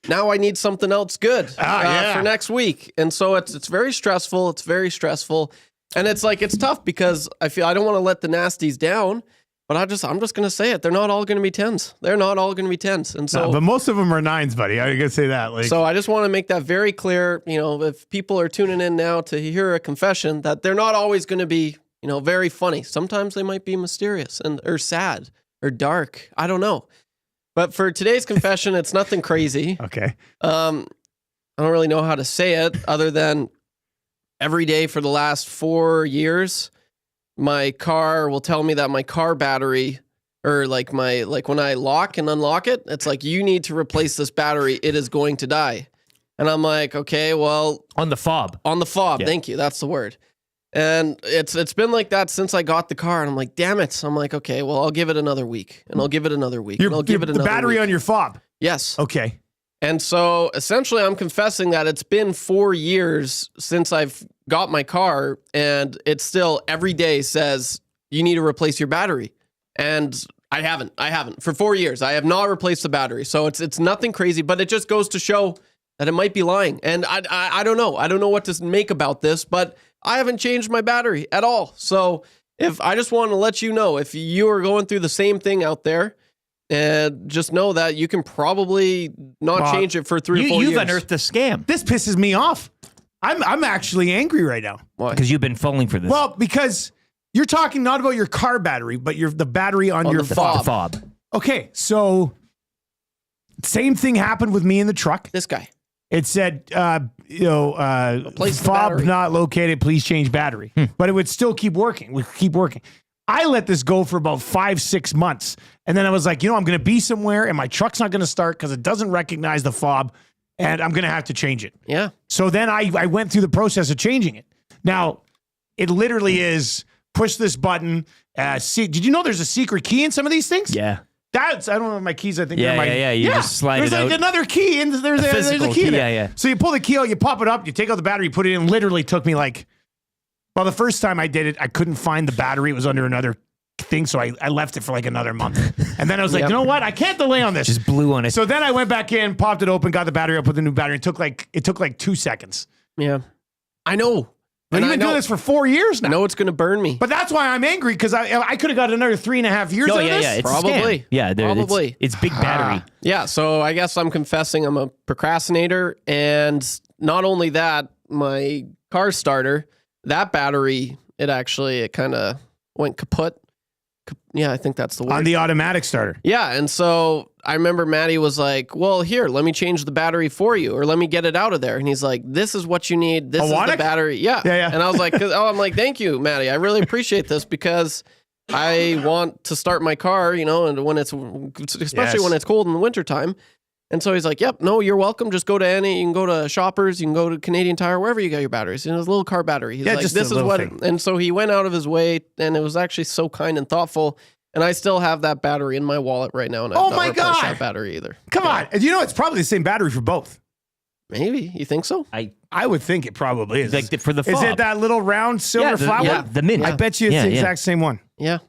now I need something else good for next week. And so it's very stressful. It's very stressful. And it's like, it's tough because I feel I don't want to let the nasties down. But I'm just going to say it. They're not all going to be 10s. They're not all going to be 10s. And so, but most of them are 9s, buddy. I gotta say that. So I just want to make that very clear. You know, if people are tuning in now to hear a confession, that they're not always going to be, very funny. Sometimes they might be mysterious or sad or dark. I don't know. But for today's confession, it's nothing crazy. Okay. I don't really know how to say it other than every day for the last 4 years. My car will tell me that my car battery, or like when I lock and unlock it, it's like, you need to replace this battery. It is going to die. And I'm like, okay, well. On the fob. Yeah. Thank you. That's the word. And it's been like that since I got the car. And I'm like, damn it. I'm like, okay, well, I'll give it another week. And I'll give it another week. And I'll give it another week. The battery on your fob? Yes. Okay. And so essentially I'm confessing that it's been 4 years since I've got my car and it still every day says you need to replace your battery. And I haven't for 4 years. I have not replaced the battery. So it's nothing crazy, but it just goes to show that it might be lying. And I don't know. I don't know what to make about this, but I haven't changed my battery at all. So if I just want to let you know, if you are going through the same thing out there, and just know that you can probably not change it for 3 or 4 years. You've unearthed a scam. This pisses me off. I'm actually angry right now. Why? Because you've been falling for this. Well, because you're talking not about your car battery, but the battery on your fob. Okay, so same thing happened with me in the truck. This guy. It said, fob battery. not located, please change battery. But it would still keep working. I let this go for about 5-6 months. And then I was like, I'm going to be somewhere and my truck's not going to start because it doesn't recognize the fob and I'm going to have to change it. Yeah. So then I went through the process of changing it. Now, it literally is push this button. Did you know there's a secret key in some of these things? Yeah. I don't know my keys. I think they're my. Yeah. You just slide it out. There's like another key and there's a key in it. Yeah. So you pull the key out, you pop it up, you take out the battery, you put it in. Literally took me the first time I did it, I couldn't find the battery. It was under another thing, so I left it for like another month. And then I was like, you know what? I can't delay on this. Just blew on it. So then I went back in, popped it open, got the battery up, put the new battery. It took like 2 seconds. Yeah. I know. But you've been doing this for 4 years now. I know it's going to burn me. But that's why I'm angry, because I could have got another 3.5 years out of this. Yeah, it's probably. A scam. Yeah, probably. It's big battery. Yeah, so I guess I'm confessing I'm a procrastinator. And not only that, my car starter, that battery, it kind of went kaput. Yeah, I think that's the word. On the automatic starter. Yeah, and so I remember Maddie was like, well, here, let me change the battery for you, or let me get it out of there. And he's like, this is what you need. This is the battery. Yeah. And I was like, I'm like, thank you, Maddie. I really appreciate this because I want to start my car, and when especially when it's cold in the wintertime. And so he's like, yep, no, you're welcome. Just go to you can go to Shoppers, you can go to Canadian Tire, wherever you got your batteries. And it's a little car battery. He's like, just this a is what, thing. And so he went out of his way, and it was actually so kind and thoughtful. And I still have that battery in my wallet right now, and I've not replaced that battery either. Come on. It's probably the same battery for both. Maybe. You think so? I would think it probably is. Like for the fob. Is it that little round silver flower? Yeah, the mint. I bet you it's the exact same one. Yeah.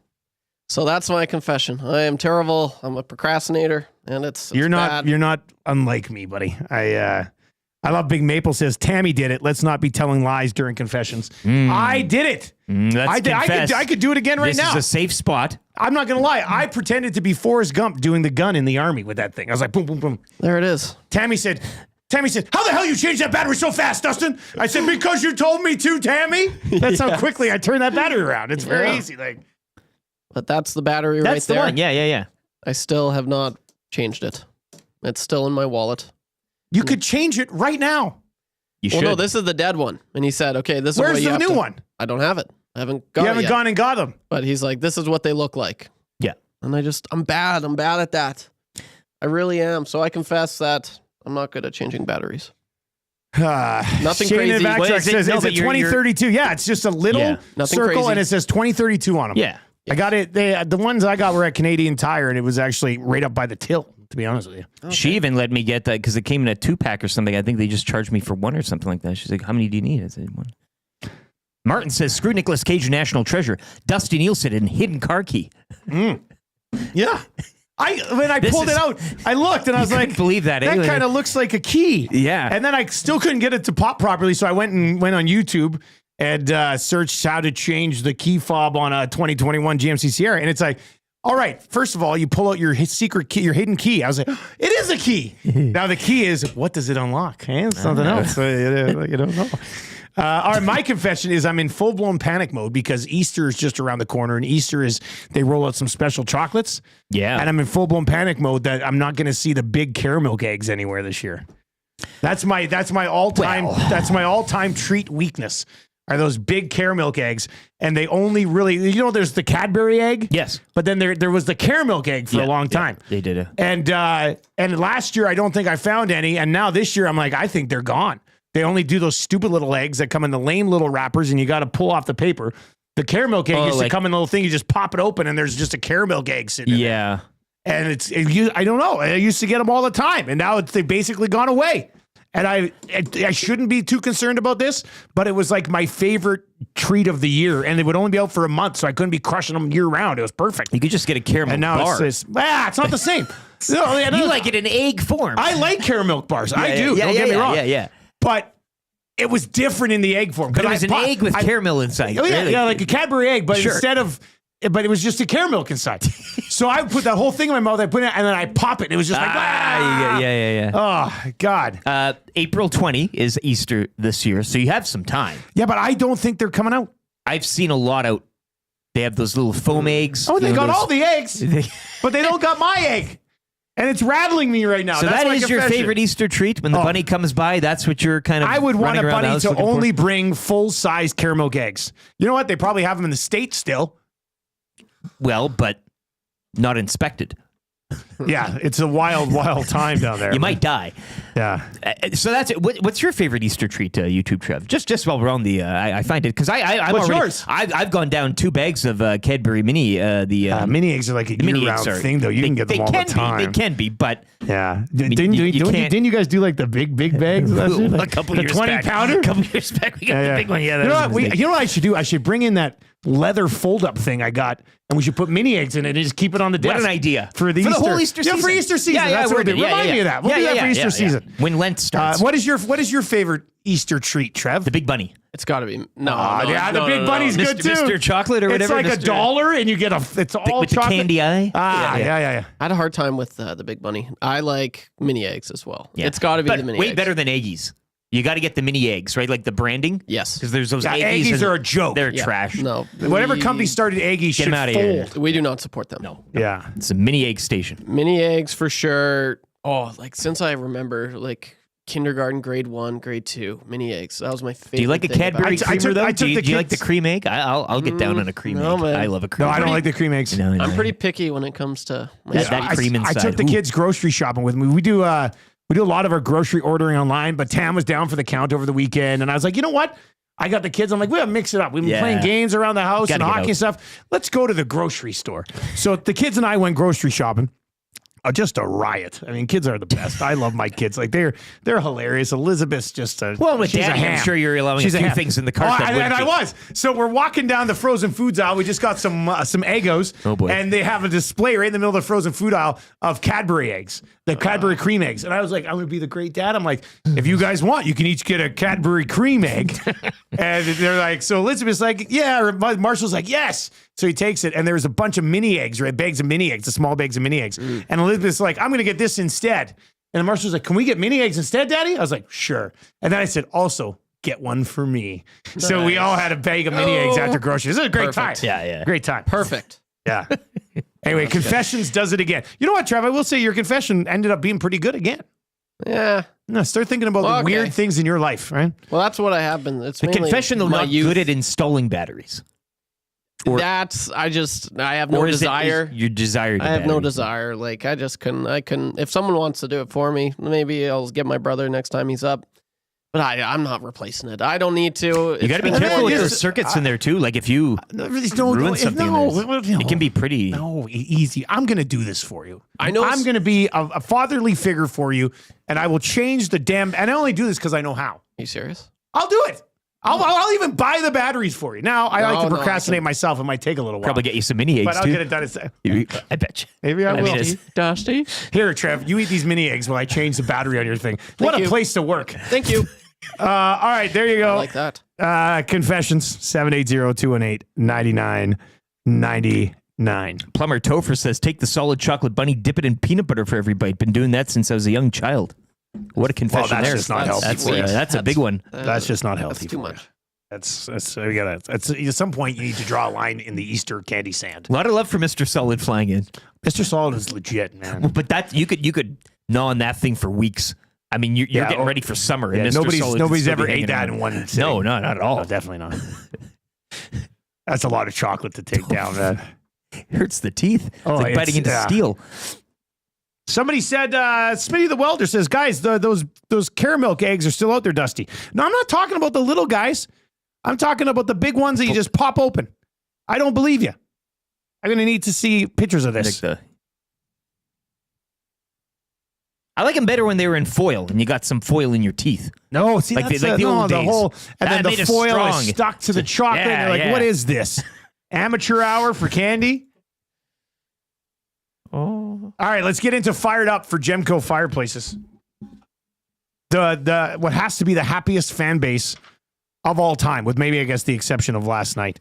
So that's my confession. I am terrible. I'm a procrastinator, and it's You're not bad. you're not unlike me, buddy. I love Big Maple says Tammy did it. Let's not be telling lies during confessions. I did it. I could do it again right now. This is a safe spot. I'm not gonna lie. I pretended to be Forrest Gump doing the gun in the army with that thing. I was like, boom, boom, boom. There it is. Tammy said, how the hell you changed that battery so fast, Dustin? I said, because you told me to, Tammy. That's how quickly I turned that battery around. It's very easy. Like, but that's the battery right there. That's the one. Yeah. I still have not changed it. It's still in my wallet. you could change it right now. You Well, should. no, this is the dead one. And he said, okay, this is Where's what you the have new to- one? I don't have it. I haven't got You it haven't yet. gone and got them. But he's like, this is what they look like. Yeah. And I'm bad. I'm bad at that. I really am. So I confess that I'm not good at changing batteries. Nothing Shane crazy. Backtrack What is it? says No, it's a but you're- 2032. Yeah, it's just a little Nothing circle crazy. and it says 2032 on them. Yeah. I got it. The ones I got were at Canadian Tire and it was actually right up by the till, to be honest with you. She even let me get that because it came in a 2-pack or something. I think they just charged me for one or something like that. She's like, how many do you need? I said, one. Martin says, screw Nicolas Cage, National Treasure. Dusty Nielsen and Hidden Car Key. Yeah. When I This pulled is- it out, I looked and I was couldn't like, believe that, eh? That kind of looks like a key. Yeah. And then I still couldn't get it to pop properly. So I went on YouTube and searched how to change the key fob on a 2021 GMC Sierra. And it's like, all right, first of all, you pull out your secret key, your hidden key. I was like, it is a key. Now the key is, what does it unlock? Hey, it's something else. You don't know. All right, my confession is I'm in full-blown panic mode because Easter is just around the corner, and Easter is they roll out some special chocolates. Yeah. And I'm in full-blown panic mode that I'm not going to see the big caramel eggs anywhere this year. That's my all-time treat weakness. Are those big caramel eggs, and they only really, there's the Cadbury egg. Yes. But then there was the caramel egg for a long time. They did it. And last year I don't think I found any, and now this year I'm like, I think they're gone. They only do those stupid little eggs that come in the lame little wrappers, and you got to pull off the paper. The caramel egg used to come in a little thing. You just pop it open, and there's just a caramel egg sitting in there. And I don't know. I used to get them all the time, and now they've basically gone away. And I shouldn't be too concerned about this, but it was like my favorite treat of the year, and they would only be out for a month, so I couldn't be crushing them year round. It was perfect. You could just get a caramel and now bar. it's not the same. No, you like it in egg form. I like caramel bars. I do. Don't get me wrong. Yeah. But it was different in the egg form. But it was an egg with caramel inside. Oh, yeah, really. yeah, like a Cadbury egg, but Sure. but it was just a caramel inside. So I put that whole thing in my mouth, I put it, and then I pop it. It was just like, Yeah. Oh, God. April 20 is Easter this year, so you have some time. Yeah, but I don't think they're coming out. I've seen a lot out. They have those little foam eggs. Oh, they got those- all the eggs, but they don't got my egg. And it's rattling me right now. So That's that my is your confession. favorite Easter treat? When the bunny comes by, that's what you're kind of I would want a running around the bunny house to looking for? only bring full-size caramel eggs. You know what? They probably have them in the States still. Well, but not inspected. Yeah, it's a wild, wild time down there. You might die. Yeah. So that's it. What's your favorite Easter treat, YouTube, Trev? Just while we're on the, I find it because I'm What's already, yours? I've gone down 2 bags of Cadbury mini. Mini eggs are like a year-round thing, though. You can get them all the time. They can be, but yeah. mean, Didn't you guys do like the big bags? Last year? a couple the years 20 back. pounder? A couple years back, we got the big one. Yeah, You know, that was a mistake. you know what I should do? I should bring in that leather fold-up thing I got, and we should put mini eggs in it and just keep it on the desk. What an idea. For the whole Easter season. Yeah, for Easter season. Yeah, That's what we're we'll do. Remind me of that. We'll do that for Easter season. When Lent starts. What is your favorite Easter treat, Trev? The Big Bunny. It's got to be. The Big Bunny's good too. Mr. Chocolate or whatever. It's like $1 and you get it's all with chocolate. the candy eye. Yeah. I had a hard time with the Big Bunny. I like mini eggs as well. Yeah. It's got to be But the mini way eggs. better than Eggies. You got to get the mini eggs, right? Like the branding. Yes. Because there's those Yeah, Eggies. Eggies and are a joke. They're Yeah. trash. No. Whatever company started Eggies should them outta here. fold. We do not support them. No. Yeah. It's a mini egg station. Mini eggs for sure. Oh, like since I remember, like kindergarten, grade 1, grade 2, mini eggs. That was my favorite. Do you like a thing about Cadbury it. creamer though? I took Do you the like the kids- cream egg? I'll get down on a cream no, egg. man. I love a cream No, egg. I don't like the cream eggs. No, I'm pretty picky when it comes to my That- stuff. that cream I inside. took the Ooh. kids grocery shopping with me. We do a lot of our grocery ordering online, but Tam was down for the count over the weekend, and I was like, you know what? I got the kids. I'm like, we gotta mix it up. We've been Yeah. playing games around the house Gotta and get hockey out. and stuff. Let's go to the grocery store. So the kids and I went grocery shopping. just a riot. I mean, kids are the best. I love my kids. Like they're hilarious. Elizabeth's just a with she's Daddy, a ham. I'm sure you're allowing She's a few ham. things in the cart. I was. So we're walking down the frozen foods aisle. We just got some Eggos. Oh, boy. And they have a display right in the middle of the frozen food aisle of Cadbury eggs, the Cadbury cream eggs. And I was like, I'm gonna be the great dad. I'm like, if you guys want, you can each get a Cadbury cream egg. And they're like, so Elizabeth's like, yeah. Marshall's like, yes. So he takes it, and there's a bunch of mini eggs, right? Bags of mini eggs, the small bags of mini eggs. And Elizabeth's like, I'm going to get this instead. And Marshall's like, can we get mini eggs instead, Daddy? I was like, sure. And then I said, also, get one for me. Nice. So we all had a bag of mini eggs after groceries. It was a great time. Yeah. Great time. Perfect. Yeah. Anyway, Confessions does it again. You know what, Trev? I will say your confession ended up being pretty good again. Yeah. No, start thinking about the weird things in your life, right? Well, that's what I have been. It's the mainly confession, though, my not youth. good at installing batteries. I have no desire. Your desire. I have no desire. Like I couldn't. If someone wants to do it for me, maybe I'll get my brother next time he's up. But I'm not replacing it. I don't need to. You got to be careful with those circuits in there too. Like if you ruin something, it can be pretty. No, easy. I'm going to do this for you. I know. I'm going to be a fatherly figure for you, and I will change the damn. And I only do this because I know how. Are you serious? I'll do it. I'll even buy the batteries for you. Now, I like to procrastinate myself. It might take a little while. Probably get you some mini eggs, but I'll too. get it done. I bet you. Maybe I will. Dusty. Here, Trev, you eat these mini eggs while I change the battery on your thing. What a place to work. Thank you. All right, there you go. I like that. Confessions, 780-218-9999. Plumber Topher says, take the solid chocolate bunny, dip it in peanut butter for every bite. Been doing that since I was a young child. What a confession that's there. just not healthy. That's a big one. That's just not healthy. That's too much. That's we gotta. That's at some point you need to draw a line in the Easter candy sand. A lot of love for Mr. Solid flying in. Mr. Solid is legit, man. Well, but that you could gnaw on that thing for weeks. I mean, you're getting ready for summer. Yeah, and Mr. nobody's ever ate that in one sitting. No, not at all. No, definitely not. That's a lot of chocolate to take down, man. It hurts the teeth. It's like biting into steel. Somebody said, Smitty the welder says, guys, those caramel eggs are still out there, Dusty. No, I'm not talking about the little guys. I'm talking about the big ones that you just pop open. I don't believe you. I'm going to need to see pictures of this. I like them better when they were in foil and you got some foil in your teeth. No, see, like that's the old days. The whole, and then the foil is stuck to the chocolate. Yeah, and you're like, what is this? Amateur hour for candy? Oh. All right, let's get into fired up for Gemco fireplaces. The what has to be the happiest fan base of all time, with maybe I guess the exception of last night.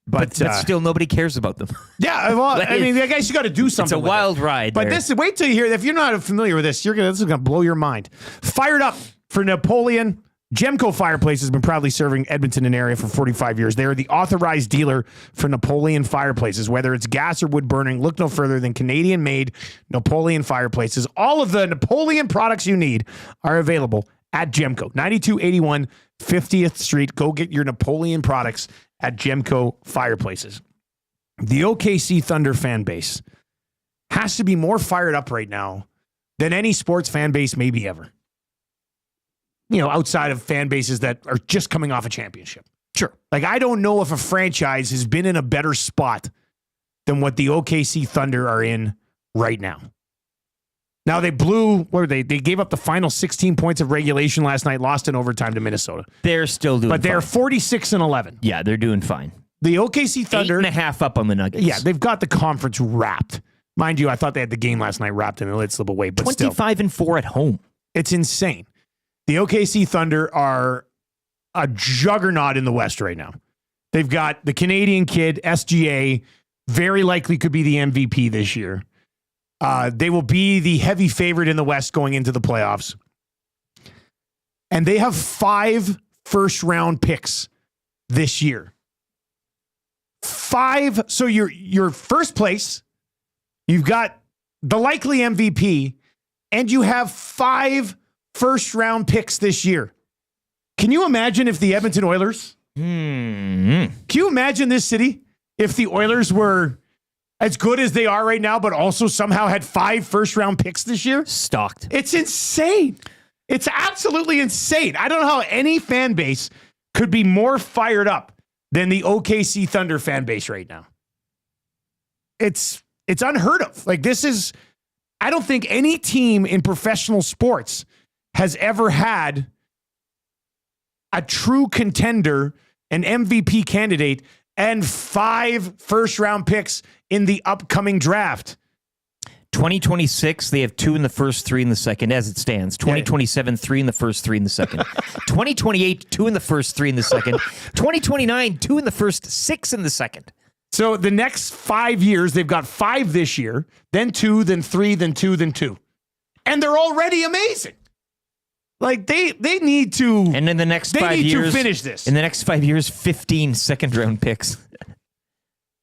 But still nobody cares about them. Yeah, well, I mean, I guess you got to do something. It's a wild ride. But wait till you hear. If you're not familiar with this, this is gonna blow your mind. Fired up for Napoleon. Gemco Fireplace has been proudly serving Edmonton and area for 45 years. They are the authorized dealer for Napoleon fireplaces. Whether it's gas or wood burning, look no further than Canadian-made Napoleon fireplaces. All of the Napoleon products you need are available at Gemco. 9281 50th Street. Go get your Napoleon products at Gemco Fireplaces. The OKC Thunder fan base has to be more fired up right now than any sports fan base maybe ever. You know, outside of fan bases that are just coming off a championship. Sure. Like, I don't know if a franchise has been in a better spot than what the OKC Thunder are in right now. Now, they blew, what were they? They gave up the final 16 points of regulation last night, lost in overtime to Minnesota. They're still doing But they're 46-11. Yeah, they're doing fine. The OKC Thunder. 8.5 up on the Nuggets. Yeah, they've got the conference wrapped. Mind you, I thought they had the game last night wrapped and they let it slip away. But 25-4 at home. It's insane. The OKC Thunder are a juggernaut in the West right now. They've got the Canadian kid, SGA, very likely could be the MVP this year. They will be the heavy favorite in the West going into the playoffs. And they have 5 first-round picks this year. 5. So your first place, you've got the likely MVP, and you have 5 first-round picks this year. Can you imagine if the Edmonton Oilers... Can you imagine this city if the Oilers were as good as they are right now, but also somehow had 5 first-round picks this year? Stocked. It's insane. It's absolutely insane. I don't know how any fan base could be more fired up than the OKC Thunder fan base right now. It's unheard of. Like, this is... I don't think any team in professional sports has ever had a true contender, an MVP candidate, and 5 first-round picks in the upcoming draft. 2026, they have 2 in the first, 3 in the second, as it stands. 2027, 3 in the first, 3 in the second. 2028, 2 in the first, 3 in the second. 2029, 2 in the first, 6 in the second. So the next 5 years, they've got 5 this year, then 2, then 3, then 2, then 2. And they're already amazing. Like, they need to... And in the next 5 years... They need to finish this. In the next 5 years, 15 second-round picks.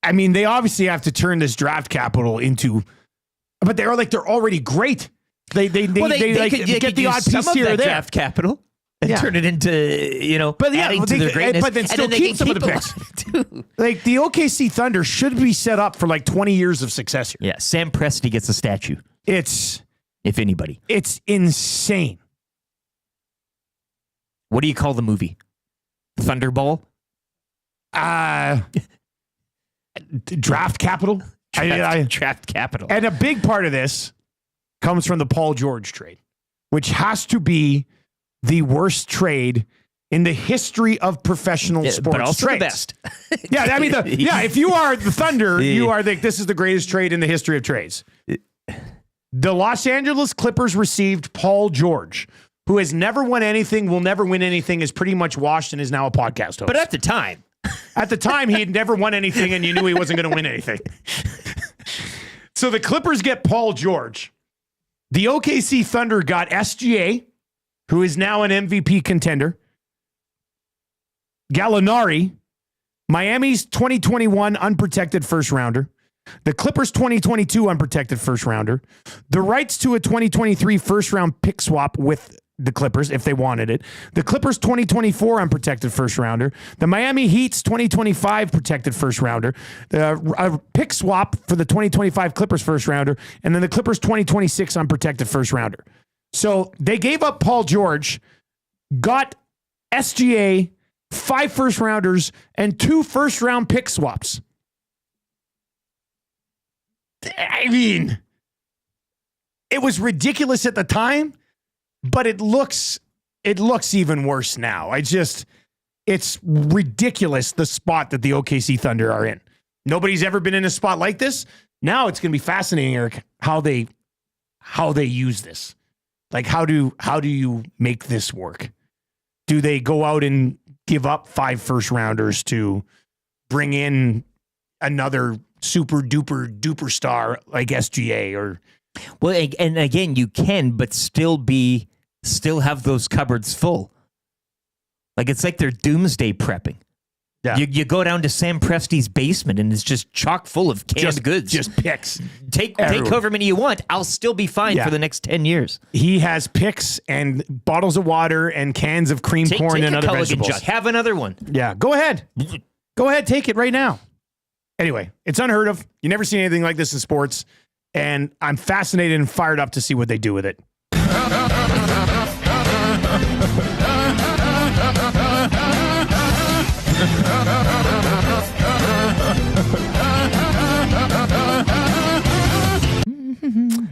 I mean, they obviously have to turn this draft capital into... But they're already great. They get the odd piece here or there. Draft capital and turn it into, adding to their greatness. But then still keep some of the picks. Like, the OKC Thunder should be set up for like 20 years of success here. Yeah, Sam Presti gets a statue. If anybody. It's insane. What do you call the movie? Thunderball? Draft capital? Draft capital. And a big part of this comes from the Paul George trade, which has to be the worst trade in the history of professional sports. But also trades. the best. Yeah, I mean, if you are the Thunder, you are this is the greatest trade in the history of trades. The Los Angeles Clippers received Paul George, who has never won anything, will never win anything, is pretty much washed, and is now a podcast host. But at the time, he had never won anything, and you knew he wasn't going to win anything. So the Clippers get Paul George. The OKC Thunder got SGA, who is now an MVP contender. Gallinari, Miami's 2021 unprotected first rounder. The Clippers 2022 unprotected first rounder. The rights to a 2023 first round pick swap with the Clippers if they wanted it. The Clippers 2024 unprotected first rounder. The Miami Heat's 2025 protected first rounder. A pick swap for the 2025 Clippers first rounder. And then the Clippers 2026 unprotected first rounder. So they gave up Paul George, got SGA, 5 first rounders, and 2 first round pick swaps. I mean, it was ridiculous at the time, but it looks even worse now. It's ridiculous the spot that the OKC Thunder are in. Nobody's ever been in a spot like this. Now it's going to be fascinating, Eric, how they use this. Like, how do you make this work? Do they go out and give up 5 first rounders to bring in another super duper star like SGA or? Well, and again, you can, but still have those cupboards full. Like, it's like they're doomsday prepping. Yeah. You go down to Sam Presti's basement and it's just chock full of canned goods. Just picks. Take however many you want. I'll still be fine for the next 10 years. He has picks and bottles of water and cans of cream corn and other vegetables. Jug. Have another one. Yeah, go ahead. Go ahead, take it right now. Anyway, it's unheard of. You never see anything like this in sports. And I'm fascinated and fired up to see what they do with it.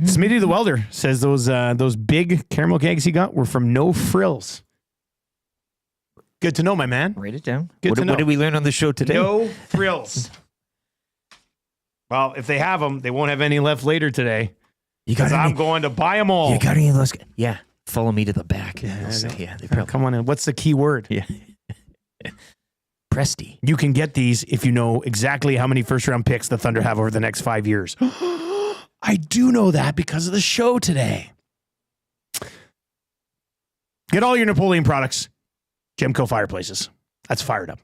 Smitty the Welder says those big caramel kegs he got were from No Frills. Good to know, my man. Write it down. Good to know. What did we learn on the show today? No Frills. Well, if they have them, they won't have any left later today. Because I'm going to buy them all. You got any of those? Yeah. Follow me to the back. Yeah, they probably, come on in. What's the key word? Yeah. Presti. You can get these if you know exactly how many first-round picks the Thunder have over the next 5 years. I do know that because of the show today. Get all your Napoleon products. Gemco Fireplaces. That's fired up.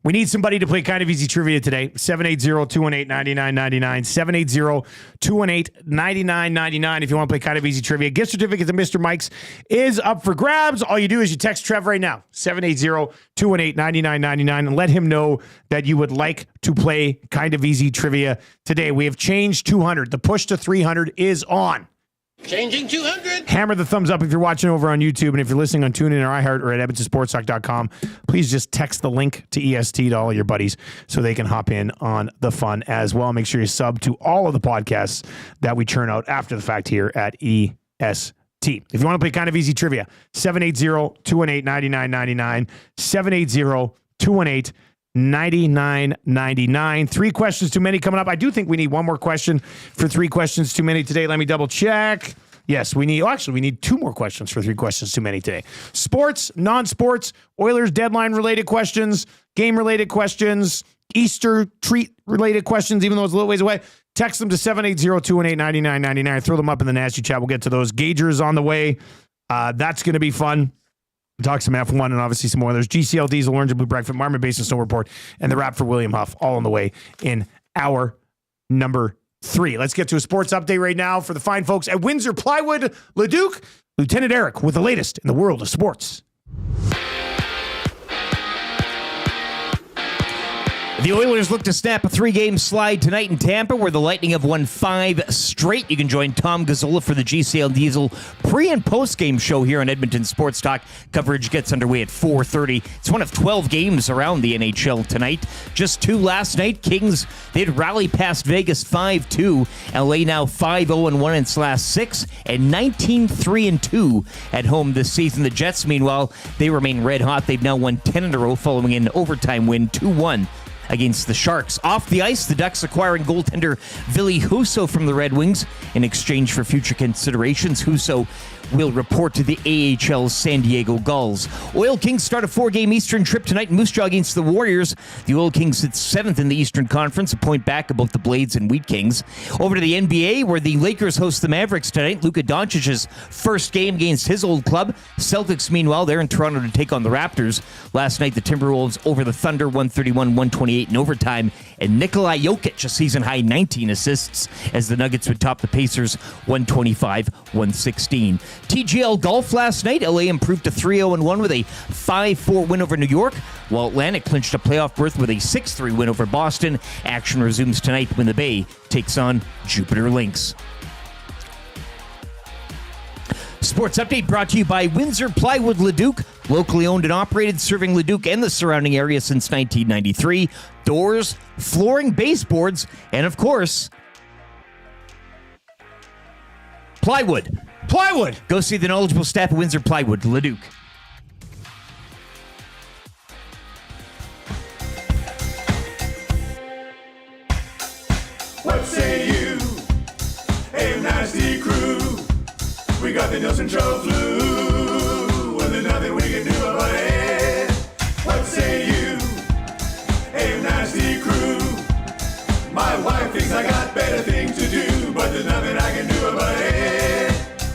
We need somebody to play Kind of Easy Trivia today. 780-218-9999. 780-218-9999 if you want to play Kind of Easy Trivia. Gift certificate to Mr. Mike's is up for grabs. All you do is you text Trev right now. 780-218-9999 and let him know that you would like to play Kind of Easy Trivia today. We have changed 200. The push to 300 is on. Changing 200. Hammer the thumbs up if you're watching over on YouTube, and if you're listening on TuneIn or iHeart or at EdmontonSportsTalk.com, please just text the link to EST to all your buddies so they can hop in on the fun as well. Make sure you sub to all of the podcasts that we churn out after the fact here at EST. If you want to play kind of easy trivia, 780-218-9999, 780-218-9999. 3 questions too many coming up. I do think we need one more question for 3 questions too many today. Let me double check. Yes, we need 2 more questions for 3 questions too many today. Sports, non-sports, Oilers deadline related questions, game related questions, Easter treat related questions, even though it's a little ways away. Text them to 780-218-9999. Throw them up in the nasty chat. We'll get to those. Gagers on the way. That's going to be fun. Talk some F1 and obviously some Oilers. GCL Diesel, Orange and Blue Breakfast, Marmot Basin Snow Report, and the wrap for William Huff, all on the way in hour number 3. Let's get to a sports update right now for the fine folks at Windsor Plywood Leduc. Lieutenant Eric with the latest in the world of sports. The Oilers look to snap a 3-game slide tonight in Tampa, where the Lightning have won 5 straight. You can join Tom Gazzola for the GCL Diesel pre- and post-game show here on Edmonton Sports Talk. Coverage gets underway at 4:30. It's one of 12 games around the NHL tonight. Just 2 last night. Kings, they'd rally past Vegas 5-2. LA now 5-0-1 in its last 6 and 19-3-2 at home this season. The Jets, meanwhile, they remain red hot. They've now won 10 in a row following an overtime win 2-1 against the Sharks. Off the ice, the Ducks acquiring goaltender Ville Husso from the Red Wings in exchange for future considerations. Husso will report to the AHL's San Diego Gulls. Oil Kings start a 4-game Eastern trip tonight in Moose Jaw against the Warriors. The Oil Kings sit 7th in the Eastern Conference, a point back of both the Blades and Wheat Kings. Over to the NBA, where the Lakers host the Mavericks tonight. Luka Doncic's first game against his old club. Celtics, meanwhile, they're in Toronto to take on the Raptors. Last night, the Timberwolves over the Thunder, 131-128 in overtime. And Nikola Jokic, a season-high 19 assists, as the Nuggets would top the Pacers, 125-116. TGL Golf last night. LA improved to 3-0-1 with a 5-4 win over New York, while Atlantic clinched a playoff berth with a 6-3 win over Boston. Action resumes tonight when the Bay takes on Jupiter Lynx. Sports update brought to you by Windsor Plywood Leduc, locally owned and operated, serving Leduc and the surrounding area since 1993. Doors, flooring, baseboards, and of course, plywood. Plywood! Go see the knowledgeable staff at Windsor Plywood Leduc. What say you? Hey, nasty crew. We got the Nielson show flu. Well, there's nothing we can do about it. What say you? Hey, nasty crew. My wife thinks I got better things to do, but there's nothing I can do about it.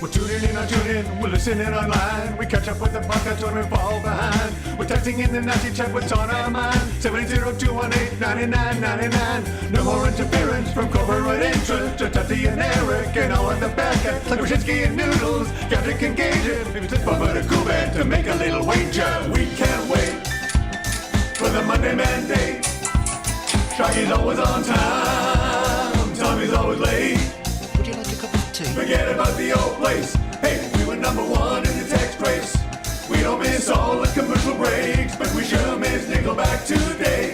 We're tuning in on TuneIn, we're listening online. We catch up with the podcast when we fall behind. We're texting in the nasty chat, what's on our mind. 780-218-9999. No more interference from corporate interest. Just Tati and Eric and all at the back end. Like Brzezinski and Noodles, Gameday and Gage. Maybe it's Bubba to Kuban to make a little wager. We can't wait for the Monday mandate. Shaggy's always on time. Tommy's always late. Would you like a cup of tea? Forget about the old place. Hey, we were number 1 in the text race. We don't miss all the commercial breaks, but we sure miss Nickelback today.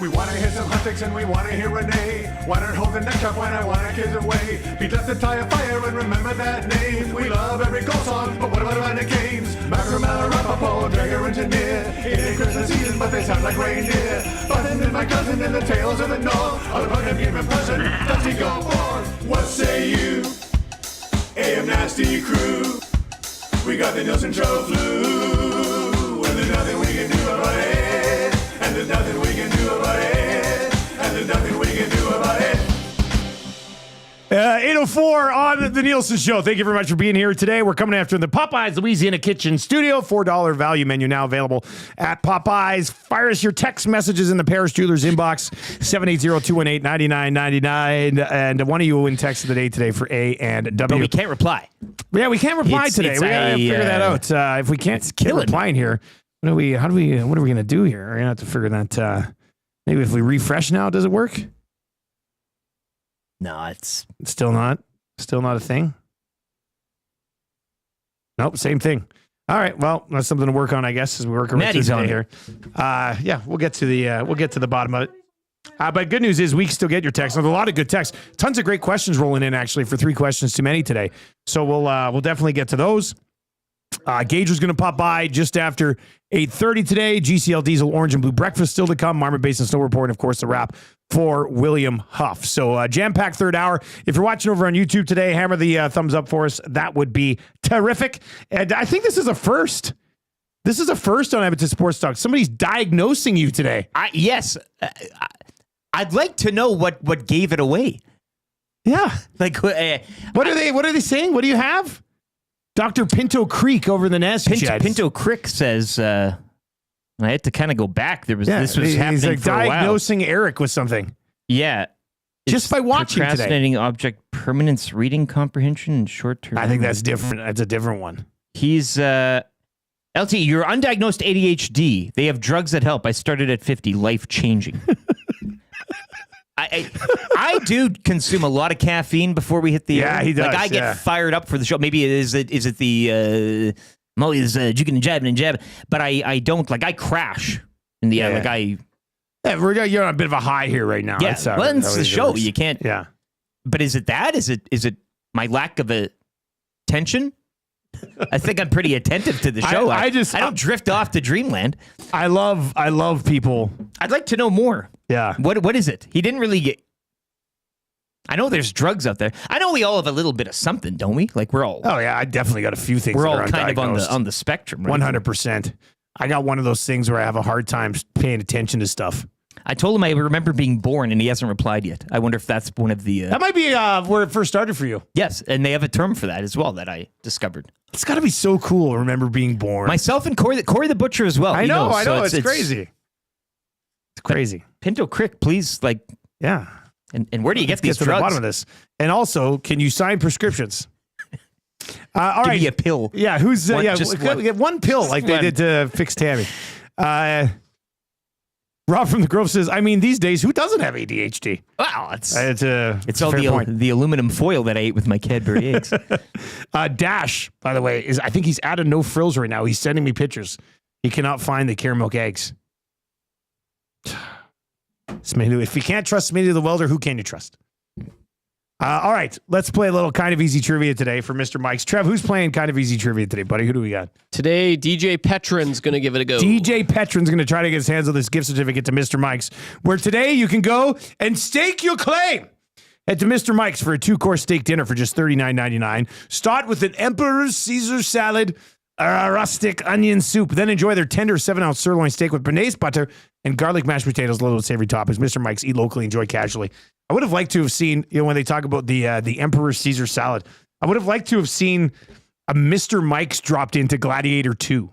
We want to hear some Huntix and we want to hear Renee. Why not hold the neck up when I want to kiss away? Beat left the tire fire and remember that name. We love every goal song, but what about the games? Macramel, Rapaport, Jagger, Engineer. It ain't Christmas season, but they sound like reindeer. Button and my cousin and the tales of the North. All about him game in person, does he go on? What say you? AM Nasty Crew. We got the Nielson show flu. And there's nothing we can do about it. And there's nothing we can do about it. And there's nothing we can do about it. 8:04 on the Nielsen Show. Thank you very much for being here today. We're coming after the Popeyes Louisiana Kitchen Studio. $4 value menu now available at Popeyes. Fire us your text messages in the Paris Jewelers inbox, 780-218-9999. And one of you will win text of the day today for A and W. But we can't reply. Yeah, we can't reply today. We gotta figure that out. If we can't reply in here, what are we going to do here? We're going to have to figure that. Maybe if we refresh now, does it work? No, it's still not a thing. Nope, same thing. All right, well, that's something to work on, I guess, as we work around here. Yeah, we'll get to the bottom of it. But good news is we can still get your texts. There's a lot of good texts. Tons of great questions rolling in, actually, for 3 questions too many today. So we'll definitely get to those. Gage was going to pop by just after 8:30 today. GCL Diesel Orange and Blue Breakfast still to come. Marmot Basin Snow Report, and, of course, the wrap for William Huff. So jam-packed third hour. If you're watching over on YouTube today, hammer the thumbs up for us. That would be terrific. And I think this is a first. This is a first on Edmonton Sports Talk. Somebody's diagnosing you today. Yes. I'd like to know what gave it away. Yeah. Like what are they saying? What do you have? Dr. Pinto Creek over the Nest. Pinto Creek says, I had to kind of go back. This was happening he's like for a while. Diagnosing Eric with something. Yeah. Just by watching today. Procrastinating object permanence, reading comprehension, and short-term. I think that's different. That's a different one. He's, LT, you're undiagnosed ADHD. They have drugs that help. I started at 50, life-changing. I do consume a lot of caffeine before we hit the air. He does. Like I get fired up for the show. Maybe is it the I'm always juking and jabbing, but I don't like I crash in the air. Like you're on a bit of a high here right now. Yeah, it's the show. You can't. Yeah. But is it that? Is it my lack of attention? I think I'm pretty attentive to the show. I don't drift off to dreamland. I love people. I'd like to know more. Yeah. What is it? He didn't really get. I know there's drugs out there. I know we all have a little bit of something, don't we? Like we're all. Oh yeah, I definitely got a few things. We're that all are kind of undiagnosed. on the spectrum, right? 100%. I got one of those things where I have a hard time paying attention to stuff. I told him I remember being born, and he hasn't replied yet. I wonder if that's one of the. That might be where it first started for you. Yes, and they have a term for that as well that I discovered. It's got to be so cool. Remember being born. Myself and Corey the Butcher as well. I know. It's crazy. It's crazy. Pinto Creek, please, yeah. And where do you get these to drugs? The bottom of this. And also, can you sign prescriptions? All right. Give me a pill. Yeah. Who's we get one pill like they did to fix Tammy. Rob from the Grove says, I mean, these days, who doesn't have ADHD? Wow, it's all the aluminum foil that I ate with my Cadbury eggs. Dash, by the way, I think he's out of No Frills right now. He's sending me pictures. He cannot find the caramel eggs. If you can't trust Smitty the Welder, who can you trust? All right, let's play a little Kind of Easy Trivia today for Mr. Mike's. Trev, who's playing Kind of Easy Trivia today, buddy? Who do we got? Today, DJ Petron's going to give it a go. DJ Petron's going to try to get his hands on this gift certificate to Mr. Mike's, where today you can go and stake your claim. Head to Mr. Mike's for a 2-course steak dinner for just $39.99. Start with an Emperor's Caesar salad, a rustic onion soup. Then enjoy their tender 7-ounce sirloin steak with béarnaise butter and garlic mashed potatoes, loaded with savory toppings. Mr. Mike's, eat locally, enjoy casually. I would have liked to have seen, when they talk about the Emperor's Caesar salad, I would have liked to have seen a Mr. Mike's dropped into Gladiator 2.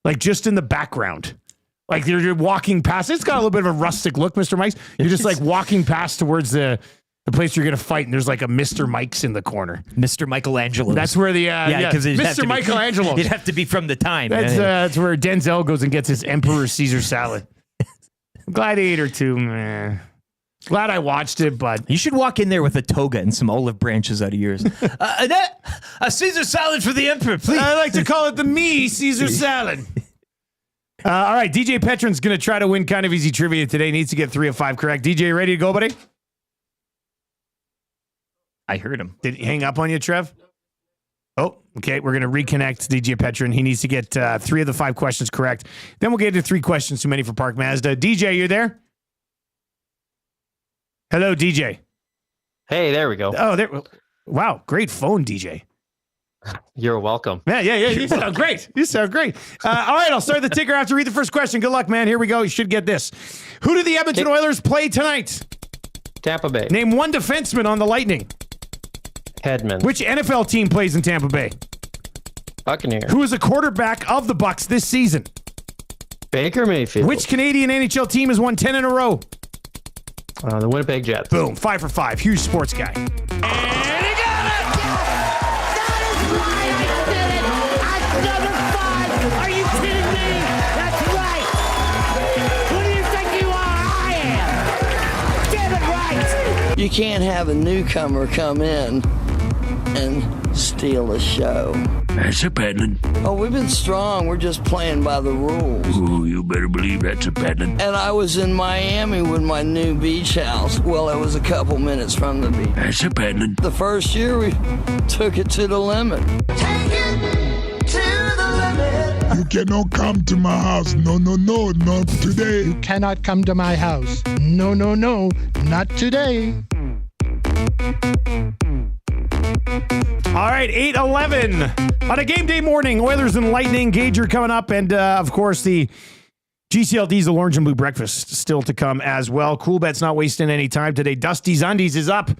Like just in the background. Like you're walking past. It's got a little bit of a rustic look, Mr. Mike's. You're just like walking past towards the place you're going to fight, and there's like a Mr. Mike's in the corner. Mr. Michelangelo. That's where the because Mr. Michelangelo. It'd have to be from the time. That's where Denzel goes and gets his Emperor Caesar salad. Gladiator 2, man. Glad I watched it, but you should walk in there with a toga and some olive branches out of yours. A Caesar salad for the Emperor, please. I like to call it the me Caesar salad. All right, DJ Petron's going to try to win Kind of Easy Trivia today. Needs to get 3 of 5 correct. DJ, ready to go, buddy? I heard him. Did he hang up on you, Trev? Oh, okay. We're going to reconnect DJ Petron. He needs to get 3 of the 5 questions correct. Then we'll get to 3 questions too many for Park Mazda. DJ, you there? Hello, DJ. Hey, there we go. Oh, there. Wow, great phone, DJ. You're welcome. Yeah. You sound great. All right, I'll start the ticker after read the first question. Good luck, man. Here we go. You should get this. Who do the Edmonton Oilers play tonight? Tampa Bay. Name one defenseman on the Lightning. Hedman. Which NFL team plays in Tampa Bay? Buccaneers. Who is a quarterback of the Bucs this season? Baker Mayfield. Which Canadian NHL team has won 10 in a row? The Winnipeg Jets. Boom. 5 for 5. Huge sports guy. And he got it! That is why I did it! Another 5! Are you kidding me? That's right! Who do you think you are? I am! Get it right! You can't have a newcomer come in and steal the show. That's a peddling. Oh, we've been strong. We're just playing by the rules. Ooh, you better believe that's a peddling. And I was in Miami with my new beach house. Well, it was a couple minutes from the beach. That's a peddling. The first year we took it to the limit. Take it to the limit. You cannot come to my house. No, not today. You cannot come to my house. No, not today. All right, 8:11 on a game day morning. Oilers and Lightning. Gage are coming up, and of course the GCL Diesel Orange and Blue breakfast still to come as well. Cool Bet's not wasting any time today. Dusty's Undies is up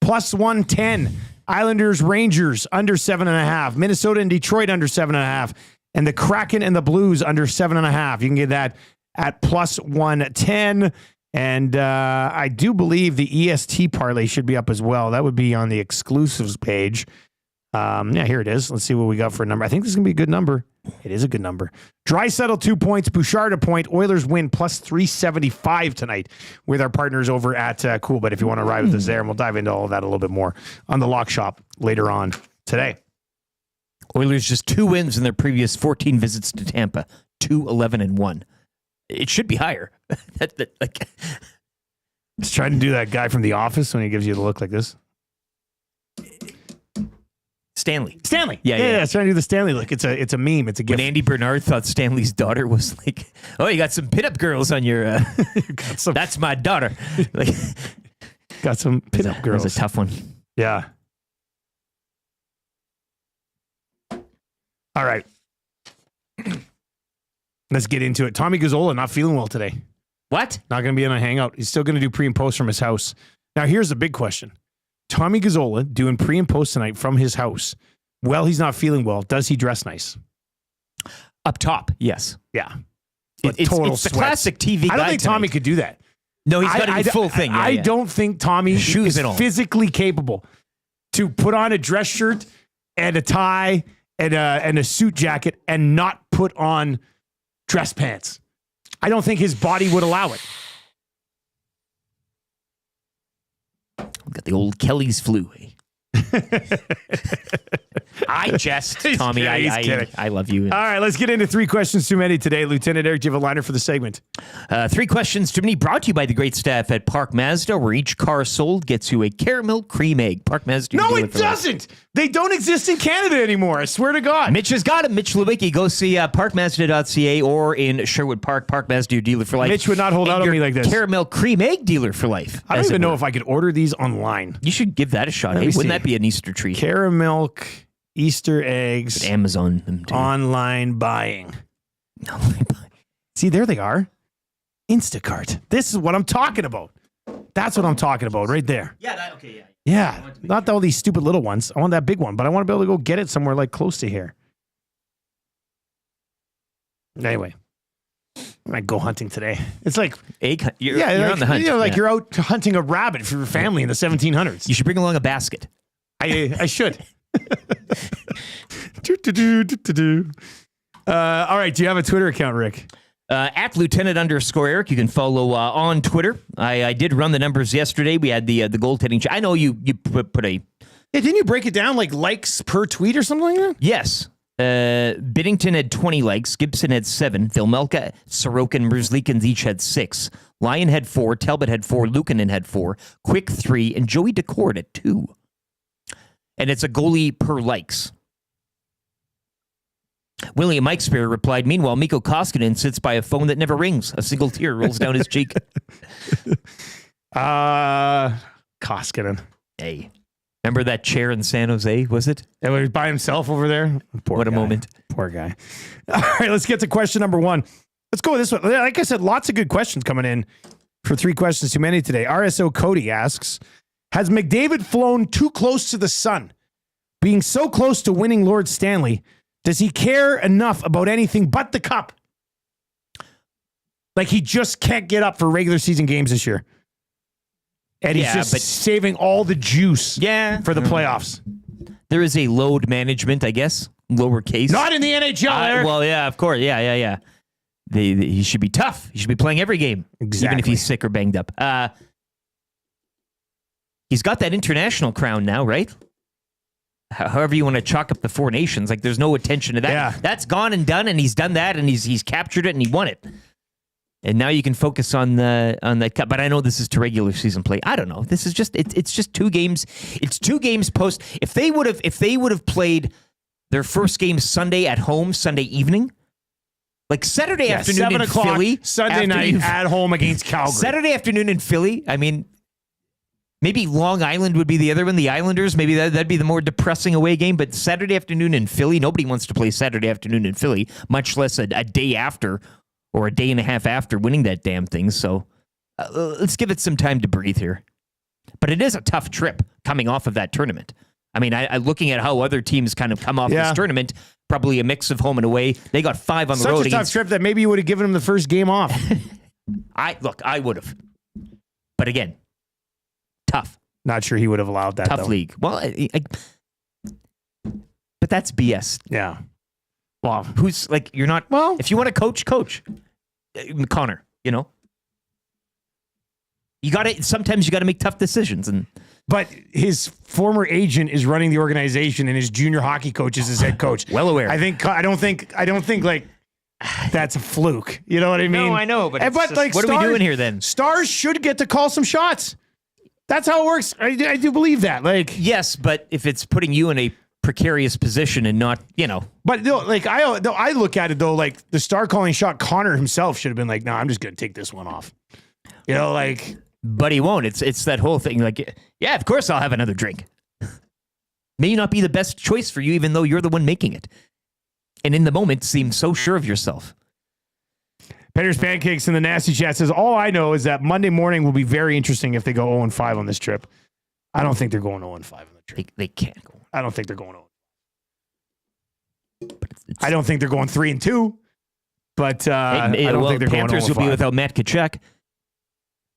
plus 110. Islanders Rangers under 7.5. Minnesota and Detroit under 7.5, and the Kraken and the Blues under 7.5. You can get that at plus 110. And I do believe the EST parlay should be up as well. That would be on the exclusives page. Yeah, here it is. Let's see what we got for a number. I think this is going to be a good number. It is a good number. Draisaitl 2 points, Bouchard a point. Oilers win plus 375 tonight with our partners over at Coolbet. If you want to ride with us there, and we'll dive into all of that a little bit more on the Lock Shop later on today. Oilers just 2 wins in their previous 14 visits to Tampa. 2-11-1. It should be higher. Just trying to do that guy from The Office when he gives you the look like this. Stanley. Yeah. It's trying to do the Stanley look. It's a meme. It's a gift. When Andy Bernard thought Stanley's daughter was like, oh, you got some pinup girls on your. That's my daughter. Like, got some pinup girls. That was a tough one. Yeah. All right. Let's get into it. Tommy Gazzola not feeling well today. What? Not going to be in a hangout. He's still going to do pre and post from his house. Now, here's the big question. Tommy Gazzola doing pre and post tonight from his house. Well, he's not feeling well. Does he dress nice? Up top, yes. Yeah. But it's the classic TV guy. I don't think Tommy could do that. No, he's got to be full thing. I don't think Tommy is physically capable to put on a dress shirt and a tie and a suit jacket and not put on dress pants. I don't think his body would allow it. Got the old Kelly's flu. I jest, Tommy. I love you. All right, let's get into 3 questions too many today. Lieutenant Eric, do you have a liner for the segment? 3 questions too many brought to you by the great staff at Park Mazda, where each car sold gets you a caramel cream egg. Park Mazda. No, it doesn't. They don't exist in Canada anymore. I swear to God. Mitch has got it. Mitch Lewicki. Go see parkmazda.ca or in Sherwood Park. Park Mazda, your dealer for life. Mitch would not hold out on me like this. Caramel cream egg dealer for life. I don't even know if I could order these online. You should give that a shot. Hey, wouldn't that be an Easter treat? Caramel Easter eggs. But Amazon them too. Online buying. See, there they are. Instacart. This is what I'm talking about. That's what I'm talking about right there. Yeah, okay, yeah. Yeah, not all these stupid little ones. I want that big one, but I want to be able to go get it somewhere like close to here. Anyway, I might go hunting today. It's like egg. You're on the hunt. You know, like you're out hunting a rabbit for your family in the 1700s. You should bring along a basket. I should. All right, do you have a Twitter account, Rick? At Lieutenant_Eric, you can follow on Twitter. I did run the numbers yesterday. We had the goaltending. I know you put a. Yeah, didn't you break it down like likes per tweet or something like that? Yes. Biddington had 20 likes. Gibson had 7. Vilmelka, Sorokin, Merzlikins each had 6. Lyon had 4. Talbot had 4. Luukkonen had 4. Quick 3. And Joey Decord at 2. And it's a goalie per likes. William Mike Spear replied, meanwhile, Mikko Koskinen sits by a phone that never rings. A single tear rolls down his cheek. Koskinen. Hey. Remember that chair in San Jose, was it? He was by himself over there? What a moment. Poor guy. All right, let's get to question number 1. Let's go with this one. Like I said, lots of good questions coming in for 3 questions too many today. RSO Cody asks, has McDavid flown too close to the sun? Being so close to winning Lord Stanley, does he care enough about anything but the cup? Like he just can't get up for regular season games this year. And he's just saving all the juice for the playoffs. There is a load management, I guess, lowercase. Not in the NHL, Eric. Well, yeah, of course. Yeah. He should be tough. He should be playing every game, even if he's sick or banged up. He's got that international crown now, right? however you want to chalk up the Four Nations. Like, there's no attention to that. Yeah. That's gone and done, and he's done that, and he's captured it, and he won it. And now you can focus on the cup. But I know this is to regular season play. I don't know. This is just it's just 2 games. It's 2 games post. If they would have played their first game Sunday at home, Sunday evening, like Saturday afternoon 7 in o'clock, Philly, Sunday night at home against Calgary. Saturday afternoon in Philly. I mean, maybe Long Island would be the other one. The Islanders, maybe that'd be the more depressing away game. But Saturday afternoon in Philly, nobody wants to play Saturday afternoon in Philly, much less a day after or a day and a half after winning that damn thing. So let's give it some time to breathe here. But it is a tough trip coming off of that tournament. I mean, I looking at how other teams kind of come off this tournament, probably a mix of home and away. They got 5 on the road. Such a tough trip that maybe you would have given them the first game off. I would have. But again, tough. Not sure he would have allowed that. Tough league. Well, but that's BS. Yeah. Well, who's like, you're not, well, if you want to coach. Connor, you know? Sometimes you got to make tough decisions. But his former agent is running the organization, and his junior hockey coach is his head coach. Well aware. I don't think like that's a fluke. You know what I mean? No, I know, but like, what are we doing here then? Stars should get to call some shots. That's how it works. I do believe that. Like, yes, but if it's putting you in a precarious position and not, you know. But no, like I look at it though, like the star calling shot, Connor himself should have been like, no, I'm just gonna take this one off. You know, like. But he won't. It's that whole thing. Like, yeah, of course I'll have another drink. May not be the best choice for you, even though you're the one making it. And in the moment, seem so sure of yourself. Penner's Pancakes in the Nasty Chat says, all I know is that Monday morning will be very interesting if they go 0-5 on this trip. I don't think they're going 0-5 on the trip. They can't go. I don't think they're going 0. I don't think they're going 3-2. But I don't think they're Panthers going 0-5. will be without Matt Tkachuk.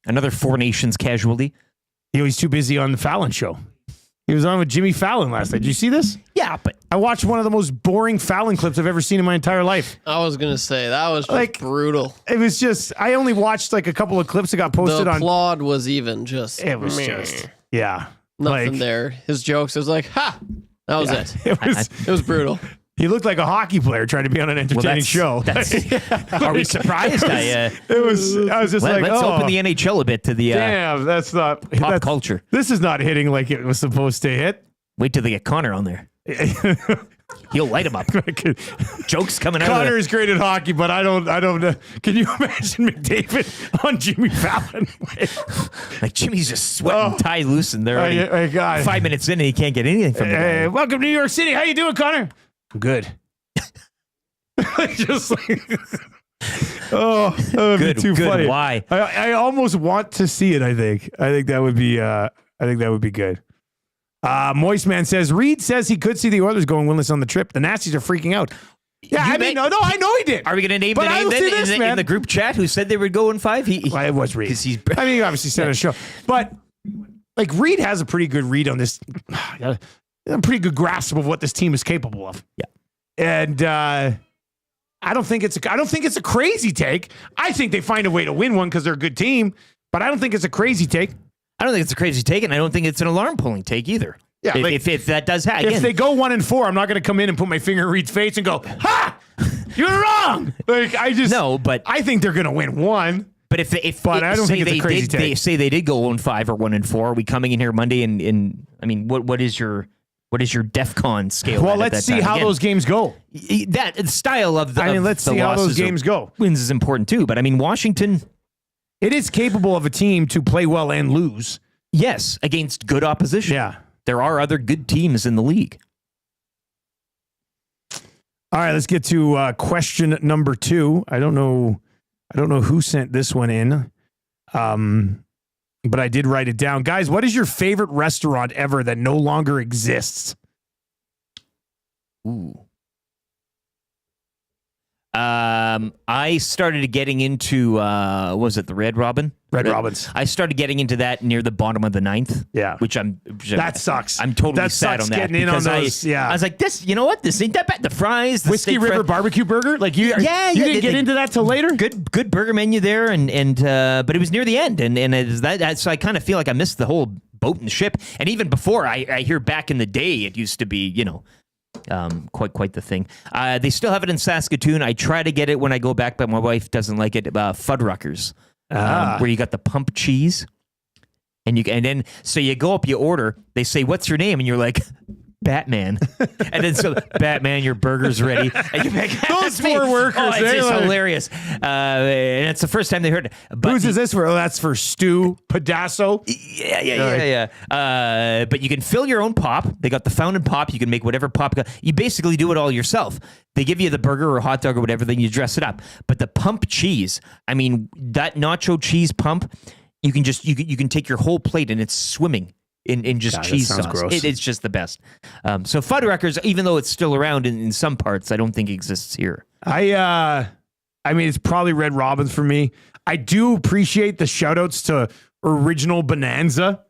Another Four Nations casualty. He's too busy on the Fallon show. He was on with Jimmy Fallon last night. Did you see this? Yeah, but I watched one of the most boring Fallon clips I've ever seen in my entire life. I was going to say, that was just brutal. It was just, I only watched like a couple of clips that got posted on. The applaud was even just. It was just, yeah. Nothing there. His jokes, it was like, ha! That was it. It was brutal. He looked like a hockey player trying to be on an entertaining show. Are we surprised? I was just like, let's open the NHL a bit to the damn, that's not pop culture. This is not hitting like it was supposed to hit. Wait till they get Connor on there. He'll light him up. Jokes coming out. Connor is great at hockey, but I don't know. Can you imagine McDavid on Jimmy Fallon? Like Jimmy's just sweating, tied loose, and they're 5 minutes in, and he can't get anything from it. Welcome to New York City. How you doing, Connor? I'm good. Just like, that would be too funny. Why? I almost want to see it. I think that would be. I think that would be good. Moist Man says Reed says he could see the Oilers going winless on the trip. The Nasties are freaking out. Yeah, I know he did. Are we going to name the name then in the group chat who said they would go 1-5? It was Reed. He obviously said on a show, but like Reed has a pretty good read on this. A pretty good grasp of what this team is capable of. Yeah, and I don't think it's a crazy take. I think they find a way to win one because they're a good team, but I don't think it's a crazy take. I don't think it's a crazy take, and I don't think it's an alarm pulling take either. Yeah, if that does happen, if they go 1-4, I'm not going to come in and put my finger in Reed's face and go, "Ha, you're wrong." Like but I think they're going to win one. But I don't think it's a crazy take. They say they did go 1-5 or 1-4. Are we coming in here Monday and I mean, what is your DEFCON scale? Well, let's see how those games go. That style of the. Let's see how those games go. Wins is important too, but I mean, Washington. It is capable of a team to play well and lose. Yes, against good opposition. Yeah, there are other good teams in the league. All right, let's get to question number 2. I don't know who sent this one in, but I did write it down. Guys, what is your favorite restaurant ever that no longer exists? Ooh. I started getting into was it the Red Robin? Red Robin's. I started getting into that near the bottom of the 9th. Yeah, that sucks. I'm totally sad on that. Getting in on those. I was like, this. You know what? This ain't that bad. The fries, the Whiskey River barbecue burger. Like you didn't get into that till later. Good burger menu there, and but it was near the end, and it's that. So I kind of feel like I missed the whole boat and ship. And even before, I hear back in the day, it used to be, quite the thing. They still have it in Saskatoon. I try to get it when I go back, but my wife doesn't like it. Fuddruckers, where you got the pump cheese. And then you go up, you order, they say, "What's your name?" And you're like, "Batman." And then Batman, your burger's ready. And you're like, those poor workers. Oh, it's just hilarious. And it's the first time they heard it. But whose is this for? Oh, that's for Stu Pedasso. Yeah. But you can fill your own pop. They got the fountain pop. You can make whatever pop. You basically do it all yourself. They give you the burger or hot dog or whatever, then you dress it up. But the pump cheese, I mean, that nacho cheese pump, you can take your whole plate and it's swimming in just cheese sauce. Gross. It's just the best. So Fuddruckers, even though it's still around in some parts, I don't think exists here. I mean, it's probably Red Robin's for me. I do appreciate the shout outs to Original Bonanza.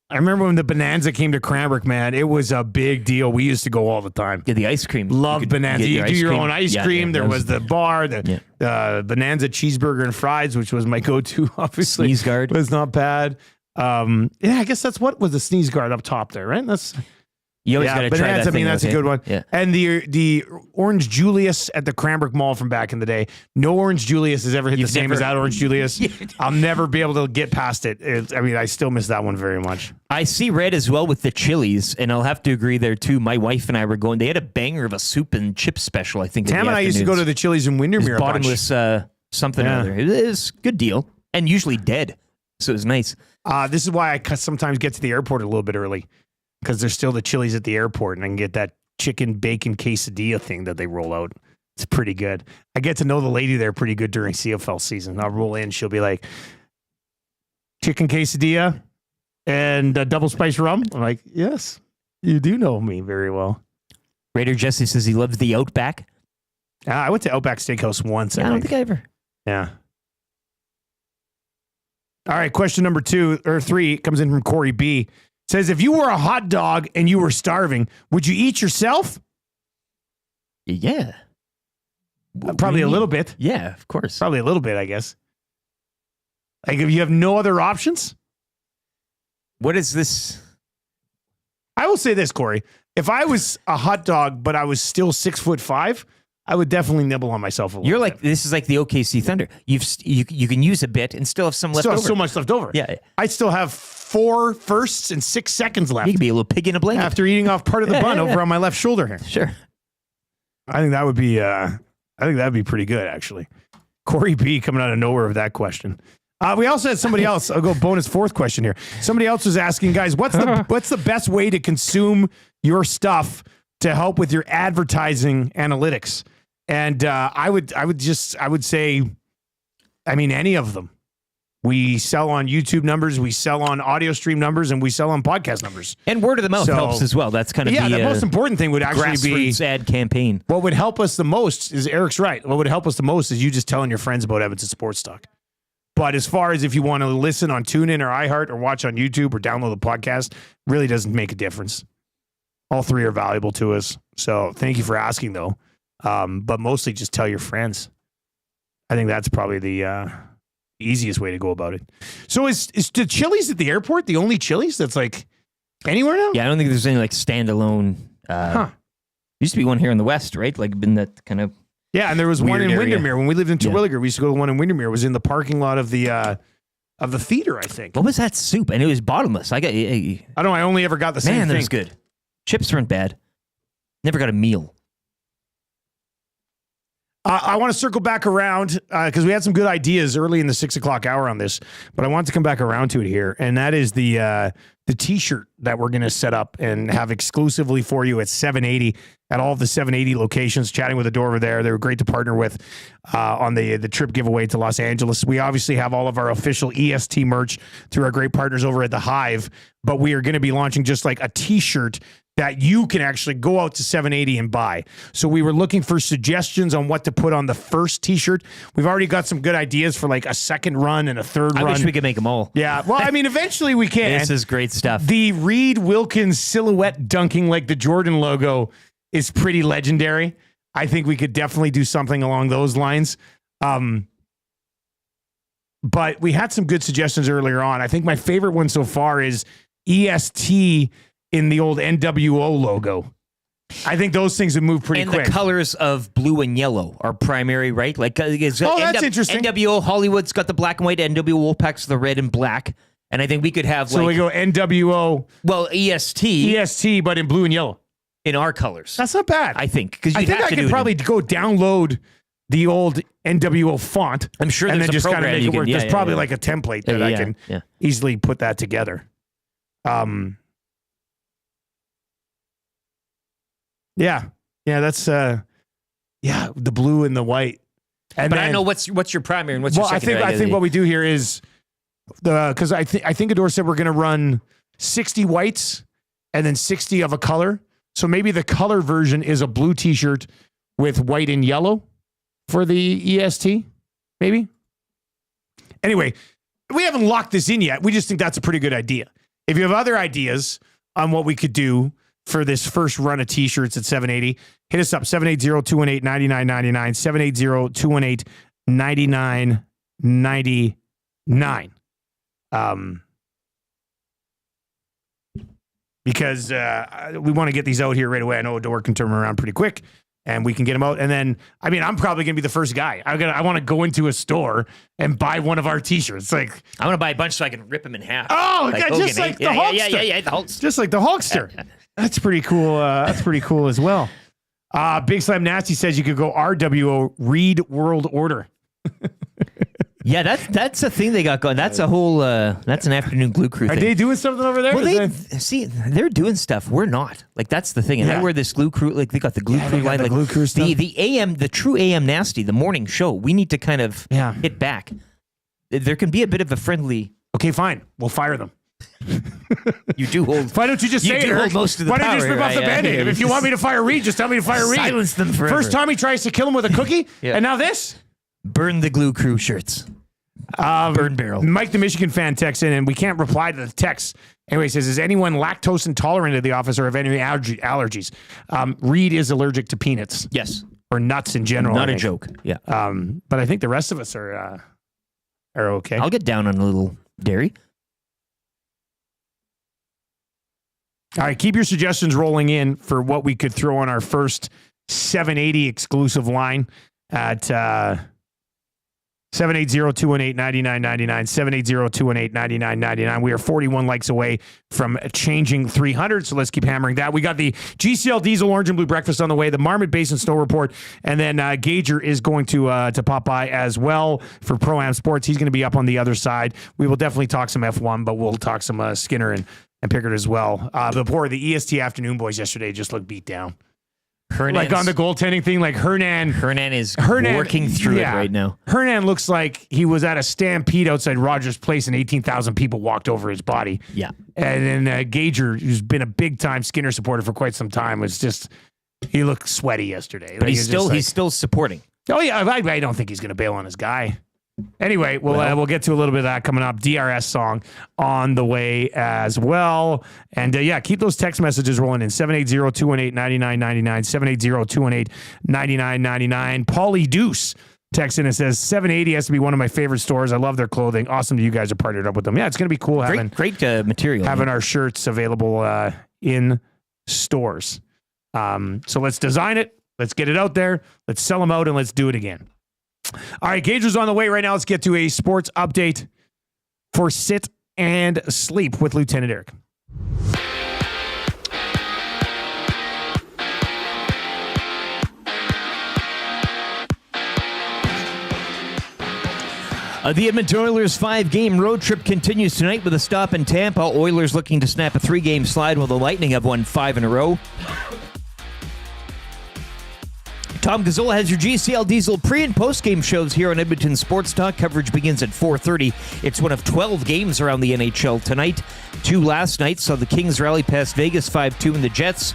I remember when the Bonanza came to Cranbrook, man, it was a big deal. We used to go all the time. Yeah, the ice cream. Loved Bonanza. You do your own ice cream. Yeah, there was the bar, the Bonanza cheeseburger and fries, which was my go-to, obviously. Sneeze guard. Was not bad. I guess that's what was the sneeze guard up top there, right? That's you always got to try that. I mean, that's a good one. Yeah. And the Orange Julius at the Cranbrook Mall from back in the day. No Orange Julius has ever hit the same as that Orange Julius. I'll never be able to get past it. I still miss that one very much. I see red as well with the Chili's, and I'll have to agree there too. My wife and I were going. They had a banger of a soup and chip special, I think. Tam and I used to go to the Chili's in Windermere. Bottomless something or other. It is a good deal, and usually dead, so it was nice. This is why I sometimes get to the airport a little bit early, because there's still the Chili's at the airport, and I can get that chicken bacon quesadilla thing that they roll out. It's pretty good. I get to know the lady there pretty good during CFL season. I'll roll in. She'll be like, chicken quesadilla and double spice rum. I'm like, yes, you do know me very well. Raider Jesse says he loves the Outback. I went to Outback Steakhouse once. I don't think I ever. Yeah. All right, question number 3 comes in from Corey B. It says, if you were a hot dog and you were starving, would you eat yourself? Yeah. Probably a little bit. Yeah, of course. Probably a little bit, I guess. Like, if you have no other options? What is this? I will say this, Corey. If I was a hot dog, but I was still 6'5", I would definitely nibble on myself a little You're bit. like, this is like the OKC Thunder. You can use a bit and still have some left still over. have so much left over. Yeah. I still have 4 firsts and 6 seconds left. You could be a little pig in a blanket. After eating off part of the bun over on my left shoulder here. Sure. I think that would be that'd be pretty good, actually. Corey B coming out of nowhere with that question. We also had somebody else. I'll go bonus 4th question here. Somebody else was asking, guys, what's the best way to consume your stuff to help with your advertising analytics? And I would say, I mean, any of them. We sell on YouTube numbers, we sell on audio stream numbers, and we sell on podcast numbers. And word of the mouth helps as well. That's kind of the most important thing would actually be ad campaign. What would help us the most is Eric's right. What would help us the most is you just telling your friends about Edmonton Sports Talk. But as far as if you want to listen on TuneIn or iHeart or watch on YouTube or download the podcast, really doesn't make a difference. All 3 are valuable to us. So thank you for asking, though. But mostly just tell your friends. I think that's probably the easiest way to go about it. So is the Chili's at the airport the only Chili's that's like anywhere now? Yeah, I don't think there's any like standalone. Used to be one here in the West, right? Like been that kind of. Yeah, and there was one in area. Windermere. When we lived in Terwilliger, we used to go to one in Windermere. It was in the parking lot of the theater, I think. What was that soup? And it was bottomless. I don't know. I only ever got the same thing. Man, that was good. Chips weren't bad. Never got a meal. I want to circle back around because we had some good ideas early in the 6 o'clock hour on this, but I want to come back around to it here, and that is the T-shirt that we're going to set up and have exclusively for you at 780 at all of the 780 locations. Chatting with Adore over there, they were great to partner with on the trip giveaway to Los Angeles. We obviously have all of our official EST merch through our great partners over at the Hive, but we are going to be launching just like a T-shirt that you can actually go out to 780 and buy. So we were looking for suggestions on what to put on the first T-shirt. We've already got some good ideas for like a second run and a third run. I wish we could make them all. Yeah. Well, I mean, eventually we can. This is great stuff. The Reed Wilkins silhouette dunking like the Jordan logo is pretty legendary. I think we could definitely do something along those lines. But but we had some good suggestions earlier on. I think my favorite one so far is EST in the old NWO logo. I think those things would move pretty quick. And the colors of blue and yellow are primary, right? Like, that's interesting. NWO Hollywood's got the black and white. NWO Wolfpack's the red and black. And I think we could have so we go NWO. Well, EST, but in blue and yellow in our colors. That's not bad. I think because I think I could probably go download the old NWO font. I'm sure and there's then just kind of make it work. There's probably like a template that I can easily put that together. Yeah, that's the blue and the white. And but then, I know what's your primary and what's your secondary. I think what we do here is because I think Adore said we're going to run 60 whites and then 60 of a color. So maybe the color version is a blue T-shirt with white and yellow for the EST. Maybe. Anyway, we haven't locked this in yet. We just think that's a pretty good idea. If you have other ideas on what we could do for this first run of T-shirts at 780, hit us up, 780-218-9999, 780-218-9999. Because we want to get these out here right away. I know Adore can turn them around pretty quick, and we can get them out. And then, I mean, I'm probably going to be the first guy. I want to go into a store and buy one of our T-shirts. Like, I want to buy a bunch so I can rip them in half. Oh, like just like the Hulkster. Yeah, the Hulkster. Just like the Hulkster. That's pretty cool. That's pretty cool as well. Big Slam Nasty says you could go RWO, Read World Order. Yeah, that's a thing they got going. That's a whole. That's an afternoon glue crew thing. Are they doing something over there? Well, they're doing stuff. We're not. Like that's the thing. And they wear this glue crew. Like they got the glue crew line. The like glue crew stuff. The AM, the true AM Nasty, the morning show. We need to kind of hit back. There can be a bit of a friendly. Okay, fine. We'll fire them. You do hold. Why don't you just say it? Hold most of the Why don't you power, just rip off the Band-Aid? If you want me to fire Reed, just tell me to fire Reed. Silence them forever. First time he tries to kill him with a cookie, and now this. Burn the glue crew shirts. Burn barrel. Mike, the Michigan fan, texts in, and we can't reply to the text. Anyway, he says, is anyone lactose intolerant at the office or have any allergies? Reed is allergic to peanuts. Yes. Or nuts in general. Not a joke. Yeah. But I think the rest of us are okay. I'll get down on a little dairy. All right, keep your suggestions rolling in for what we could throw on our first 780 exclusive line at 780-218-9999, 780-218-9999. We are 41 likes away from changing 300, so let's keep hammering that. We got the GCL Diesel Orange and Blue Breakfast on the way, the Marmot Basin Snow Report, and then Gager is going to pop by as well for Pro-Am Sports. He's going to be up on the other side. We will definitely talk some F1, but we'll talk some Skinner and Pickard as well. The EST afternoon boys yesterday just looked beat down. Like on the goaltending thing, like Hernan is working through it right now. Hernan looks like he was at a stampede outside Rogers Place and 18,000 people walked over his body. Yeah. And then Gager, who's been a big time Skinner supporter for quite some time, was just, he looked sweaty yesterday. But he's still supporting. Oh yeah, I don't think he's going to bail on his guy. Anyway, we'll get to a little bit of that coming up. DRS song on the way as well. And keep those text messages rolling in. 780-218-9999, 780-218-9999. Paulie Deuce texts in and says, 780 has to be one of my favorite stores. I love their clothing. Awesome that you guys are partnered up with them. Yeah, it's going to be cool having great material. Having our shirts available in stores. So let's design it. Let's get it out there. Let's sell them out and let's do it again. All right, Gager's on the way right now. Let's get to a sports update for Sit and Sleep with Lieutenant Eric. The Edmonton Oilers 5-game road trip continues tonight with a stop in Tampa. Oilers looking to snap a 3-game slide while the Lightning have won 5 in a row. Tom Gazzola has your GCL Diesel pre- and post-game shows here on Edmonton Sports Talk. Coverage begins at 4:30. It's one of 12 games around the NHL tonight. 2 last night saw the Kings rally past Vegas 5-2, and the Jets,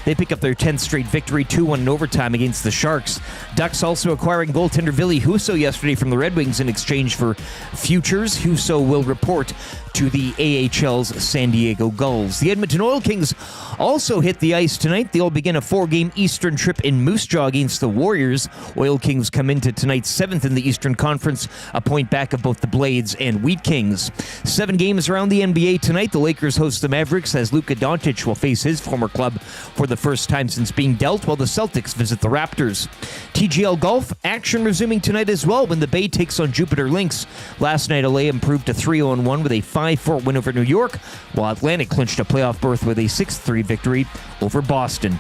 they pick up their 10th straight victory, 2-1 in overtime against the Sharks. Ducks also acquiring goaltender Ville Husso yesterday from the Red Wings in exchange for futures. Husso will report to the AHL's San Diego Gulls. The Edmonton Oil Kings also hit the ice tonight. They'll begin a 4-game Eastern trip in Moose Jaw against the Warriors. Oil Kings come into tonight's 7th in the Eastern Conference, a point back of both the Blades and Wheat Kings. 7 games around the NBA tonight. The Lakers host the Mavericks as Luka Doncic will face his former club for the first time since being dealt, while the Celtics visit the Raptors. TGL Golf action resuming tonight as well when the Bay takes on Jupiter Lynx. Last night, LA improved to 3-0-1 with a 5-4 win over New York, while Atlantic clinched a playoff berth with a 6-3 victory over Boston.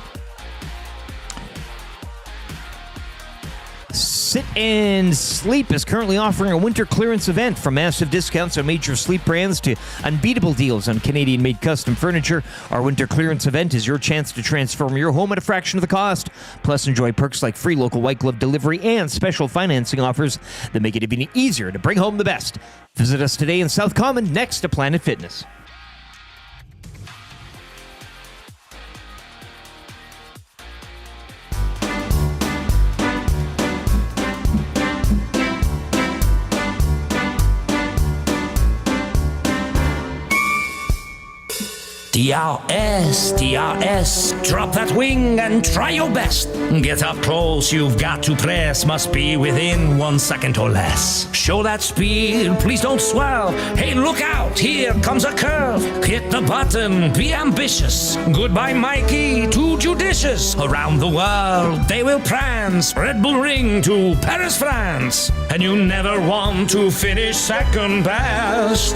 Sit and Sleep is currently offering a winter clearance event, from massive discounts on major sleep brands to unbeatable deals on Canadian-made custom furniture. Our winter clearance event is your chance to transform your home at a fraction of the cost. Plus, enjoy perks like free local white glove delivery and special financing offers that make it even easier to bring home the best. Visit us today in South Common, next to Planet Fitness. DRS, DRS, drop that wing and try your best. Get up close, you've got to press, must be within 1 second or less. Show that speed, please don't swerve. Hey, look out, here comes a curve. Hit the button, be ambitious. Goodbye, Mikey, too judicious. Around the world, they will prance. Red Bull Ring to Paris, France. And you never want to finish second best.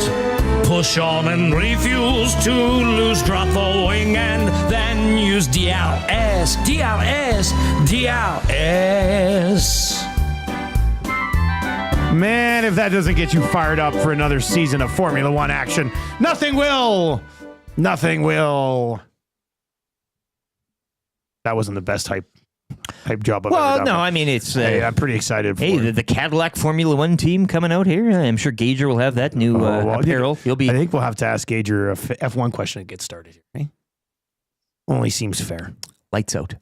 Push on and refuse to lose. Drop the wing and then use DRS, DRS, DRS. Man, if that doesn't get you fired up for another season of Formula One action, nothing will. Nothing will. That wasn't the best hype job I've ever done. Well, no, I mean, it's... hey, I'm pretty excited for it. the Cadillac Formula One team coming out here. I'm sure Gager will have that new apparel. I think we'll have to ask Gager a F1 question to get started here. Right? Only seems fair. Lights out.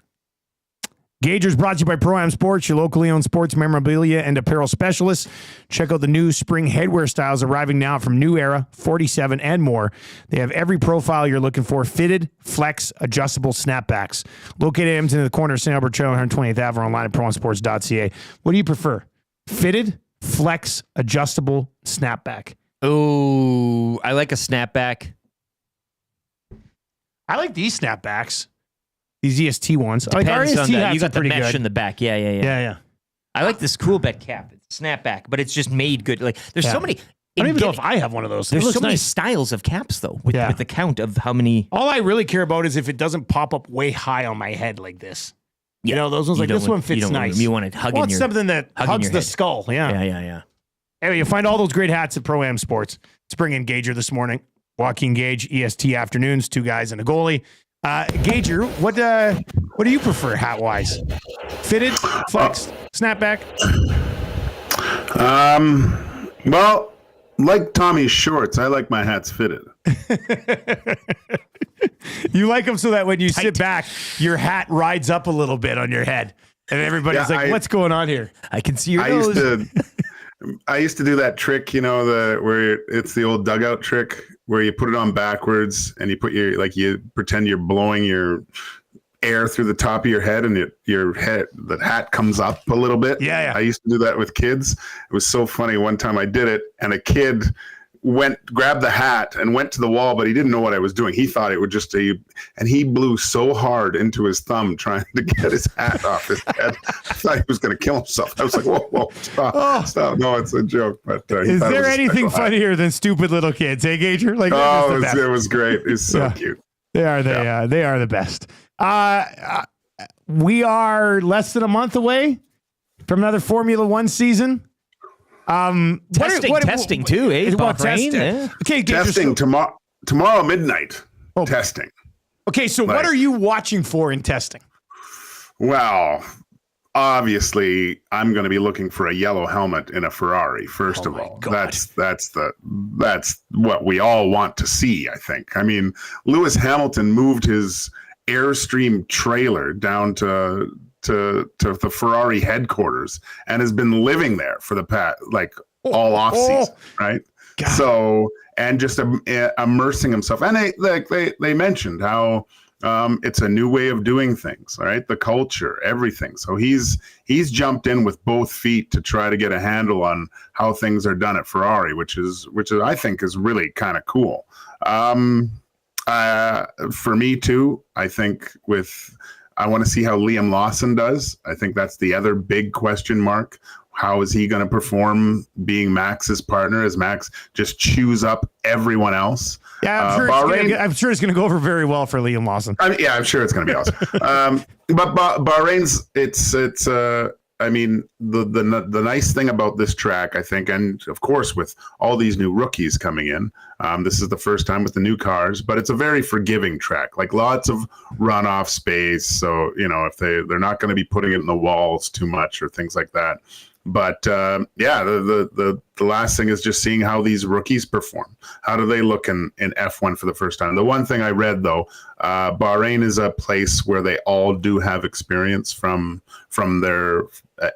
Gager's brought to you by Pro-Am Sports, your locally owned sports memorabilia and apparel specialists. Check out the new spring headwear styles arriving now from New Era, 47, and more. They have every profile you're looking for: fitted, flex, adjustable snapbacks. Located in Edmonton in the corner of St. Albert Trail and 120th Avenue, online at proamsports.ca. What do you prefer? Fitted, flex, adjustable, snapback? Oh, I like a snapback. I like these snapbacks. These EST ones. Depends like our EST on that. hats You got the pretty mesh good. in the back. Yeah. I like this cool bet cap. It's snapback, but it's just made good. Like there's so many. I don't even know if I have one of those. There's so many styles of caps though, with the count of how many. All I really care about is if it doesn't pop up way high on my head like this. You know, those ones like this one fits nice. You want it hugging your something that hugs the skull. Yeah. Anyway, you find all those great hats at Pro-Am Sports. Let's bring in Gager this morning. Joaquin Gage, EST Afternoons, 2 guys and a goalie. Gager, what do you prefer hat-wise? Fitted, flex, snapback? Well, like Tommy's shorts, I like my hats fitted. You like them so that when you sit back, your hat rides up a little bit on your head. And everybody's what's going on here? I can see your nose. I used to do that trick, where it's the old dugout trick where you put it on backwards and you put you pretend you're blowing your air through the top of your head and the hat comes up a little bit. Yeah. I used to do that with kids. It was so funny. One time I did it and a kid grabbed the hat and went to the wall, but he didn't know what I was doing. He thought it would just and he blew so hard into his thumb trying to get his hat off his head. I thought he was going to kill himself. I was like, whoa, stop. No, it's a joke. But is there anything funnier than stupid little kids? Hey, Gager? Like, it was great. It's so cute. They are the best. We are less than a month away from another Formula One season. Testing too, eh? Testing. Yeah. Okay, testing tomorrow midnight. Testing. Okay, so what are you watching for in testing? Well, obviously, I'm going to be looking for a yellow helmet in a Ferrari. First of all, that's what we all want to see. I think. I mean, Lewis Hamilton moved his Airstream trailer down to the Ferrari headquarters and has been living there for the past all off season, right? So, and just immersing himself. And they mentioned how it's a new way of doing things, right? The culture, everything. So he's jumped in with both feet to try to get a handle on how things are done at Ferrari, which is I think is really kind of cool. For me too, I think I want to see how Liam Lawson does. I think that's the other big question mark. How is he going to perform being Max's partner as Max just chews up evereveryone else? Yeah, I'm sure it's going to go over very well for Liam Lawson. I'm sure it's going to be awesome. But Bahrain's, the nice thing about this track, I think, and of course with all these new rookies coming in, this is the first time with the new cars, but it's a very forgiving track, like lots of runoff space. So, if they're not going to be putting it in the walls too much or things like that. But the last thing is just seeing how these rookies perform. How do they look in F1 for the first time? The one thing I read though, Bahrain is a place where they all do have experience from their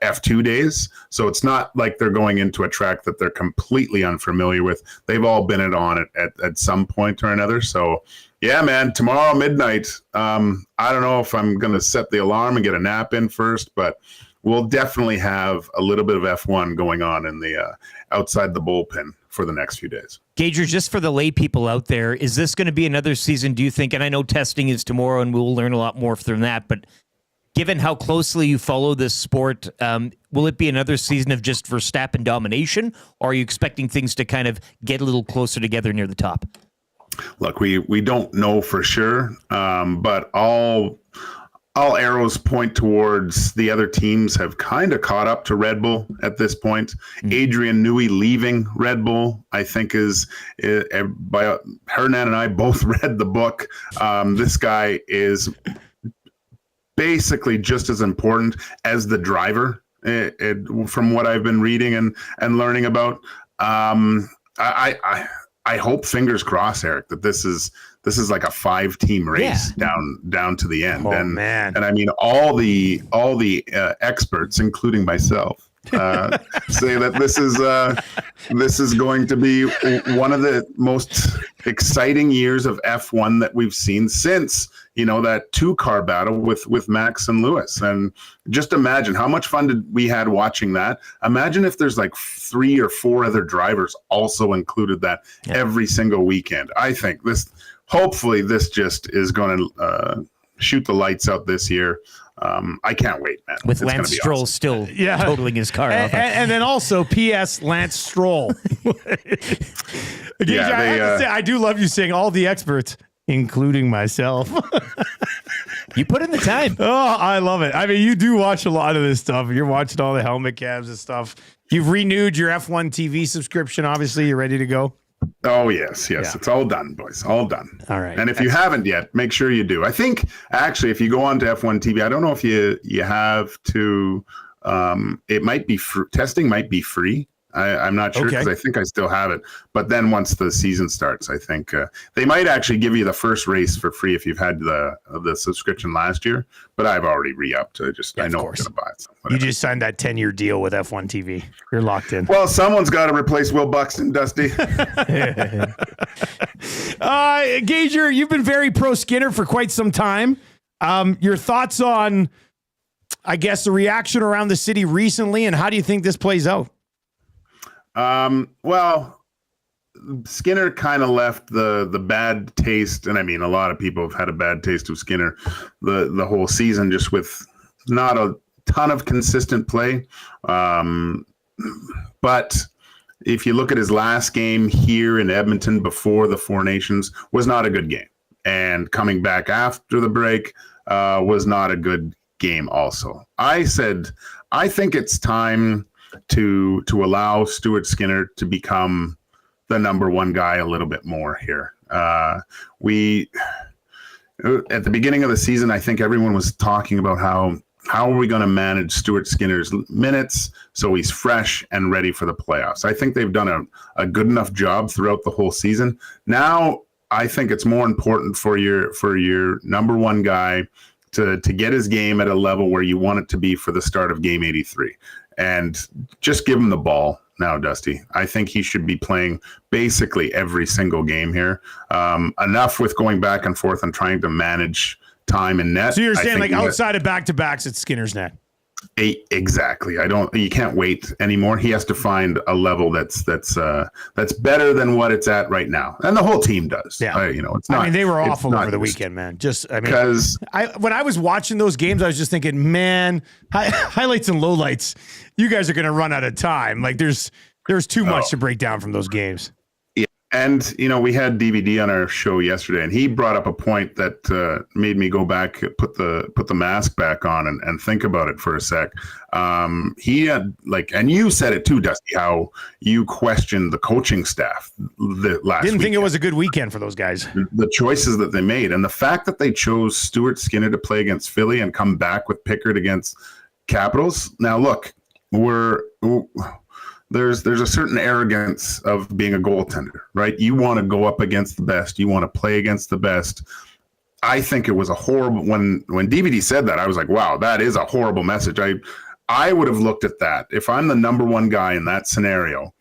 F2 days. So it's not like they're going into a track that they're completely unfamiliar with. They've all been on it at some point or another. So yeah, man, tomorrow midnight. I don't know if I'm going to set the alarm and get a nap in first, but we'll definitely have a little bit of F1 going on in the outside the bullpen for the next few days. Gager, just for the lay people out there, is this going to be another season, do you think? And I know testing is tomorrow and we'll learn a lot more from that, but given how closely you follow this sport, will it be another season of just Verstappen domination, or are you expecting things to kind of get a little closer together near the top? Look, we don't know for sure, but all arrows point towards the other teams have kind of caught up to Red Bull at this point. Adrian Newey leaving Red Bull, I think by Hernan and I both read the book. This guy is basically just as important as the driver, from what I've been reading and learning about. I hope, fingers crossed, Eric, that this is like a 5-team race down to the end. Man. And I mean, all the experts, including myself, say that this is going to be one of the most exciting years of F1 that we've seen since that 2-car battle with Max and Lewis. And just imagine how much fun we had watching that. Imagine if there's like 3 or 4 other drivers also included that every single weekend. I think hopefully this just is going to shoot the lights out this year. I can't wait, man. With Lance Stroll still totaling his car. And then also, P.S. Lance Stroll. I have to say, I do love you saying all the experts, including myself. You put in the time. Oh, I love it. I mean, you do watch a lot of this stuff. You're watching all the helmet cams and stuff. You've renewed your F1 TV subscription. Obviously, you're ready to go. Oh, yes. It's all done, boys. All done. All right. And if you haven't yet, make sure you do. I think, actually, if you go on to F1 TV, I don't know if you have to, it might be testing might be free. I'm not sure because I think I still have it. But then once the season starts, I think they might actually give you the first race for free if you've had the subscription last year. But I've already re-upped to I know I'm going to buy it. So you just signed that 10-year deal with F1 TV. You're locked in. Well, someone's got to replace Will Buxton, Dusty. Gager, you've been very pro Skinner for quite some time. Your thoughts on, I guess, the reaction around the city recently, and how do you think this plays out? Well, Skinner kind of left the bad taste, and I mean, a lot of people have had a bad taste of Skinner the whole season, just with not a ton of consistent play. But if you look at his last game here in Edmonton before the Four Nations, was not a good game, and coming back after the break was not a good game also. I said, I think it's time to allow Stuart Skinner to become the number one guy a little bit more here. We at the beginning of the season, I think everyone was talking about how are we going to manage Stuart Skinner's minutes so he's fresh and ready for the playoffs. I think they've done a good enough job throughout the whole season. Now I think it's more important for your number one guy to get his game at a level where you want it to be for the start of game 83. And just give him the ball now, Dusty. I think he should be playing basically every single game here. Enough with going back and forth and trying to manage time and net. So you're saying like outside of back-to-backs, it's Skinner's net. Exactly. You can't wait anymore. He has to find a level that's better than what it's at right now, and the whole team does. Yeah, it's not. I mean, they were awful over the weekend, man. Because when I was watching those games, I was just thinking, man, highlights and lowlights. You guys are going to run out of time. Like there's too much to break down from those games. And, we had DVD on our show yesterday, and he brought up a point that made me go back, put the mask back on and think about it for a sec. He had and you said it too, Dusty, how you questioned the coaching staff last Didn't think weekend. it was a good weekend for those guys. The choices that they made, and the fact that they chose Stuart Skinner to play against Philly and come back with Pickard against Capitals. Now, look, there's a certain arrogance of being a goaltender, right? You want to go up against the best. You want to play against the best. I think it was a horrible, when DVD said that, I was like, wow, that is a horrible message. I would have looked at that. If I'm the number one guy in that scenario,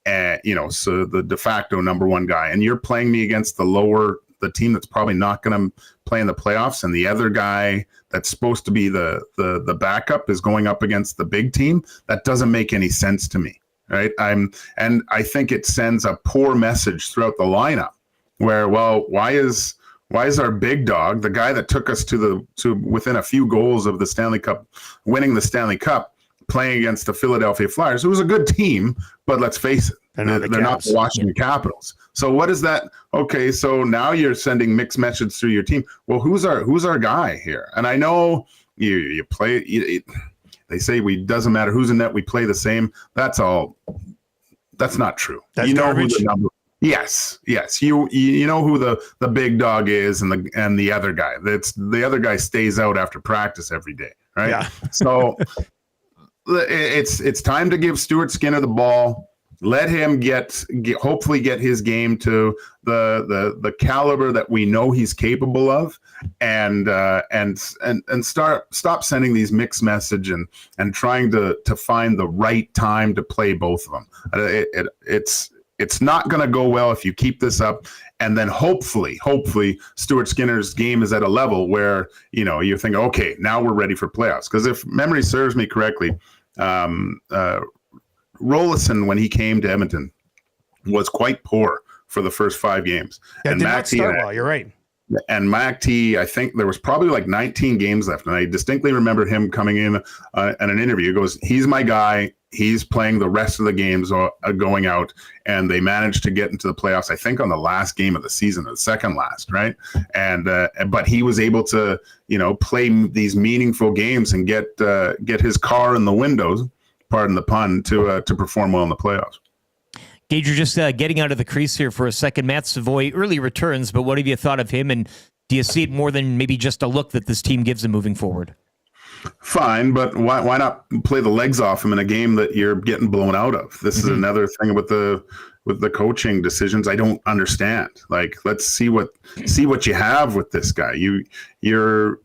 so the de facto number one guy, and you're playing me against the team that's probably not going to play in the playoffs, and the other guy that's supposed to be the backup is going up against the big team, that doesn't make any sense to me. Right. And I think it sends a poor message throughout the lineup where, well, why is our big dog, the guy that took us to within a few goals of the Stanley Cup, winning the Stanley Cup, playing against the Philadelphia Flyers, who was a good team, but let's face it, they're not the Washington Capitals. So what is that? Okay, so now you're sending mixed messages through your team. Well, who's our guy here? And I know you play. They say doesn't matter who's in net, we play the same. That's not true. That's garbage. Yes. You know who the big dog is and the other guy. The other guy stays out after practice every day, right? Yeah. So it's time to give Stuart Skinner the ball. Let him hopefully get his game to the caliber that we know he's capable of, and stop sending these mixed message and trying to find the right time to play both of them. It's not going to go well if you keep this up, and then hopefully Stuart Skinner's game is at a level where you're thinking, okay, now we're ready for playoffs. Because if memory serves me correctly, Rolison, when he came to Edmonton, was quite poor for the first 5 games. That and did Mac not start well. You're right. And Mac T, I think there was probably like 19 games left. And I distinctly remember him coming in at an interview. He goes, he's my guy. He's playing the rest of the games going out. And they managed to get into the playoffs, I think, on the last game of the season, the second last, right? And but he was able to, play these meaningful games and get his car in the windows, pardon the pun, to perform well in the playoffs. Gage, you're just getting out of the crease here for a second. Matt Savoy early returns, but what have you thought of him? And do you see it more than maybe just a look that this team gives him moving forward? Fine, but why not play the legs off him in a game that you're getting blown out of? This is another thing with the coaching decisions I don't understand. Like, let's see what you have with this guy. Your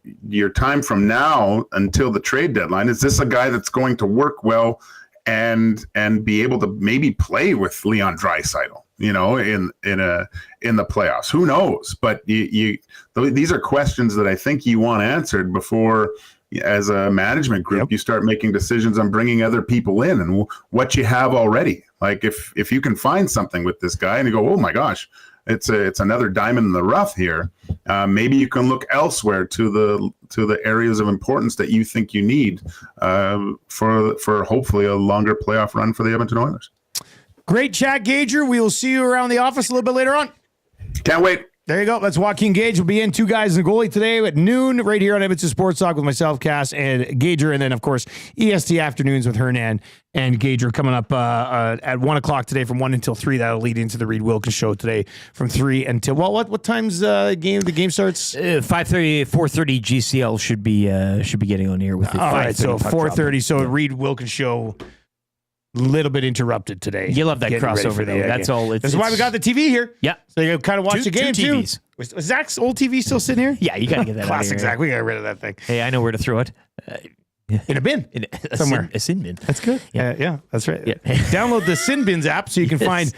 time from now until the trade deadline, is this a guy that's going to work well and be able to maybe play with Leon Draisaitl, in the playoffs? Who knows? But these are questions that I think you want answered before, as a management group, you start making decisions on bringing other people in and what you have already. Like if you can find something with this guy and you go, oh my gosh, it's another diamond in the rough here. Maybe you can look elsewhere to the areas of importance that you think you need for hopefully a longer playoff run for the Edmonton Oilers. Great chat, Gager. We will see you around the office a little bit later on. Can't wait. There you go. That's Joaquin Gage. We'll be in Two Guys and a Goalie today at noon right here on Edmonton Sports Talk with myself, Cass, and Gager. And then, of course, EST Afternoons with Hernan and Gager coming up at 1 o'clock today from 1 until 3. That'll lead into the Reed Wilkins show today from 3 until, well, what time's the game starts? 5:30, 4:30 GCL should be getting on here with it. All right, so 4:30. So Reed Wilkins show, little bit interrupted today. You love that crossover, though. That's all. That's why we got the TV here. Yeah. So you can kind of watch the game, two TVs. too. Was Zach's old TV still sitting here? Yeah, you got to get that out of Classic here. Zach. We got rid of that thing. Hey, I know where to throw it. In a bin. Somewhere. A sin bin. That's good. Yeah, that's right. Yeah. Download the Sin Bins app so you can find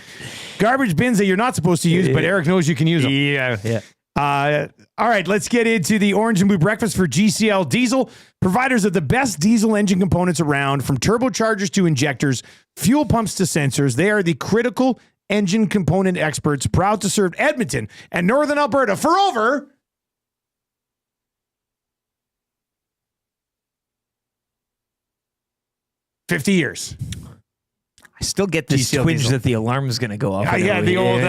garbage bins that you're not supposed to use, but Eric knows you can use them. Yeah. All right, let's get into the Orange and Blue Breakfast for GCL Diesel. Providers of the best diesel engine components around, from turbochargers to injectors, fuel pumps to sensors. They are the critical engine component experts, proud to serve Edmonton and Northern Alberta for over 50 years. I still get this GCL twinge Diesel. that the alarm is going to go off. The old,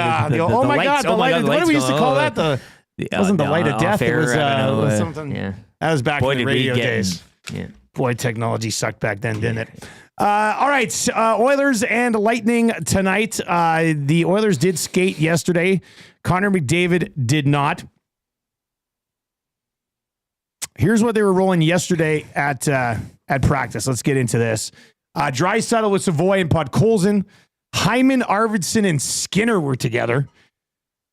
oh my God, the light. What do we used to call that? Wasn't the light of death? It was something. Yeah. That was back in the radio days. Yeah. Boy, technology sucked back then, didn't it? All right, Oilers and Lightning tonight. The Oilers did skate yesterday. Connor McDavid did not. Here's what they were rolling yesterday at practice. Let's get into this. Draisaitl with Savoy and Podkolzin. Hyman, Arvidsson, and Skinner were together.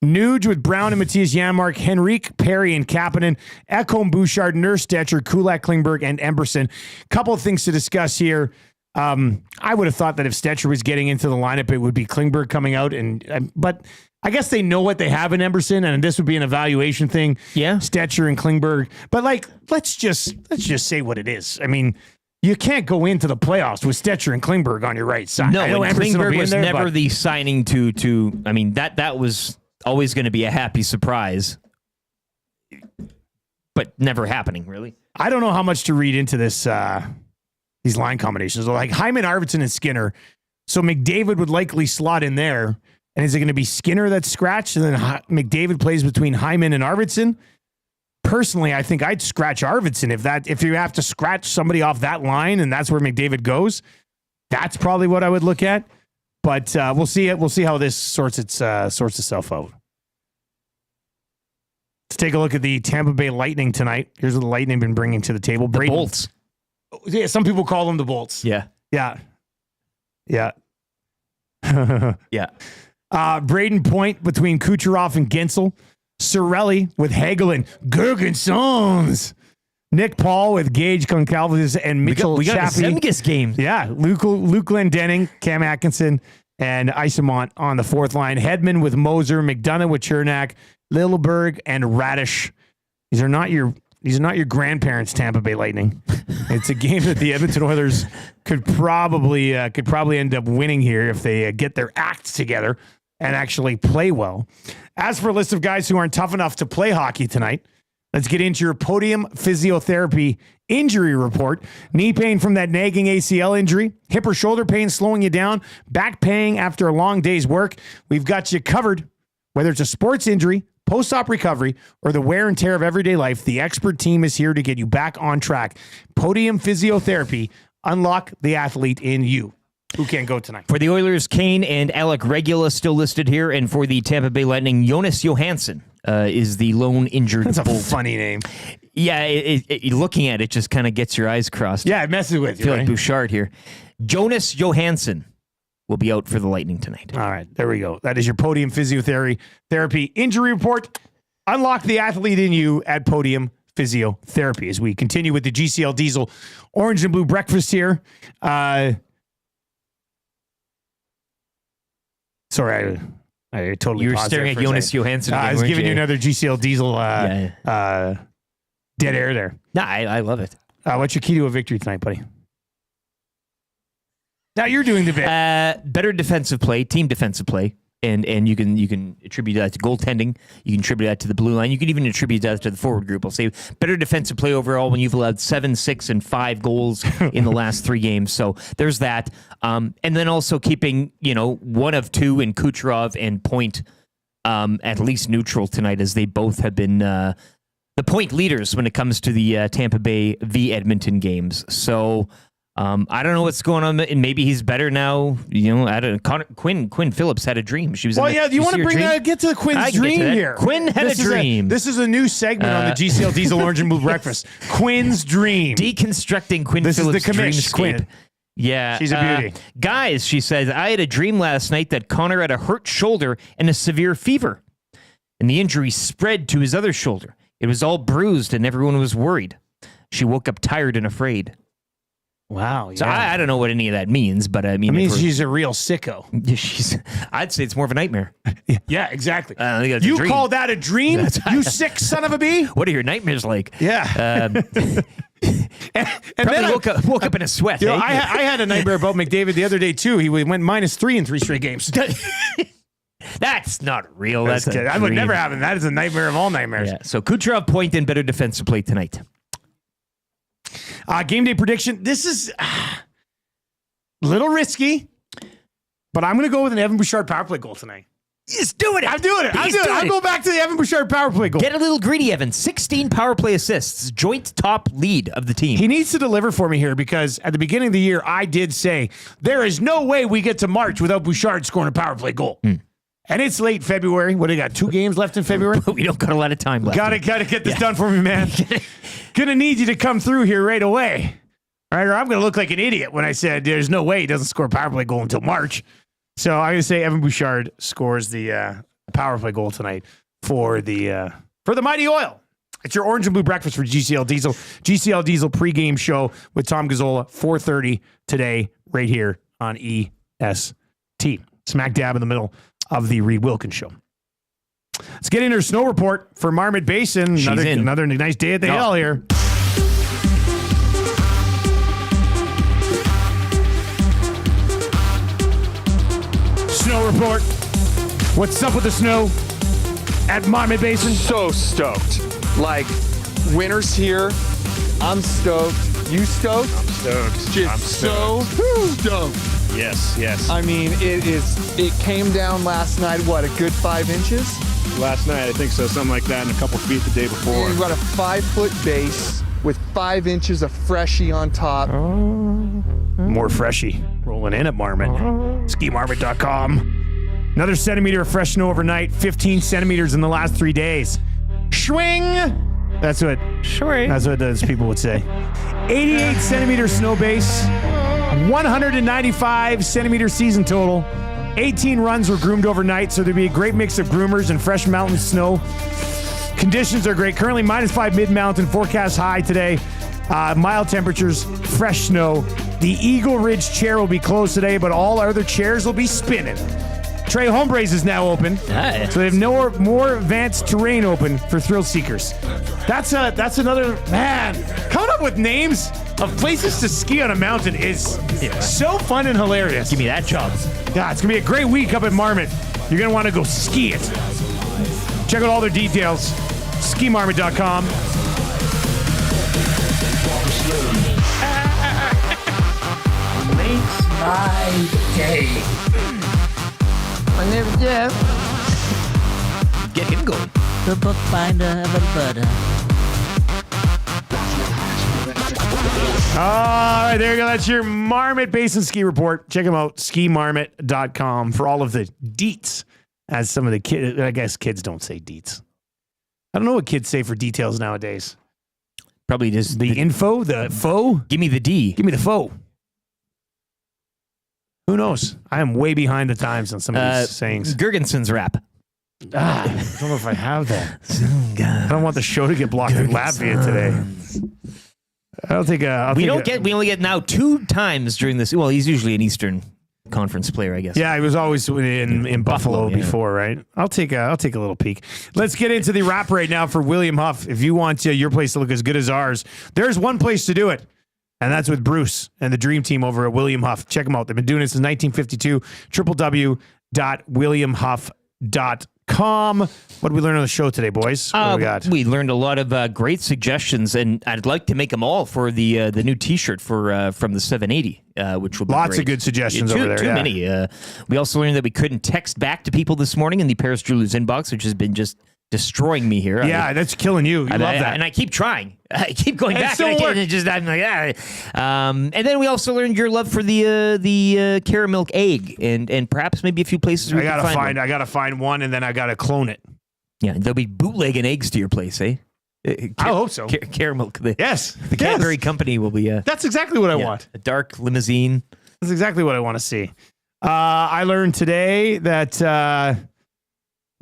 Nuge with Brown and Matthias Janmark, Henrique, Perry, and Kapanen, Ekholm, Bouchard, Nurse, Stetcher, Kulak, Klingberg, and Emberson. Couple of things to discuss here. I would have thought that if Stetcher was getting into the lineup, it would be Klingberg coming out, but I guess they know what they have in Emberson, and this would be an evaluation thing. Yeah, Stetcher and Klingberg. But let's just say what it is. I mean, you can't go into the playoffs with Stetcher and Klingberg on your right side. No, I know and Emberson will Klingberg be in was there, never but the signing to. I mean, that was always going to be a happy surprise, but never happening, really. I don't know how much to read into this. These line combinations, like Hyman, Arvidsson, and Skinner. So McDavid would likely slot in there. And is it going to be Skinner that's scratched, and then McDavid plays between Hyman and Arvidsson? Personally, I think I'd scratch Arvidsson if you have to scratch somebody off that line, and that's where McDavid goes. That's probably what I would look at. But we'll see it. We'll see how this sorts itself out. Let's take a look at the Tampa Bay Lightning tonight. Here's what the Lightning have been bringing to the table. The Bolts. Yeah, some people call them the Bolts. Yeah. Yeah. Yeah. Braden Point between Kucherov and Gensel. Cirelli with Hagel and Gergensons. Nick Paul with Gage, Goncalves, and Mitchell We got Chappie. the Zemgus game. Yeah. Luke Glendening, Cam Atkinson, and Isamont on the fourth line. Hedman with Moser, McDonough with Chernak, Lilleberg, and Radish. These are not your grandparents' Tampa Bay Lightning. It's a game that the Edmonton Oilers could probably end up winning here if they get their act together and actually play well. As for a list of guys who aren't tough enough to play hockey tonight, let's get into your Podium Physiotherapy injury report. Knee pain from that nagging ACL injury, hip or shoulder pain slowing you down, back pain after a long day's work. We've got you covered. Whether it's a sports injury, post-op recovery, or the wear and tear of everyday life, the expert team is here to get you back on track. Podium Physiotherapy. Unlock the athlete in you. Who can't go tonight? For the Oilers, Kane and Alec Regula still listed here, and for the Tampa Bay Lightning, Jonas Johansson is the lone injured. That's a Bolt. funny name. Yeah, looking at it just kind of gets your eyes crossed. Yeah, it messes with you. I feel right? like Bouchard here. Jonas Johansson will be out for the Lightning tonight. All right, there we go. That is your Podium Physiotherapy injury report. Unlock the athlete in you at Podium Physiotherapy as we continue with the GCL Diesel Orange and Blue Breakfast here. Sorry, I totally You were paused staring there at for a Jonas second. Johansson. I was giving you another GCL Diesel dead air there. Nah, I love it. What's your key to a victory tonight, buddy? Now you're doing the bit. Better defensive play, team defensive play. And you can attribute that to goaltending. You can attribute that to the blue line. You can even attribute that to the forward group. I'll say better defensive play overall when you've allowed 7, 6, and 5 goals in the last 3 games. So there's that. And then also keeping 1 of 2 in Kucherov and Point at least neutral tonight, as they both have been the point leaders when it comes to the Tampa Bay v Edmonton games. So. I don't know what's going on, and maybe he's better now. I don't know. Quinn Phillips had a dream. She was. Well, do you want to get to Quinn's dream here? Quinn had a dream. This is a new segment on the GCL Diesel Orange and Blue Breakfast. Quinn's dream. Deconstructing Quinn Phillips' is the commish, dreamscape. Quinn. Yeah, she's a beauty. Guys, she says, I had a dream last night that Connor had a hurt shoulder and a severe fever. and the injury spread to his other shoulder. It was all bruised, and everyone was worried. She woke up tired and afraid. Wow. So I don't know what any of that means, but I mean... It means she's a real sicko. I'd say it's more of a nightmare. Yeah, exactly. You call that a dream? You sick son of a bee? What are your nightmares like? Yeah. And then woke up in a sweat. You know, eh? I had a nightmare about McDavid the other day, too. He went -3 in 3 straight games. That's not real. That would never happen. That is a nightmare of all nightmares. Yeah. So Kucherov point and better defensive play tonight. Game day prediction. This is a little risky, but I'm going to go with an Evan Bouchard power play goal tonight. He's doing it. I'm doing it. I'm going back to the Evan Bouchard power play goal. Get a little greedy, Evan. 16 power play assists. Joint top lead of the team. He needs to deliver for me here because at the beginning of the year, I did say there is no way we get to March without Bouchard scoring a power play goal. And it's late February. What do you got? 2 games left in February? We don't got a lot of time left. Gotta get this done for me, man. Gonna need you to come through here right away. All right, or I'm gonna look like an idiot when I said there's no way he doesn't score a power play goal until March. So I'm gonna say Evan Bouchard scores the power play goal tonight for the Mighty Oil. It's your orange and blue breakfast for GCL Diesel. GCL Diesel pregame show with Tom Gazzola, 4:30 today, right here on EST. Smack dab in the middle of the Reed Wilkins show. Let's get into our snow report for Marmot Basin. Another nice day at the hill here. Snow report. What's up with the snow at Marmot Basin? So stoked. Like, winter's here. I'm stoked. You stoked? I'm stoked. Just so stoked. Yes. I mean, it came down last night, what, a good 5 inches? Last night, I think so. Something like that, and a couple feet the day before. You've got a 5-foot base with 5 inches of freshie on top. More freshie rolling in at Marmot. SkiMarmot.com. Another centimeter of fresh snow overnight. 15 centimeters in the last 3 days. Schwing! That's what those people would say. 88 centimeter snow base. 195 centimeter season total. 18 runs were groomed overnight, so there'd be a great mix of groomers and fresh mountain snow. Conditions are great. Currently -5 mid-mountain. Forecast high today. Mild temperatures, fresh snow. The Eagle Ridge chair will be closed today, but all other chairs will be spinning. Trey Hombres is now open, so they have more advanced terrain open for thrill seekers. That's another, man, coming up with names of places to ski on a mountain is so fun and hilarious. Give me that job. Yeah, it's going to be a great week up at Marmot. You're going to want to go ski it. Check out all their details. SkiMarmot.com. Makes my day. My name is Jeff. Get him going. The bookbinder of Alberta. All right, there you go. That's your Marmot Basin Ski Report. Check them out, SkiMarmot.com, for all of the deets, as some of the kids, I guess kids don't say deets. I don't know what kids say for details nowadays. Probably just the info, the foe. Give me the D. Give me the foe. Who knows? I am way behind the times on some of these sayings. Gergenson's rap. I don't know if I have that. I don't want the show to get blocked in Latvia today. I don't think we only get now 2 times during this. Well, he's usually an Eastern Conference player, I guess. Yeah, he was always in Buffalo before, right? I'll take a little peek. Let's get into the wrap right now for William Huff. If you want your place to look as good as ours, there's one place to do it, and that's with Bruce and the Dream Team over at William Huff. Check them out. They've been doing it since 1952. www.williamhuff.com. What did we learn on the show today, boys? What do we got? We learned a lot of great suggestions, and I'd like to make them all for the new T-shirt from the 780, which will be lots great. of good suggestions over there. Too many. We also learned that we couldn't text back to people this morning in the Paris Jewelers inbox, which has been just destroying me here. Yeah, that's killing you. You love that. And I keep trying. I keep going back. Still and I'm like, and then we also learned your love for the caramel egg, and perhaps maybe a few places we can find. I gotta find one, and then I gotta clone it. Yeah, there'll be bootlegging eggs to your place, eh? I hope so. Caramel. Yes. The Cadbury Company will be. That's exactly what I want. A dark limousine. That's exactly what I want to see. I learned today that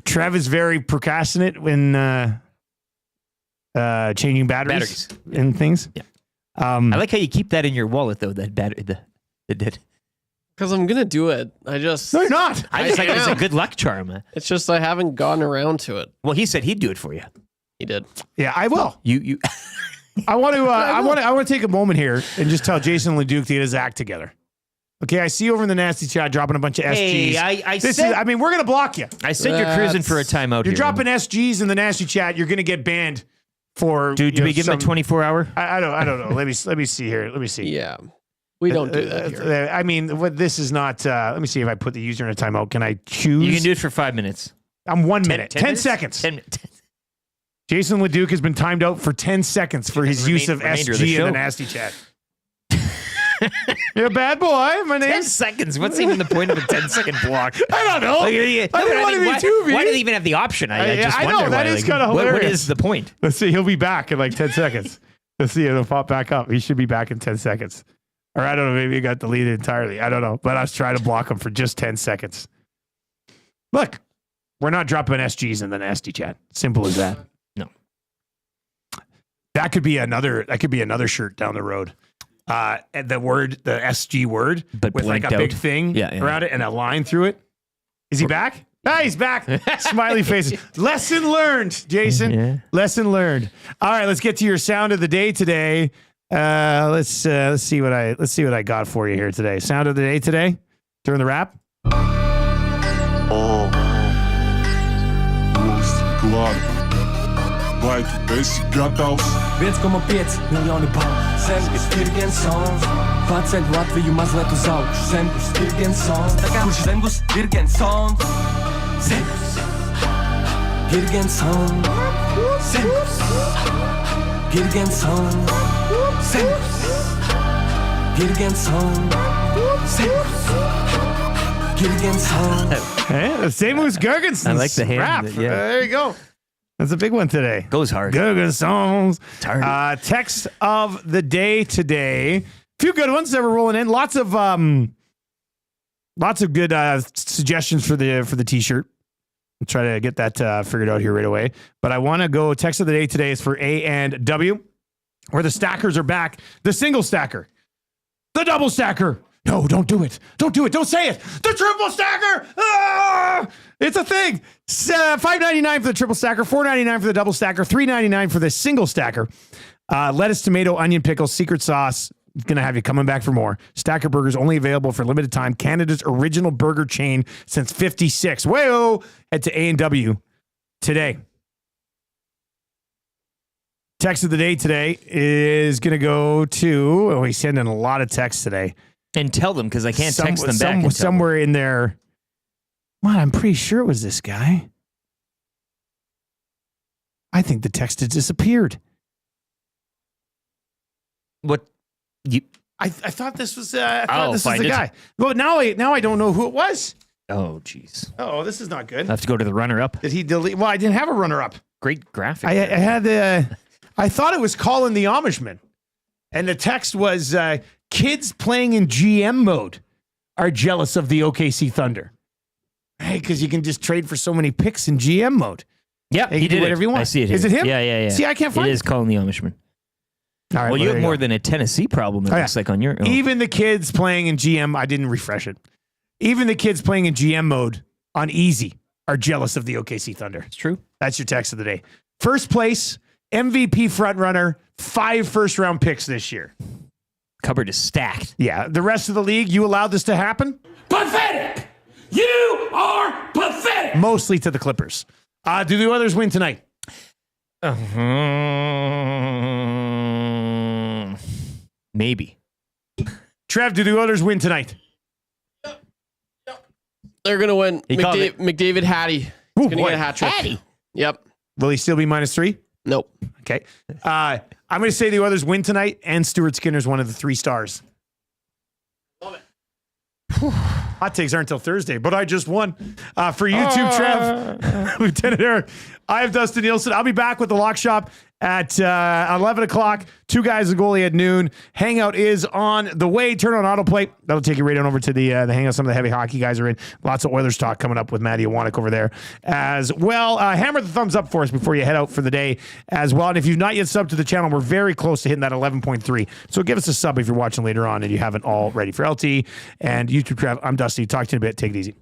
Trev is very procrastinate when changing batteries and things. Yeah. I like how you keep that in your wallet, though, that battery. Because I'm going to do it. I just... No, you're not. I just think it's a good luck charm. It's just I haven't gotten around to it. Well, he said he'd do it for you. He did. Yeah, I will. You. I want to. I want to take a moment here and just tell Jason LeDuc to get his act together. Okay, I see you over in the nasty chat dropping a bunch of SGs. Hey, I mean, we're gonna block you. I said you're cruising for a timeout. You're here. dropping SGs in the nasty chat. You're gonna get banned for. Do we give him a 24-hour? I don't know. Let me see here. Let me see. Yeah, we don't do that here. I mean, this is not. Let me see if I put the user in a timeout. Can I choose? You can do it for 5 minutes. I'm 1 minute. 10 seconds. 10 minutes. Jason LeDuc has been timed out for 10 seconds for his use of SG in the nasty chat. You're a bad boy. My name 10 seconds. What's even the point of a 10-second block? I don't know. Why do they even have the option? I just wonder. Know that is kind of hilarious. What is the point? Let's see. He'll be back in like 10 seconds. Let's see. It'll pop back up. He should be back in 10 seconds. Or I don't know. Maybe it got deleted entirely. I don't know. But I was trying to block him for just 10 seconds. Look, we're not dropping SGs in the nasty chat. Simple as that. No. That could be another shirt down the road. And the SG word, but with like a big thing around it and a line through it. Is he back? Ah, he's back. Smiley faces. Lesson learned, Jason. Yeah. Lesson learned. All right, let's get to your sound of the day today. Let's see what I got for you here today. Sound of the day today during the rap. Oh, claro. Vai, esse shoutouts. 5,5 miliony bał. Sempre Stirgen Song. Facet łatwy i mazletu załóż. Sempre Stirgen Song. Kurz zęgus Stirgen Song. Zengus Stirgen Song. Zengus Stirgen Song. Zengus Stirgen Song. Zengus Stirgen Song. Hey, same as Gergensen's I like the hand. rap. Yeah. There you go. That's a big one today. Goes hard. Good songs. Text of the day today. A few good ones that were rolling in. Lots of good suggestions for the t-shirt. I'll try to get that figured out here right away. But I want to go. Text of the day today is for A and W, where the stackers are back. The single stacker, the double stacker. No, don't do it. Don't do it. Don't say it. The triple stacker. Ah! It's a thing. $5.99 for the triple stacker, $4.99 for the double stacker, $3.99 for the single stacker. Lettuce, tomato, onion, pickles, secret sauce. Going to have you coming back for more. Stacker burgers only available for limited time. Canada's original burger chain since 56. Whoa! Head to A&W today. Text of the day today is going to go to... Oh, he's sending a lot of texts today. And tell them, because I can't text them back. Somewhere in there. What? I'm pretty sure it was this guy. I think the text has disappeared. What? I thought this was. I thought this was the it. guy. Well, now I don't know who it was. Oh, jeez. Oh, this is not good. I have to go to the runner-up. Did he delete? Well, I didn't have a runner-up. Great graphic. I had the. I thought it was Colin the Amishman, and the text was. Kids playing in GM mode are jealous of the OKC Thunder. Hey, because you can just trade for so many picks in GM mode. Yep, he did whatever you want. I see it here. Is it him? Yeah. See, I can't find it. It is Colin the Amishman. All right, well, you have more than a Tennessee problem, it looks like, on your own. Even the kids playing in GM, I didn't refresh it. Even the kids playing in GM mode on easy are jealous of the OKC Thunder. It's true. That's your text of the day. First place, MVP frontrunner, 5 first-round picks this year. Cupboard is stacked. Yeah. The rest of the league, you allowed this to happen? Pathetic! You are pathetic! Mostly to the Clippers. Do the others win tonight? Maybe. Trev, do the others win tonight? They're going to win. McDavid Hattie. He's going to get a hat trick. Hattie? Yep. Will he still be -3? Nope. Okay. I'm going to say the others win tonight, and Stuart Skinner's one of the 3 stars. Love it. Hot takes aren't until Thursday, but I just won. For YouTube, Trev, Lieutenant Eric, I have Dustin Nielsen. I'll be back with the Lock Shop at 11 o'clock. Two guys and goalie at noon. Hangout is on the way. Turn on autoplay. That'll take you right on over to the hangout. Some of the heavy hockey guys are in. Lots of Oilers talk coming up with Matty Iwanek over there as well. Hammer the thumbs up for us before you head out for the day as well. And if you've not yet subbed to the channel, we're very close to hitting that 11.3. So give us a sub if you're watching later on and you haven't already. For LT and YouTube, I'm Dusty. Talk to you in a bit. Take it easy.